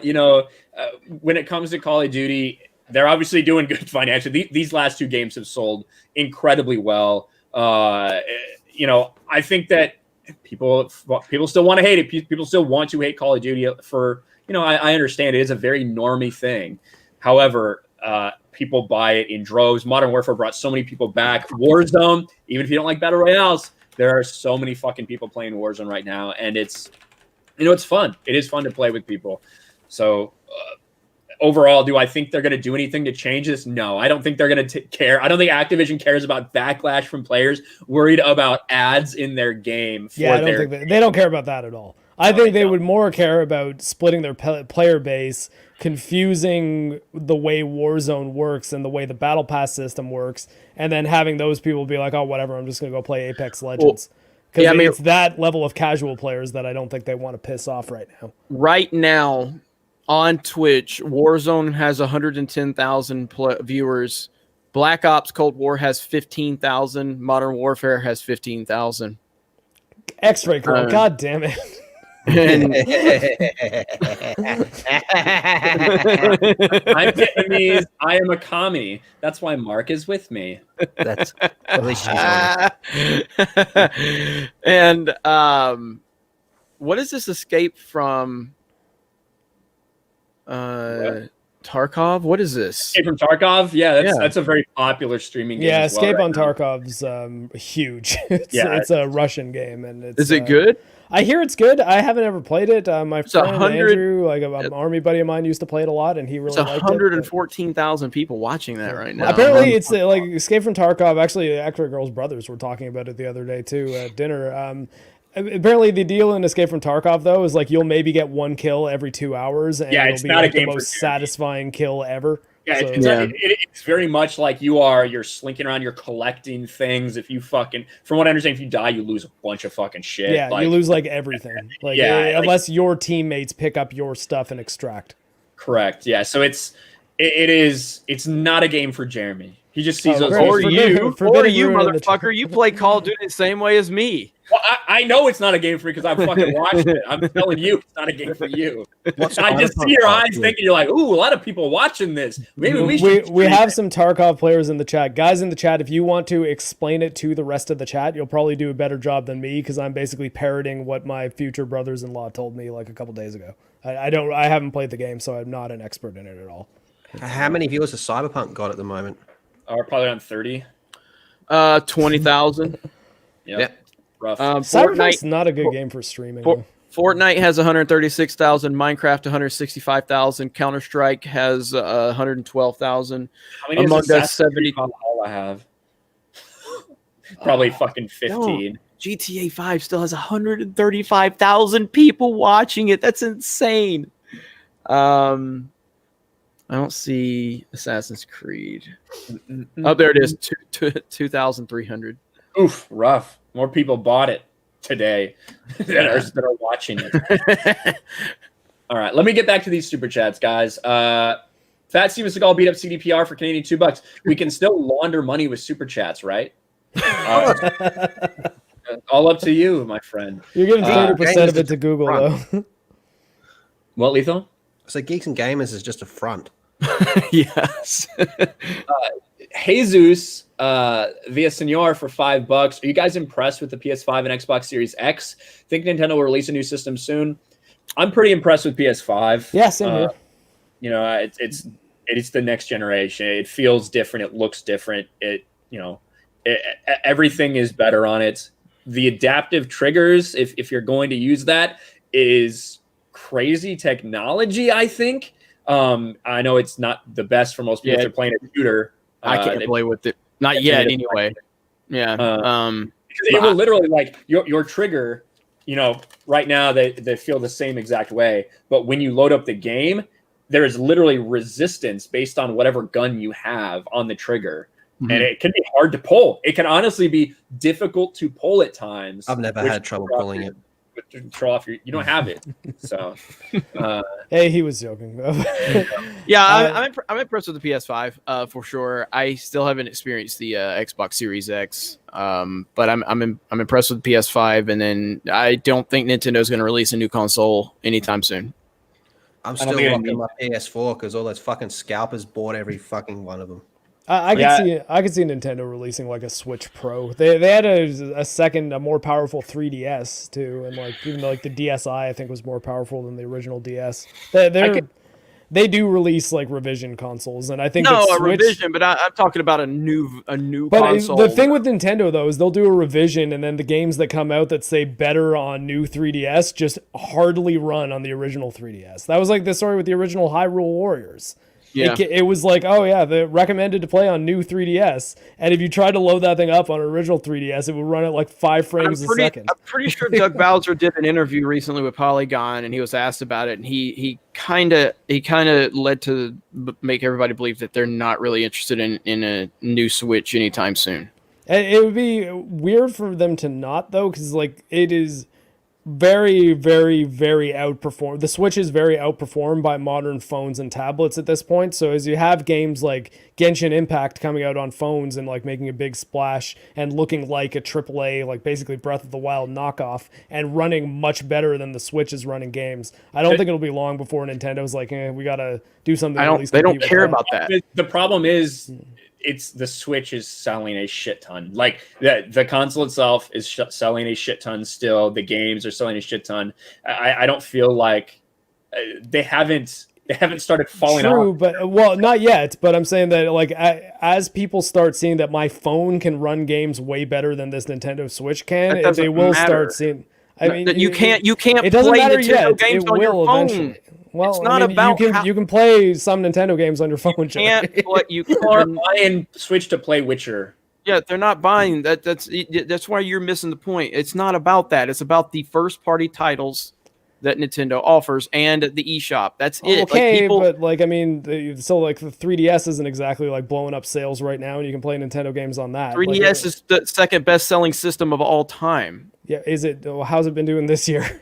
when it comes to Call of Duty, they're obviously doing good financially. These last two games have sold incredibly well. I think that people still want to hate it. People still want to hate Call of Duty for, I understand it is a very normie thing. However, people buy it in droves. Modern Warfare brought so many people back. Warzone, even if you don't like Battle Royales, there are so many fucking people playing Warzone right now. And it's fun. It is fun to play with people. So overall, do I think they're going to do anything to change this? No, I don't think they're going to care. I don't think Activision cares about backlash from players worried about ads in their game. I don't think they don't care about that at all. I think they would more care about splitting their player base, confusing the way Warzone works and the way the Battle Pass system works, and then having those people be like, oh, whatever, I'm just going to go play Apex Legends. Because it's that level of casual players that I don't think they want to piss off right now. Right now, on Twitch, Warzone has 110,000 viewers. Black Ops Cold War has 15,000. Modern Warfare has 15,000. X-Ray Girl, god damn it. And I'm Vietnamese. I am a commie. That's why Mark is with me. That's at least she's on it. And what is this escape from Tarkov? What is this? Escape from Tarkov? Yeah, that's a very popular streaming game. Yeah, as well Escape right on now. Tarkov's it's it's a Russian game, and Is it good? I hear it's good. I haven't ever played it. My friend 100 Andrew, like an army buddy of mine, used to play it a lot, and he really liked it. 114,000 people watching that right now. Apparently, it's like Escape from Tarkov. Actually, Actor Girl's brothers were talking about it the other day too at dinner. Apparently, the deal in Escape from Tarkov though is like you'll maybe get one kill every 2 hours, and Yeah, it'll it's be not like a game the for most charity. satisfying kill ever. Yeah, So, it's very much like you're slinking around, you're collecting things. If you fucking, from what I understand, if you die, you lose a bunch of fucking shit. yeah, like, you lose like everything. Like, unless your teammates pick up your stuff and extract. Correct. Yeah. So it's not a game for Jeremy. He just sees those. Or For you, ruining the motherfucker. You play Call of Duty the same way as me. Well, I know it's not a game for me because I fucking watched it. I'm telling you, it's not a game for you. And I just see your eyes thinking, you're like, ooh, a lot of people watching this. Maybe we have some Tarkov players in the chat. Guys in the chat, if you want to explain it to the rest of the chat, you'll probably do a better job than me because I'm basically parroting what my future brothers-in-law told me like a couple days ago. I haven't played the game, so I'm not an expert in it at all. How many viewers has Cyberpunk got at the moment? We're probably on 30. 20,000. Yeah. Rough. Cyberpunk's not a good game for streaming. Fortnite has 136,000. Minecraft 165,000. Counter Strike has 112,000. How many Among Us Us 70. All I have. Probably fucking 15. No. GTA 5 still has 135,000 people watching it. That's insane. I don't see Assassin's Creed. Oh, there it is. 2,300. Oof, rough. More people bought it today that are watching it. All right, let me get back to these super chats, guys. Fat Steven Seagal beat up CDPR for Canadian $2. We can still launder money with super chats, right? All up to you, my friend. You're giving 30% of it to Google, though. What, Lethal? So Geeks and Gamers is just a front. Yes. Jesus Villasenor for $5. Are you guys impressed with the PS5 and Xbox Series X? Think Nintendo will release a new system soon? I'm pretty impressed with PS5. Yeah, same here. You know, it's the next generation. It feels different. It looks different. Everything is better on it. The adaptive triggers, if you're going to use that, is crazy technology, I think. I know it's not the best for most people if they're playing a shooter. I can't play with it. Not yet, anyway. Yeah. It will literally, like, your trigger, right now they feel the same exact way. But when you load up the game, there is literally resistance based on whatever gun you have on the trigger. Mm-hmm. And it can be hard to pull. It can honestly be difficult to pull at times. I've never had trouble pulling it. Control off you don't have it. So hey, he was joking. Yeah, I'm impressed with the PS5 for sure. I still haven't experienced the Xbox Series X, but I'm impressed with the PS5, and then I don't think Nintendo's going to release a new console anytime soon. I'm still rocking my PS4 because all those fucking scalpers bought every fucking one of them. I could see Nintendo releasing like a Switch Pro. They had a more powerful 3DS too, and like even though like the DSi I think was more powerful than the original DS. They do release like revision consoles, and I think a revision, but I'm talking about a new console. The thing with Nintendo though is they'll do a revision, and then the games that come out that say better on new 3DS just hardly run on the original 3DS. That was like the story with the original Hyrule Warriors. Yeah. It was like, oh yeah, they're recommended to play on new 3DS, and if you tried to load that thing up on original 3DS, it would run at like 5 frames a second. I'm pretty sure Doug Bowser did an interview recently with Polygon, and he was asked about it, and he kind of led to make everybody believe that they're not really interested in a new Switch anytime soon. And it would be weird for them to not though, because like it is very, very, very outperformed. The Switch is very outperformed by modern phones and tablets at this point. So as you have games like Genshin Impact coming out on phones and like making a big splash and looking like a AAA, like basically Breath of the Wild knockoff, and running much better than the Switch is running games, I don't think it'll be long before Nintendo's like, we gotta do something. They don't care about that. The problem is, it's the Switch is selling a shit ton. Like the console itself is selling a shit ton still. The games are selling a shit ton. I don't feel like they haven't started falling off. True, but not yet. But I'm saying that like as people start seeing that my phone can run games way better than this Nintendo Switch can, they will start seeing. I mean, you can't. It doesn't play matter Nintendo yet. games It on your will phone. eventually. Well, it's not about you can play some Nintendo games on your phone. You are buying Switch to play Witcher. Yeah, they're not buying that. That's why you're missing the point. It's not about that. It's about the first party titles that Nintendo offers and the eShop. That's it. Okay, but like, I mean, so like the 3DS isn't exactly like blowing up sales right now, and you can play Nintendo games on that. 3DS is the second best selling system of all time. Yeah, is it? Well, how's it been doing this year?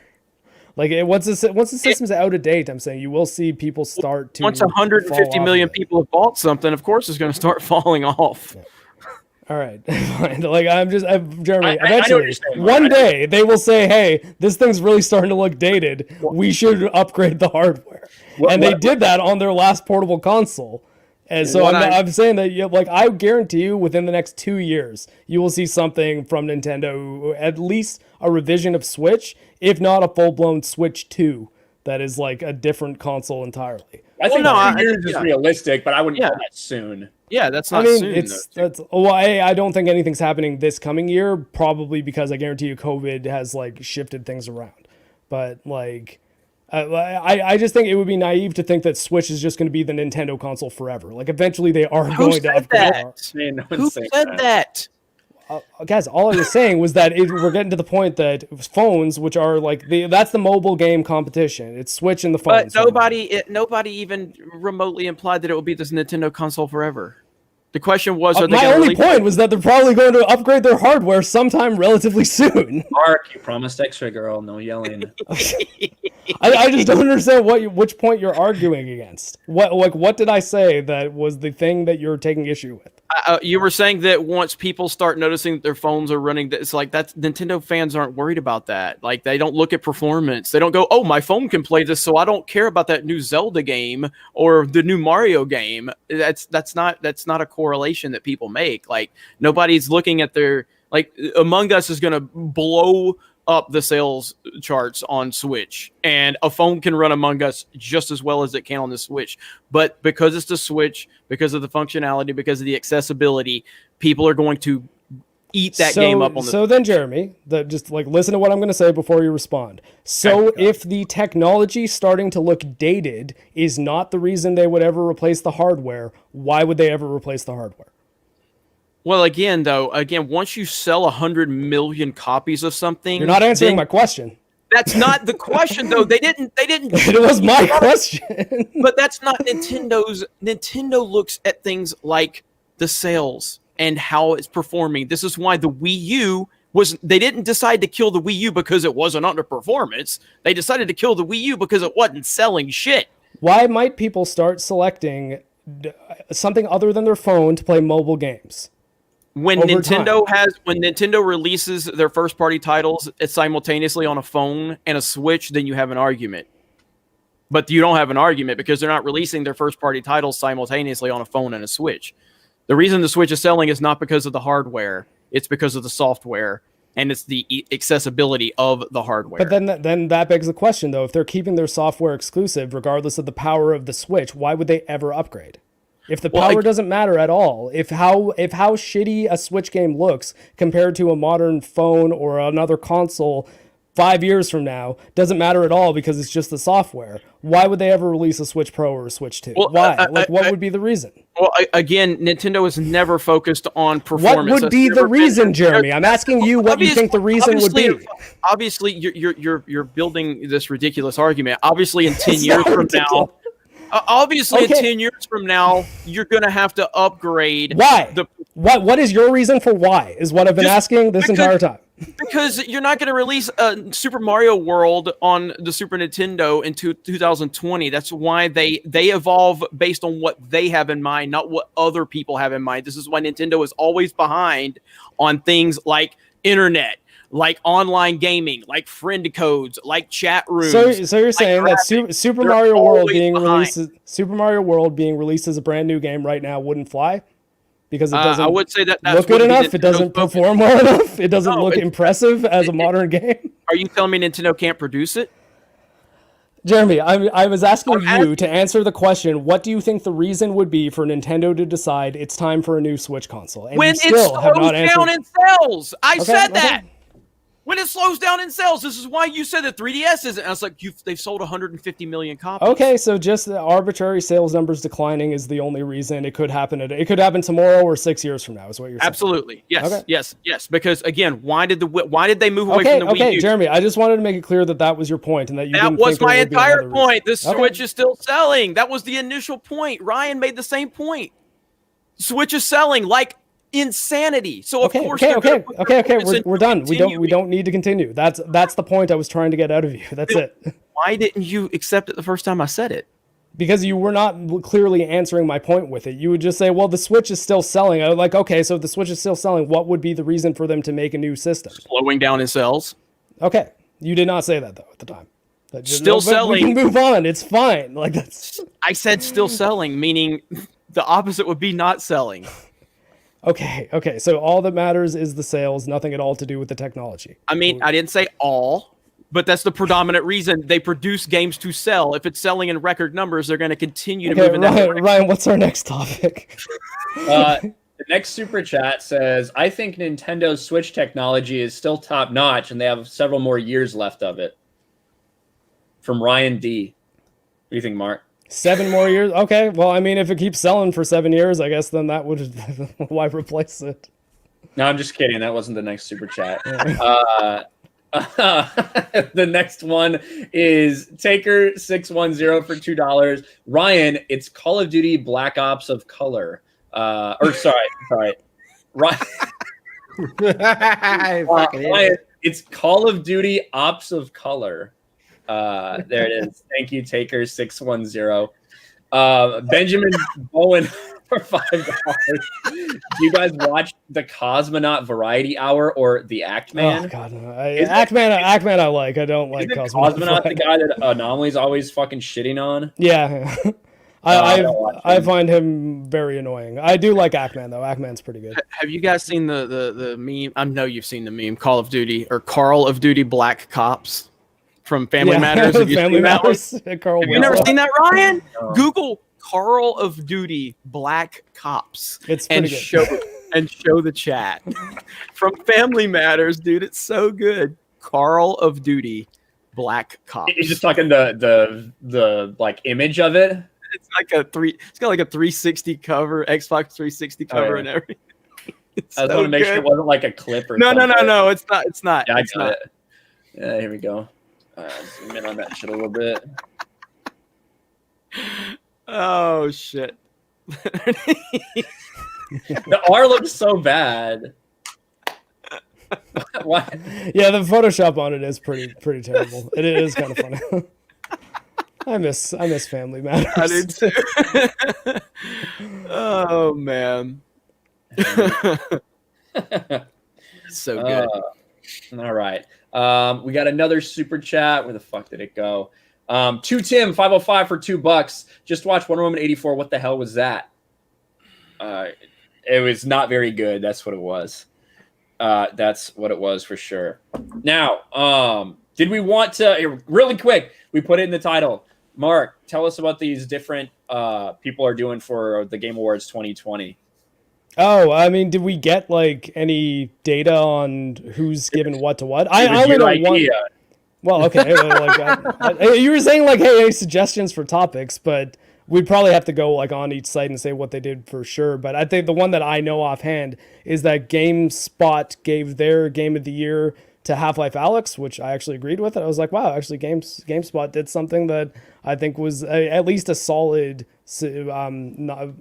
Like, once the system's out of date, I'm saying you will see people start to. Once 150 million people have bought something, of course it's going to start falling off. Yeah. All right, fine. Like, Jeremy. I know what eventually, you're saying, one day they will say, "Hey, this thing's really starting to look dated. We should upgrade the hardware." They did that on their last portable console. And so I'm saying that, like, I guarantee you, within the next 2 years, you will see something from Nintendo, at least a revision of Switch, if not a full-blown Switch 2, that is like a different console entirely. I think 2 years is realistic, but I wouldn't call that soon. Yeah, that's not soon. I don't think anything's happening this coming year, probably because I guarantee you COVID has like shifted things around. But like, I just think it would be naive to think that Switch is just going to be the Nintendo console forever. Like, eventually they are going to upgrade. Who said that? Guys, all I was saying was that we're getting to the point that phones, which are like that's the mobile game competition. It's Switch and the phones. But nobody even remotely implied that it would be this Nintendo console forever. The question was, my only point was that they're probably going to upgrade their hardware sometime relatively soon. Mark, you promised extra, girl. No yelling. I just don't understand which point you're arguing against. What did I say that was the thing that you're taking issue with? You were saying that once people start noticing that their phones are running, it's like that's Nintendo fans aren't worried about that. Like, they don't look at performance. They don't go, "Oh, my phone can play this, so I don't care about that new Zelda game or the new Mario game." That's not a correlation that people make. Like, nobody's looking at their, like, Among Us is going to blow up the sales charts on Switch, and a phone can run Among Us just as well as it can on the Switch. But because it's the Switch, because of the functionality, because of the accessibility, people are going to eat that game up on the. So then, Jeremy, just like listen to what I'm going to say before you respond. So if the technology starting to look dated is not the reason they would ever replace the hardware, why would they ever replace the hardware? Well, again, once you sell 100 million copies of something, you're not answering my question. That's not the question, though. They didn't. It was my question. But that's not Nintendo's. Nintendo looks at things like the sales and how it's performing. This is why the Wii U was. They didn't decide to kill the Wii U because it wasn't under performance. They decided to kill the Wii U because it wasn't selling shit. Why might people start selecting something other than their phone to play mobile games? When Nintendo releases their first party titles simultaneously on a phone and a Switch, then you have an argument. But you don't have an argument because they're not releasing their first party titles simultaneously on a phone and a Switch. The reason the Switch is selling is not because of the hardware, it's because of the software, and it's the accessibility of the hardware. But then that begs the question, though. If they're keeping their software exclusive, regardless of the power of the Switch, why would they ever upgrade? If the power doesn't matter at all, if how shitty a Switch game looks compared to a modern phone or another console 5 years from now doesn't matter at all because it's just the software, why would they ever release a Switch Pro or a Switch 2? Why? What would be the reason? Well, again, Nintendo is never focused on performance. What would be the reason, Jeremy? I'm asking you what you think the reason would be. Obviously, you're building this ridiculous argument. Obviously, in 10 years from now... in 10 years from now, you're going to have to upgrade. Why? What is your reason for why? Is what I've been asking this entire time. Because you're not going to release Super Mario World on the Super Nintendo in 2020. That's why they evolve based on what they have in mind, not what other people have in mind. This is why Nintendo is always behind on things like internet, like online gaming, like friend codes, like chat rooms. So you're saying that Super Mario World being released as a brand new game right now wouldn't fly because it doesn't. I would say that's look good enough. It doesn't perform well enough. It doesn't look impressive as a modern game. Are you telling me Nintendo can't produce it? Jeremy, I was asking you to answer the question, what do you think the reason would be for Nintendo to decide it's time for a new Switch console? And when it slows down in sales. I said that. When it slows down in sales, this is why you said that 3DS isn't. And I was like, they've sold 150 million copies. Okay, so just the arbitrary sales numbers declining is the only reason it could happen. It could happen tomorrow or 6 years from now. Is what you're saying? Absolutely, yes, Okay. yes. Because again, why did they move away from the Wii U? Jeremy, I just wanted to make it clear that was your point and that you. That didn't was think my there would be entire another point. The reason. Switch is still selling. That was the initial point. Ryan made the same point. Switch is selling like insanity. So of course, okay. We're done. We don't need to continue. That's the point I was trying to get out of you. That's it. Why didn't you accept it the first time I said it? Because you were not clearly answering my point with it. You would just say, well, the Switch is still selling. I was like, okay, so if the Switch is still selling, what would be the reason for them to make a new system? Slowing down in sales. Okay. You did not say that, though, at the time. Still selling. We can move on. It's fine. Like that's. I said still selling, meaning the opposite would be not selling. Okay. So all that matters is the sales, nothing at all to do with the technology. I mean, I didn't say all, but that's the predominant reason they produce games to sell. If it's selling in record numbers, they're going to continue to move in that direction. Ryan, what's our next topic? The next super chat says, I think Nintendo's Switch technology is still top notch and they have several more years left of it. From Ryan D. What do you think, Mark? 7 more years? Okay. Well, I mean, if it keeps selling for 7 years, I guess then that would why replace it? No, I'm just kidding. That wasn't the next super chat. The next one is Taker610 for $2. Ryan, it's Call of Duty Black Ops of Color. Sorry. Ryan, it's Call of Duty Ops of Color. There it is. Thank you, Taker610. Benjamin Bowen for $5. Do you guys watch the Cosmonaut Variety Hour or the Act Man? Oh God, no. Act Man I like. I don't like Cosmonaut. The guy that Anomaly's always fucking shitting on. Yeah. I find him very annoying. I do like Act Man though. Act Man's pretty good. Have you guys seen the meme? I know you've seen the meme. Call of Duty Black Cops from Family Matters. Have you Family seen that Matters. one? Have you never seen that, Ryan? No. Google Call of Duty Black Cops. It's pretty good. show the chat from Family Matters, dude. It's so good. Call of Duty Black Cops. You're just talking the like image of it. It's got like a 360 cover, Xbox 360 cover, and everything. I was want to make sure it wasn't like a clip or something. No, it's not. Yeah, I got it. Yeah, here we go. Zoom in on that shit a little bit. Oh shit! The R looks so bad. What? Yeah, the Photoshop on it is pretty terrible. It is kind of funny. I miss Family Matters. I did too. Oh man. So good. All right. We got another super chat. Where the fuck did it go? To Tim 505 for $2. Just watched Wonder Woman 84. What the hell was that? It was not very good. That's what it was. That's what it was for sure. Now, did we want to really quick? We put it in the title. Mark, tell us about these different people are doing for the Game Awards 2020. Oh, I mean, did we get like any data on who's given what to what? I only know one. Well, okay. You were saying like, hey, suggestions for topics, but we'd probably have to go like on each site and say what they did for sure. But I think the one that I know offhand is that GameSpot gave their Game of the Year to Half-Life Alyx, which I actually agreed with it. I was like, wow, actually GameSpot did something that I think was at least a solid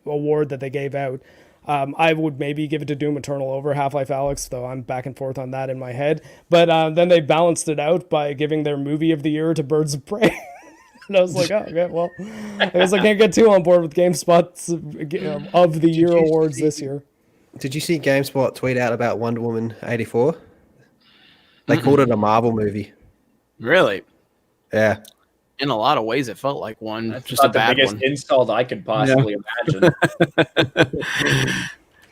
award that they gave out. I would maybe give it to Doom Eternal over Half-Life Alyx, though I'm back and forth on that in my head. But then they balanced it out by giving their Movie of the Year to Birds of Prey. And I was like, oh, okay, well, I guess I can't get too on board with GameSpot's of the Year awards this year. Did you see GameSpot tweet out about Wonder Woman 84? They called it a Marvel movie. Really? Yeah. In a lot of ways, it felt like one. That's just a bad biggest one. insult I could possibly imagine.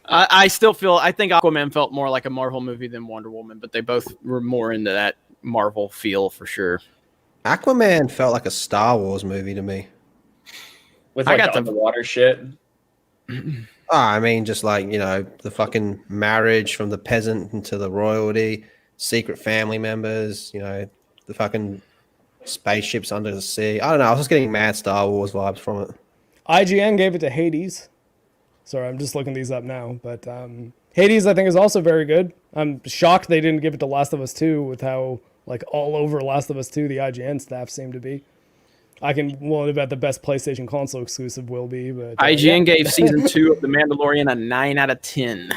I still feel. I think Aquaman felt more like a Marvel movie than Wonder Woman, but they both were more into that Marvel feel for sure. Aquaman felt like a Star Wars movie to me. With like the underwater shit. I mean, just like, you know, the fucking marriage from the peasant into the royalty. secret family members, the fucking spaceships under the sea. I don't know. I was just getting mad Star Wars vibes from it. IGN gave it to Hades. Sorry, I'm just looking these up now. But Hades, I think, is also very good. I'm shocked they didn't give it to Last of Us 2 with how all over Last of Us 2 the IGN staff seem to be. I can wonder about the best PlayStation console exclusive will be, but IGN gave season 2 of The Mandalorian a 9 out of 10.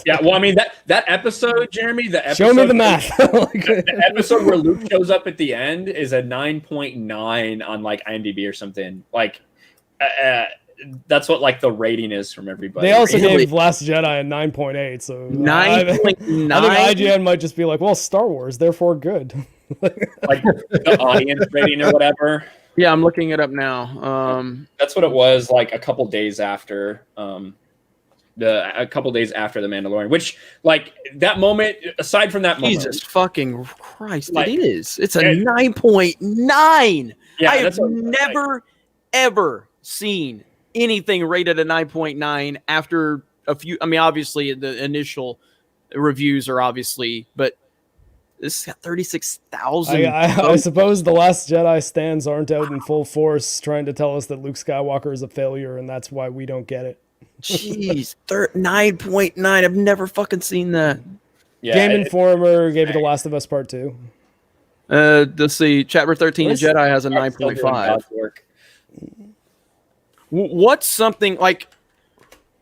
Yeah, well, I mean that episode, Jeremy. Show me the math. The episode where Luke shows up at the end is a 9.9 on IMDb or something. That's what the rating is from everybody. They also gave Last Jedi a 9.8, so 9.9. I think IGN might just be like, well, Star Wars, therefore good. The audience rating or whatever. Yeah, I'm looking it up now. That's what it was a couple days after The Mandalorian, which that moment, aside from that moment, Jesus fucking Christ, it is. It's a 9.9. Yeah, I have never ever seen anything rated a 9.9 after a few. I mean, obviously the initial reviews are but this got 36,000. I suppose the Last Jedi stands aren't out in full force trying to tell us that Luke Skywalker is a failure, and that's why we don't get it. Jeez, 9.9. I've never fucking seen that. Yeah, Game Informer gave it to Last of Us Part 2. Let's see. Chapter 13 of Jedi has a 9.5. What's something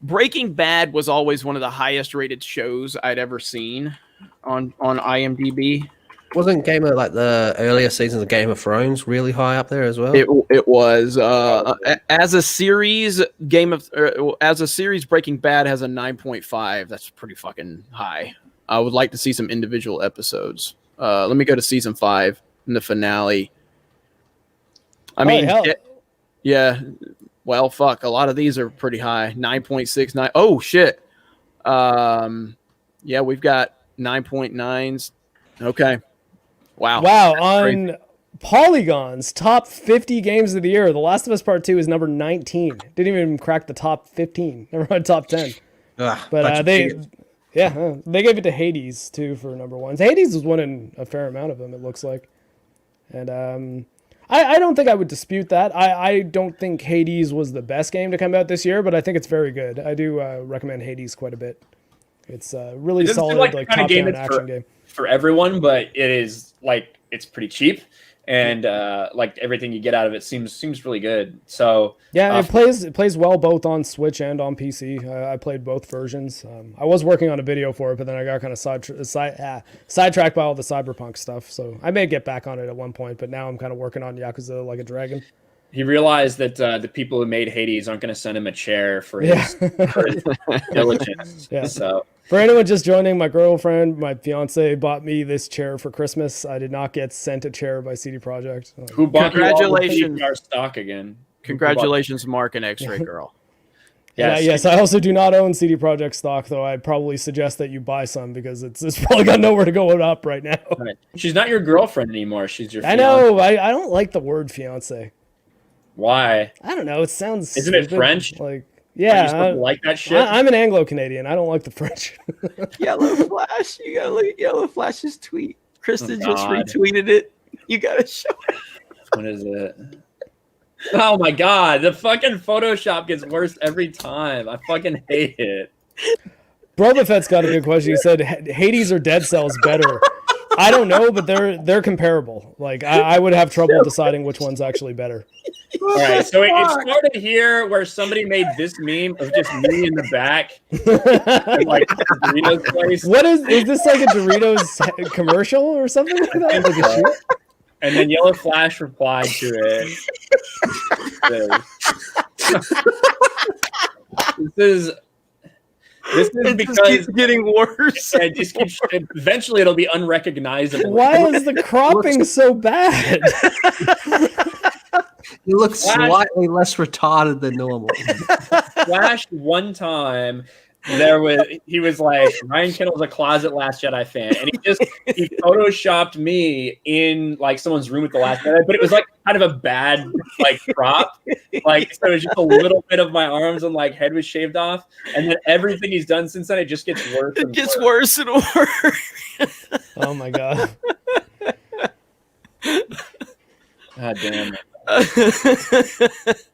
Breaking Bad was always one of the highest rated shows I'd ever seen on IMDb. Wasn't Game of the earlier seasons of Game of Thrones really high up there as well? It was as a series. Breaking Bad has a 9.5. That's pretty fucking high. I would like to see some individual episodes. Let me go to season 5 in the finale. I mean, yeah. Well, fuck. A lot of these are pretty high. 9.69. Oh shit. Yeah, we've got 9.9s. Okay. Wow. On Polygon's top 50 games of the year, The Last of Us Part 2 is number 19. Didn't even crack the top 15. Never mind top 10. But they gave it to Hades too for number 1. Hades was winning a fair amount of them, it looks like. And I don't think I would dispute that. I don't think Hades was the best game to come out this year, but I think it's very good. I do recommend Hades quite a bit. It's a really solid top-down action game. For everyone, but it is it's pretty cheap, and everything you get out of it seems really good. So yeah, it plays well both on Switch and on PC. I played both versions. I was working on a video for it, but then I got kind of sidetracked by all the Cyberpunk stuff. So I may get back on it at one point, but now I'm kind of working on Yakuza Like a Dragon. He realized that the people who made Hades aren't going to send him a chair for his diligence. Yeah. So. For anyone just joining, my girlfriend, my fiance, bought me this chair for Christmas. I did not get sent a chair by CD Projekt. Who bought Congratulations. our stock again? Congratulations, Mark and X-Ray Girl. Yes, I also do not own CD Projekt stock, though. I'd probably suggest that you buy some because it's probably got nowhere to go up right now. Right. She's not your girlfriend anymore. She's your fiance. I know. I don't like the word fiance. Why? I don't know. It sounds Isn't stupid. it French? Yeah, I like that shit. I'm an Anglo-Canadian. I don't like the French. Yellow Flash. You gotta look at Yellow Flash's tweet. Kristen just retweeted it. You gotta show it. What is it? Oh my god, the fucking Photoshop gets worse every time. I fucking hate it. Brobafett's got a good question. He said, Hades or Dead Cells better? I don't know, but they're comparable. I would have trouble deciding which one's actually better. All right, so it started here where somebody made this meme of just me in the back, Doritos place. What is this like a Doritos commercial or something like that? Like a shoot? And then Yellow Flash replied to it. This is because just keeps getting worse. It just keeps, eventually, it'll be unrecognizable. Why is the cropping so bad? You look slightly less retarded than normal. Flashed one time, he was like, Ryan Kendall's a closet Last Jedi fan, and he photoshopped me in like someone's room at the Last Jedi, but it was like kind of a bad like crop, like so it was just a little bit of my arms and like head was shaved off, and then everything he's done since then, it just gets worse. It gets worse and worse. Oh my god. God damn it.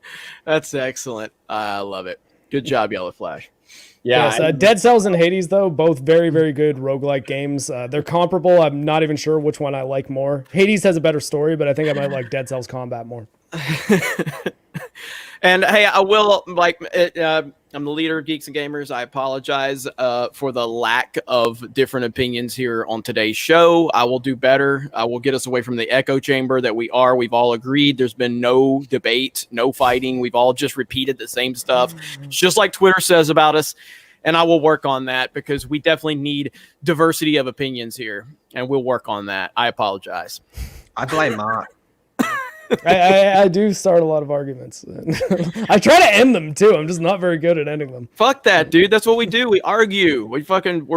That's excellent. I love it. Good job, Yellow Flash. Yeah, yes, Dead Cells and Hades, though, both very, very good roguelike games. They're comparable. I'm not even sure which one I like more. Hades has a better story, but I think I might like Dead Cells combat more. And hey, I will like. I'm the leader of Geeks and Gamers. I apologize for the lack of different opinions here on today's show. I will do better. I will get us away from the echo chamber that we are. We've all agreed. There's been no debate, no fighting. We've all just repeated the same stuff, just like Twitter says about us. And I will work on that because we definitely need diversity of opinions here, and we'll work on that. I apologize. I blame Mark. I do start a lot of arguments. I try to end them too. I'm just not very good at ending them. Fuck that, dude. That's what we do. We argue. We're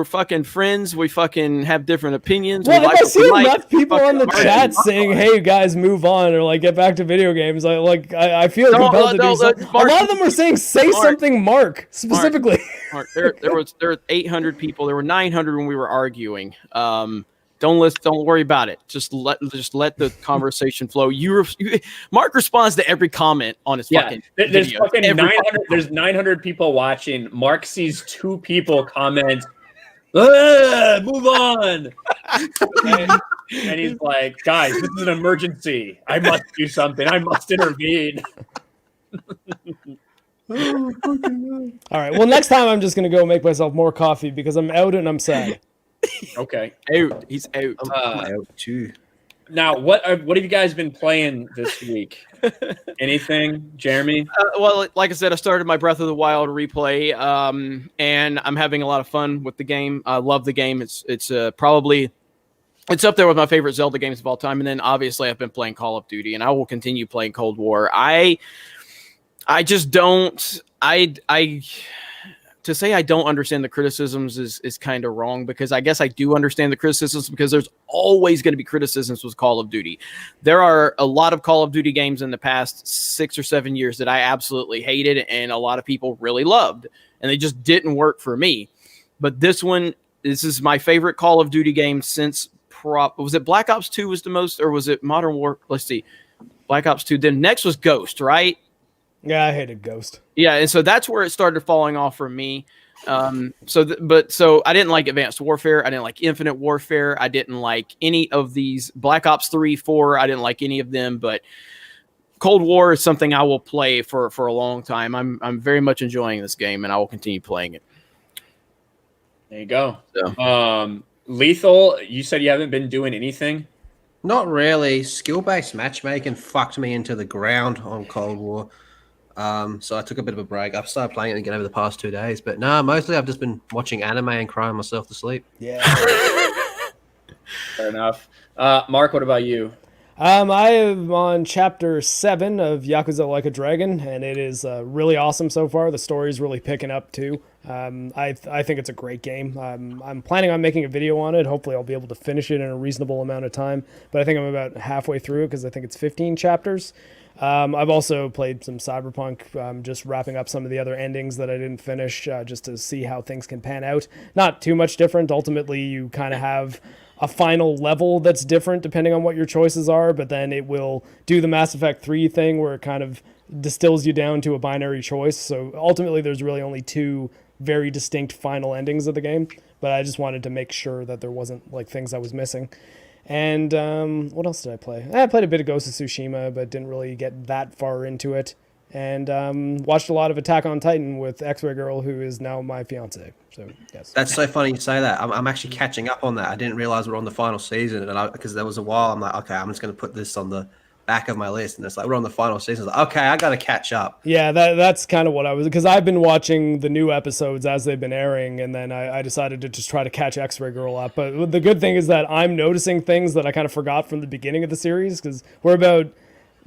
fucking friends. We fucking have different opinions. Well, if I see enough people on the chat saying, "Hey guys, move on," or like get back to video games, I feel compelled to do something. A lot of them are saying, "Say something, Mark," specifically. Mark, there were 800 people. There were 900 when we were arguing. Don't worry about it. Just let the conversation flow. Mark responds to every comment on his fucking there's video. Fucking 900. There's 900 people watching. Mark sees 2 people comment, "Move on," and he's like, "Guys, this is an emergency. I must do something. I must intervene." All right. Well, next time I'm just gonna go make myself more coffee because I'm out and I'm sad. Okay. Out. He's out. I'm out too. Now, what have you guys been playing this week? Anything, Jeremy? Well, like I said, I started my Breath of the Wild replay, and I'm having a lot of fun with the game. I love the game. It's probably up there with my favorite Zelda games of all time. And then obviously I've been playing Call of Duty, and I will continue playing Cold War. I just don't. To say I don't understand the criticisms is kind of wrong, because I guess I do understand the criticisms, because there's always going to be criticisms with Call of Duty. There are a lot of Call of Duty games in the past 6 or 7 years that I absolutely hated and a lot of people really loved, and they just didn't work for me. But this is my favorite Call of Duty game since was it Black Ops 2 was the most, or was it Modern War? Let's see. Black Ops 2. Then next was Ghost, right? Yeah, I hated Ghost. Yeah, and so that's where it started falling off for me. So I didn't like Advanced Warfare. I didn't like Infinite Warfare. I didn't like any of these Black Ops 3, 4. I didn't like any of them. But Cold War is something I will play for a long time. I'm very much enjoying this game, and I will continue playing it. There you go. So. Lethal, you said you haven't been doing anything? Not really. Skill-based matchmaking fucked me into the ground on Cold War. So I took a bit of a break. I've started playing it again over the past 2 days, but no, mostly I've just been watching anime and crying myself to sleep. Yeah. Fair enough. Mark, what about you? I am on chapter 7 of Yakuza Like a Dragon, and it is really awesome so far. The story's really picking up too. I think it's a great game. I'm planning on making a video on it. Hopefully I'll be able to finish it in a reasonable amount of time, but I think I'm about halfway through because I think it's 15 chapters. I've also played some Cyberpunk, just wrapping up some of the other endings that I didn't finish, just to see how things can pan out. Not too much different. Ultimately, you kind of have a final level that's different depending on what your choices are, but then it will do the Mass Effect 3 thing where it kind of distills you down to a binary choice. So ultimately, there's really only 2 very distinct final endings of the game, but I just wanted to make sure that there wasn't like things I was missing. And what else did I play? I played a bit of Ghost of Tsushima, but didn't really get that far into it. And watched a lot of Attack on Titan with X-Ray Girl, who is now my fiance. So yes, that's so funny you say that. I'm actually catching up on that. I didn't realize we're on the final season, and because there was a while, I'm like, okay, I'm just going to put this on the back of my list, and it's like we're on the final season. It's like, okay, I got to catch up. Yeah, that's kind of what I was, because I've been watching the new episodes as they've been airing, and then I decided to just try to catch X-Ray Girl up. But the good thing is that I'm noticing things that I kind of forgot from the beginning of the series, because we're about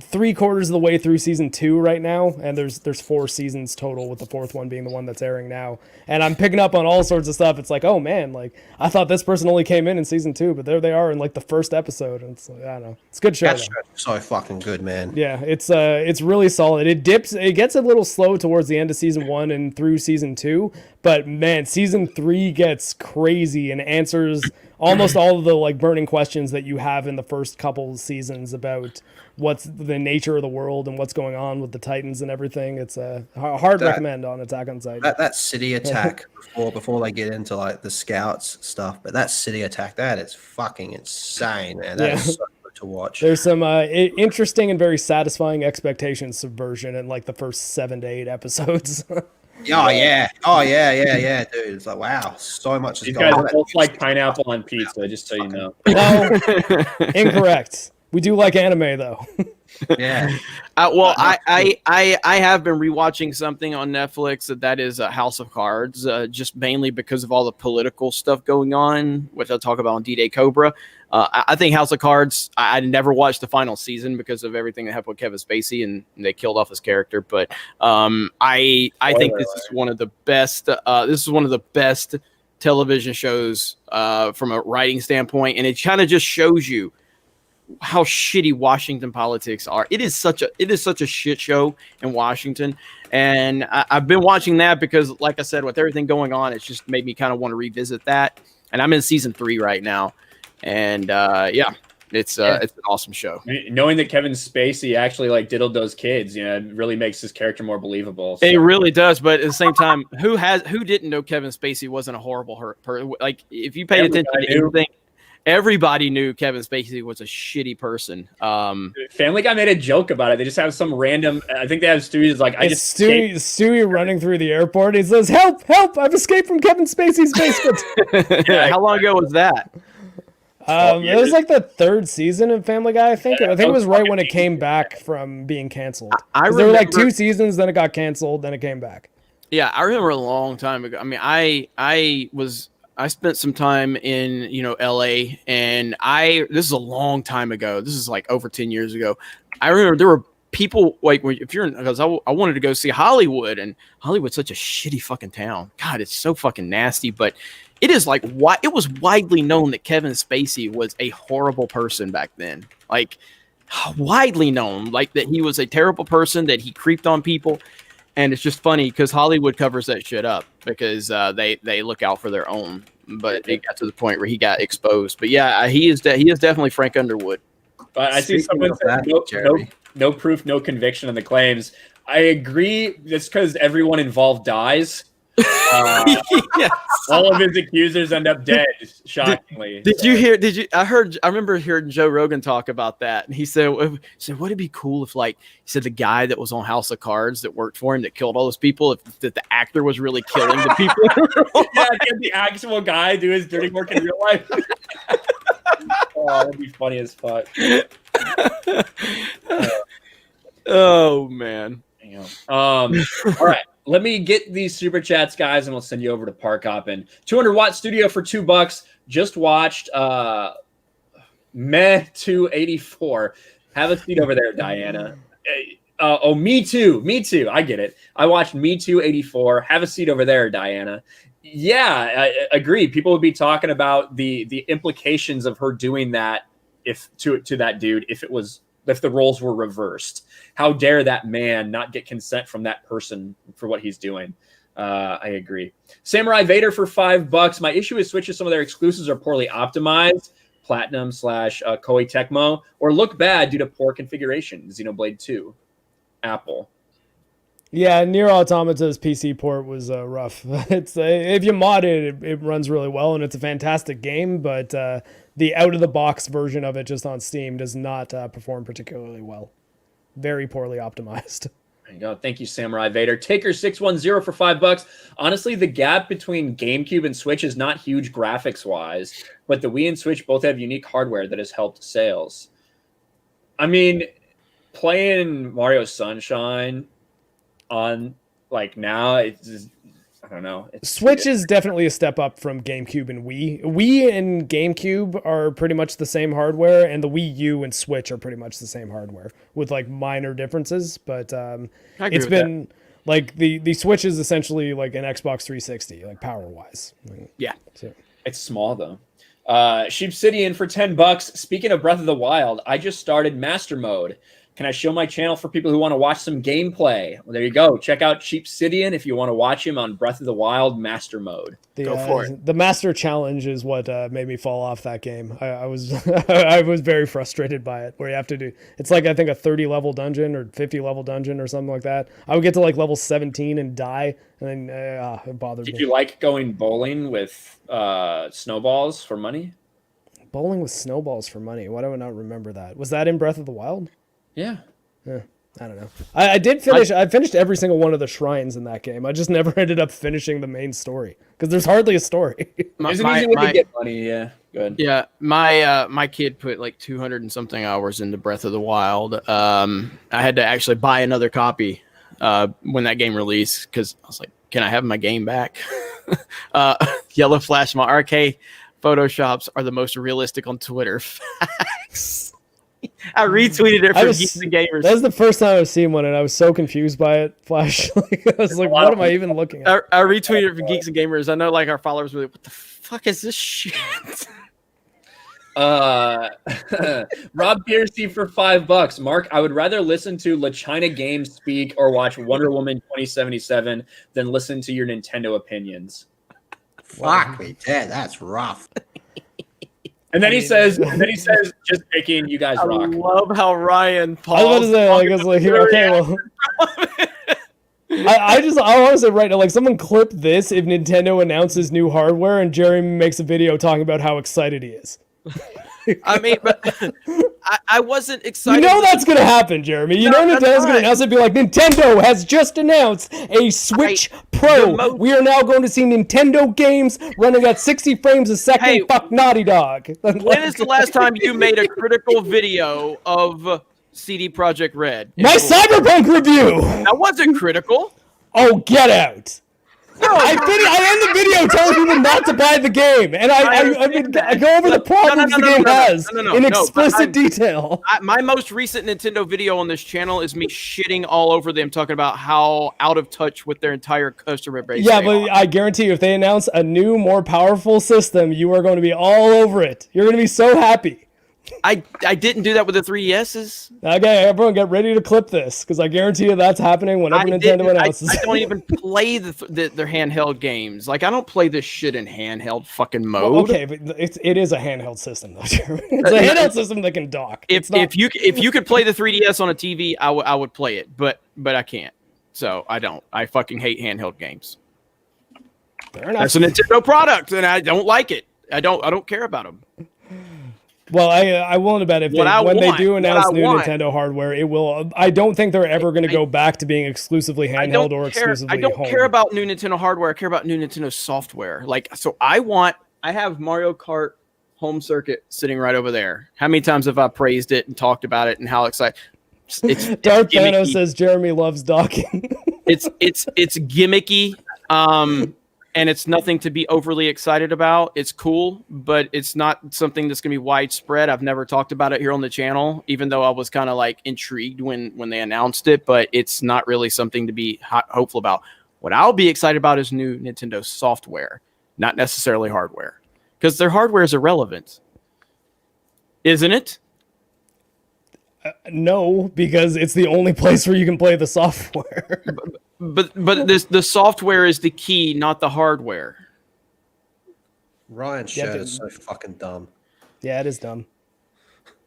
3/4 of the way through season 2 right now, and there's 4 seasons total, with the 4th one being the one that's airing now. And I'm picking up on all sorts of stuff. It's like, oh man, like I thought this person only came in season 2, but there they are in like the first episode. And it's like, I don't know, it's a good show. That show's so fucking good, man. Yeah, it's really solid. It gets a little slow towards the end of season 1 and through season 2, but man, season 3 gets crazy and answers almost all of the like burning questions that you have in the first couple seasons about what's the nature of the world and what's going on with the Titans and everything. It's a hard recommend on Attack on Titan. That city attack before they get into like the scouts stuff, but that city attack, that is fucking insane, man. That is so good to watch. There's some interesting and very satisfying expectation subversion in like the first 7 to 8 episodes. Oh yeah, dude. It's like, wow, so much These is going guys on. both like pineapple on pizza, just so you know. No, incorrect. We do like anime though. Yeah. Well, I have been rewatching something on Netflix that is House of Cards, just mainly because of all the political stuff going on, which I'll talk about on D-Day Cobra. I think House of Cards, I never watched the final season because of everything that happened with Kevin Spacey, and they killed off his character. But I think this is one of the best. This is one of the best television shows from a writing standpoint, and it kind of just shows you how shitty Washington politics are. It is such a shit show in Washington, and I've been watching that because, like I said, with everything going on, it's just made me kind of want to revisit that. And I'm in season 3 right now, and it's an awesome show. Knowing that Kevin Spacey actually like diddled those kids, you know, it really makes his character more believable. So. It really does, but at the same time, who didn't know Kevin Spacey wasn't a horrible person? Like, if you paid attention to anything. Everybody knew Kevin Spacey was a shitty person. Family Guy made a joke about it. They just have some random. I think they have Stewie's like. Stewie running through the airport. He says, "Help! Help! I've escaped from Kevin Spacey's basement." Yeah, how long ago was that? It was like the 3rd season of Family Guy. I think it was right when it came back from being canceled. There were like 2 seasons, then it got canceled, then it came back. Yeah, I remember a long time ago. I mean, I spent some time in, LA, and this is a long time ago. This is like over 10 years ago. I remember there were people like, because I wanted to go see Hollywood, and Hollywood's such a shitty fucking town. God, it's so fucking nasty. But it is like, it was widely known that Kevin Spacey was a horrible person back then. Like, widely known, like that he was a terrible person, that he creeped on people. And it's just funny because Hollywood covers that shit up because they look out for their own. But it got to the point where he got exposed. But yeah, he is definitely Frank Underwood. But I see someone said no proof, no conviction on the claims. I agree. It's because everyone involved dies. Yes. All of his accusers end up dead, shockingly. I remember hearing Joe Rogan talk about that, and he said, would it be cool if, like, he said the guy that was on House of Cards that worked for him that killed all those people, if the actor was really killing the people? Yeah, get the actual guy do his dirty work in real life. Oh, that'd be funny as fuck. Oh man. Damn. All right. Let me get these super chats, guys, and we'll send you over to Park Hoppin'. 200-watt studio for $2. Just watched Meh 284. Have a seat over there, Diana. Me too. I get it. I watched Me Too 84. Have a seat over there, Diana. Yeah, I agree. People would be talking about the implications of her doing that to that dude if the roles were reversed. How dare that man not get consent from that person for what he's doing? I agree. Samurai Vader for $5. My issue is Switch some of their exclusives are poorly optimized, Platinum / Koei Tecmo, or look bad due to poor configuration. Xenoblade 2, Apple. Yeah, Nier Automata's PC port was rough. It's if you mod it, it runs really well, and it's a fantastic game, but the out-of-the-box version of it just on Steam does not perform particularly well. Very poorly optimized. There you go. Thank you, Samurai Vader. Taker610 for $5. Honestly, the gap between GameCube and Switch is not huge graphics-wise, but the Wii and Switch both have unique hardware that has helped sales. I mean, playing Mario Sunshine on like now, it's just, don't know. Switch is definitely a step up from GameCube and Wii. Wii and GameCube are pretty much the same hardware, and the Wii U and Switch are pretty much the same hardware with like minor differences. But it's been like the Switch is essentially like an Xbox 360, like power wise. Yeah, so. It's small though. Sheepsidian for $10. Speaking of Breath of the Wild, I just started Master Mode. Can I show my channel for people who want to watch some gameplay? Well, there you go. Check out Sheepsidian if you want to watch him on Breath of the Wild Master Mode. Go for it. The Master Challenge is what made me fall off that game. I was I was very frustrated by it, where you have to do. It's like I think a 30 level dungeon or 50 level dungeon or something like that. I would get to like level 17 and die, and then it bothered me. Did you like going bowling with snowballs for money? Bowling with snowballs for money. Why do I not remember that? Was that in Breath of the Wild? Yeah. I don't know. I did finish. I finished every single one of the shrines in that game. I just never ended up finishing the main story because there's hardly a story. There's an easy way to get money. Yeah, good. Yeah, my kid put like 200 and something hours into Breath of the Wild. I had to actually buy another copy when that game released because I was like, "Can I have my game back?" Yellow Flash, my RK photoshops are the most realistic on Twitter. I retweeted it for Geeks and Gamers. That's the first time I've seen one, and I was so confused by it. Flash, I was like, "What am I even looking at?" I retweeted it for Geeks and Gamers. I know, like our followers were like, "What the fuck is this shit?" Rob Piercy for $5. Mark, I would rather listen to La China Games speak or watch Wonder Woman 2077 than listen to your Nintendo opinions. Fuck me, Dad. That's rough. And then he says, just picking, you guys rock. I love how Ryan paused. I was about to say, okay, well. I want to say right now, like someone clip this if Nintendo announces new hardware and Jeremy makes a video talking about how excited he is. I mean, but I wasn't excited. You know that's going to happen, Jeremy. You know Nintendo's going to announce it and be like, Nintendo has just announced a Switch Pro. We are now going to see Nintendo games running at 60 frames a second. Hey, fuck Naughty Dog. When is the last time you made a critical video of CD Projekt Red? My Cyberpunk review! That wasn't critical. Oh, get out. No, I end the video telling people not to buy the game, and I go over the problems the game has in explicit detail. My most recent Nintendo video on this channel is me shitting all over them, talking about how out of touch with their entire customer base. Yeah, but I guarantee you, if they announce a new, more powerful system, you are going to be all over it. You're going to be so happy. I didn't do that with the 3DSs. Okay, everyone get ready to clip this, because I guarantee you that's happening whenever Nintendo announces. I don't even play their handheld games. Like, I don't play this shit in handheld fucking mode. Well, okay, but it is a handheld system, though. It's a handheld system that can dock. If you could play the 3DS on a TV, I would play it, but I can't. So I don't. I fucking hate handheld games. Fair enough. That's a Nintendo product, and I don't like it. I don't care about them. Well, I will bet if when they do announce new Nintendo hardware, it will. I don't think they're ever going to go back to being exclusively handheld or exclusively I don't home. care about new Nintendo hardware. I care about new Nintendo software. Like, so I have Mario Kart Home Circuit sitting right over there. How many times have I praised it and talked about it and how excited? Dark Thanos says Jeremy loves docking. it's gimmicky. And it's nothing to be overly excited about. It's cool, but it's not something that's going to be widespread. I've never talked about it here on the channel, even though I was kind of like intrigued when they announced it, but it's not really something to be hopeful about. What I'll be excited about is new Nintendo software, not necessarily hardware, because their hardware is irrelevant. Isn't it? No, because it's the only place where you can play the software. But the software is the key, not the hardware. Ryan's shirt is so fucking dumb. Yeah, it is dumb.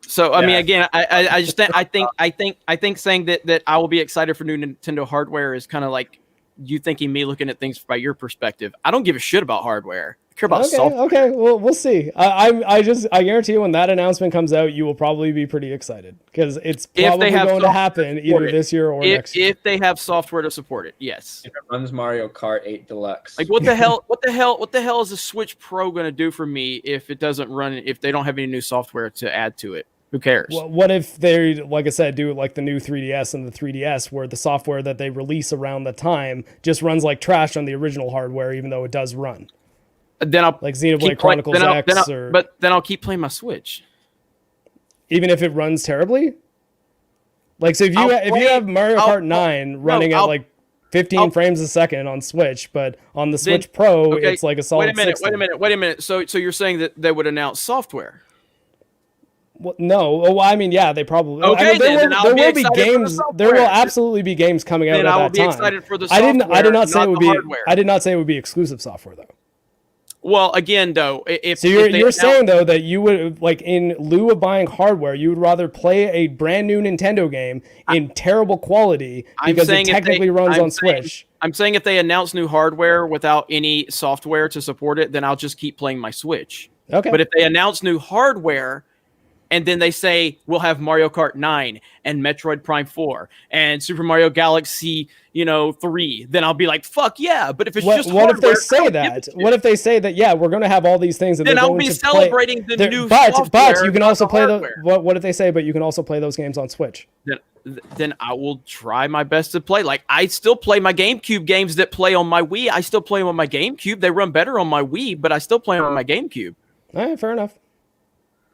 So I mean, again, I think saying that I will be excited for new Nintendo hardware is kind of like you thinking me looking at things by your perspective. I don't give a shit about hardware. I care about software. Okay, well, we'll see. I guarantee you when that announcement comes out, you will probably be pretty excited because it's probably going to happen either this year or next year. If they have software to support it, yes. If it runs Mario Kart 8 Deluxe. Like what the hell is a Switch Pro going to do for me if it doesn't run? If they don't have any new software to add to it? Who cares? What if they, like I said, do it like the new 3DS and the 3DS, where the software that they release around the time just runs like trash on the original hardware, even though it does run? Then I'll like Xenoblade Chronicles X, but then I'll keep playing my Switch, even if it runs terribly. Like, so if you have Mario Kart 9 running at like 15 frames a second on Switch, but on the Switch Pro, it's like a solid 60. Wait a minute. So you're saying that they would announce software? Well, no. Well, I mean, yeah, they probably. Okay, I mean, there will be games. There will absolutely be games coming out at that time. I will be excited for the software. I did not say it would be. Hardware. I did not say it would be exclusive software, though. Well, again, though, if you're saying though that you would, like, in lieu of buying hardware, you would rather play a brand new Nintendo game in terrible quality because it technically runs on Switch. I'm saying if they announce new hardware without any software to support it, then I'll just keep playing my Switch. Okay. But if they announce new hardware and then they say we'll have Mario Kart 9 and Metroid Prime 4 and Super Mario Galaxy, 3, then I'll be like, fuck yeah. But if it's just what hardware, if they say that? What if they say that, yeah, we're going to have all these things and then they're I'll going be to celebrating play, the new software. But you can also play hardware. what if they say, but you can also play those games on Switch? Then I will try my best to play. Like, I still play my GameCube games that play on my Wii. I still play them on my GameCube. They run better on my Wii, but I still play them on my GameCube. All right, fair enough.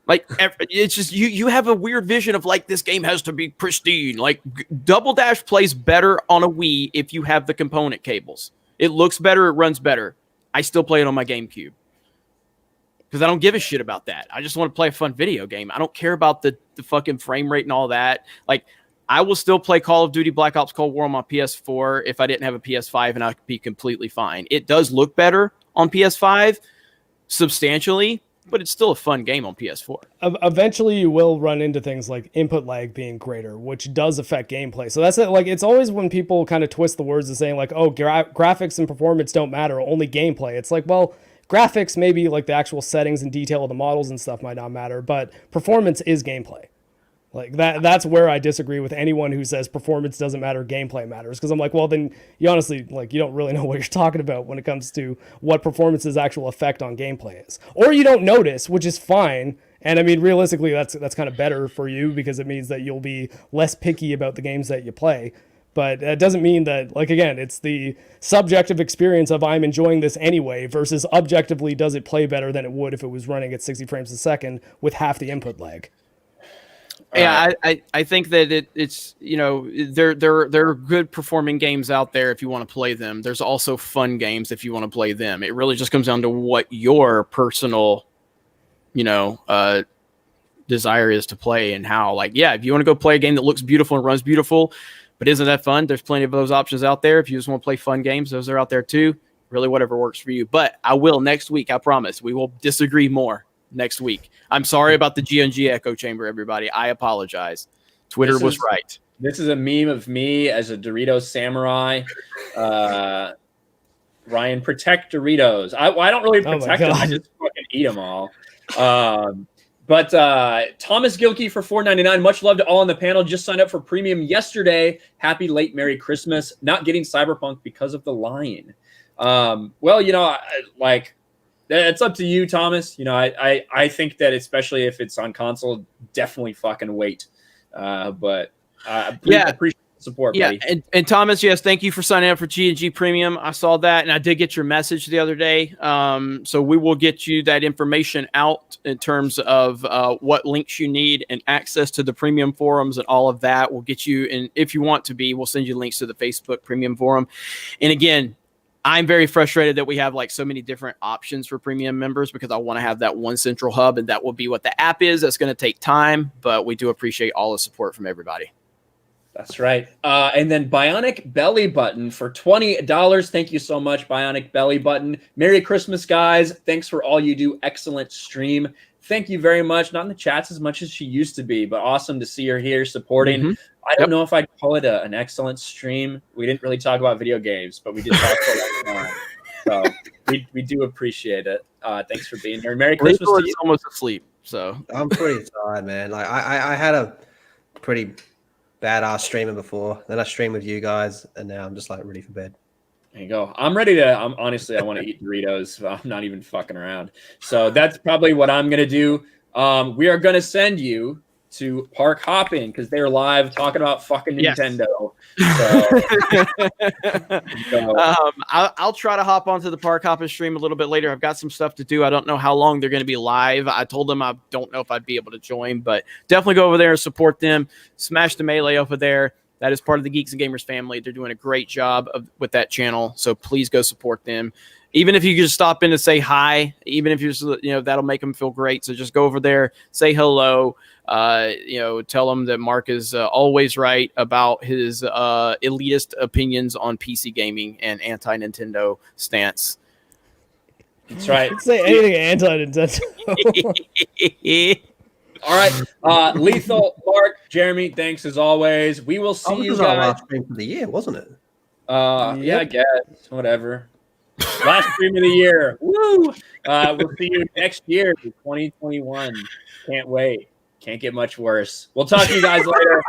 Like, it's just you have a weird vision of, like, this game has to be pristine. Like, Double Dash plays better on a Wii if you have the component cables. It looks better. It runs better. I still play it on my GameCube because I don't give a shit about that. I just want to play a fun video game. I don't care about the fucking frame rate and all that. Like, I will still play Call of Duty Black Ops Cold War on my PS4 if I didn't have a PS5, and I'd be completely fine. It does look better on PS5 substantially, but it's still a fun game on PS4. Eventually, you will run into things like input lag being greater, which does affect gameplay. So that's it. Like, it's always when people kind of twist the words and saying like, "Oh, graphics and performance don't matter, only gameplay." It's like, well, graphics, maybe like the actual settings and detail of the models and stuff might not matter, but performance is gameplay. Like that's where I disagree with anyone who says performance doesn't matter, gameplay matters. Because I'm like, well, then you honestly, like, you don't really know what you're talking about when it comes to what performance's actual effect on gameplay is. Or you don't notice, which is fine. And I mean, realistically, that's kind of better for you because it means that you'll be less picky about the games that you play. But it doesn't mean that, like, again, it's the subjective experience of I'm enjoying this anyway versus objectively does it play better than it would if it was running at 60 frames a second with half the input lag. Yeah, I think that it's there are good performing games out there if you want to play them. There's also fun games if you want to play them. It really just comes down to what your personal, desire is to play and how. Like, yeah, if you want to go play a game that looks beautiful and runs beautiful, but isn't that fun? There's plenty of those options out there. If you just want to play fun games, those are out there too. Really, whatever works for you. But I will next week. I promise. We will disagree more next week. I'm sorry about the GNG echo chamber, everybody. I apologize. Twitter was right. This is a meme of me as a Doritos samurai. Ryan, protect Doritos. I don't really protect them. I just fucking eat them all. But Thomas Gilkey for $4.99. Much love to all on the panel. Just signed up for premium yesterday. Happy late Merry Christmas. Not getting Cyberpunk because of the line. Well, it's up to you, Thomas. I think that especially if it's on console, definitely fucking wait. But I appreciate the support, buddy. And Thomas, yes, thank you for signing up for G&G Premium. I saw that, and I did get your message the other day. So we will get you that information out in terms of what links you need and access to the premium forums and all of that. We'll get you, and if you want to be, we'll send you links to the Facebook premium forum. And again, I'm very frustrated that we have like so many different options for premium members because I want to have that one central hub, and that will be what the app is. That's going to take time, but we do appreciate all the support from everybody. That's right. And then Bionic Belly Button for $20. Thank you so much, Bionic Belly Button. Merry Christmas, guys. Thanks for all you do. Excellent stream. Thank you very much. Not in the chats as much as she used to be, but awesome to see her here supporting. Mm-hmm. I don't know if I'd call it an excellent stream. We didn't really talk about video games, but we did talk for a long time. So we do appreciate it. Thanks for being here. Merry Christmas to you. Almost asleep, so I'm pretty tired, man. Like I had a pretty badass streamer before. Then I streamed with you guys, and now I'm just like ready for bed. There you go. I'm ready to. Honestly, I want to eat Doritos. I'm not even fucking around. So that's probably what I'm gonna do. We are gonna send you to Park Hopping because they're live talking about fucking Yes. Nintendo. I'll try to hop onto the Park Hopping stream a little bit later. I've got some stuff to do. I don't know how long they're going to be live. I told them I don't know if I'd be able to join, but definitely go over there and support them. Smash the Melee over there. That is part of the Geeks and Gamers family. They're doing a great job with that channel, so please go support them. Even if you just stop in to say hi, even if you're, that'll make them feel great. So just go over there, say hello. Tell them that Mark is always right about his elitist opinions on PC gaming and anti-Nintendo stance. That's right. Don't say anything anti-Nintendo. All right. Lethal, Mark, Jeremy, thanks as always. We will see you was our guys. last stream for the year, wasn't it? Yeah, I guess. Whatever. Last stream of the year. Woo! We'll see you next year, 2021. Can't wait. Can't get much worse. We'll talk to you guys later.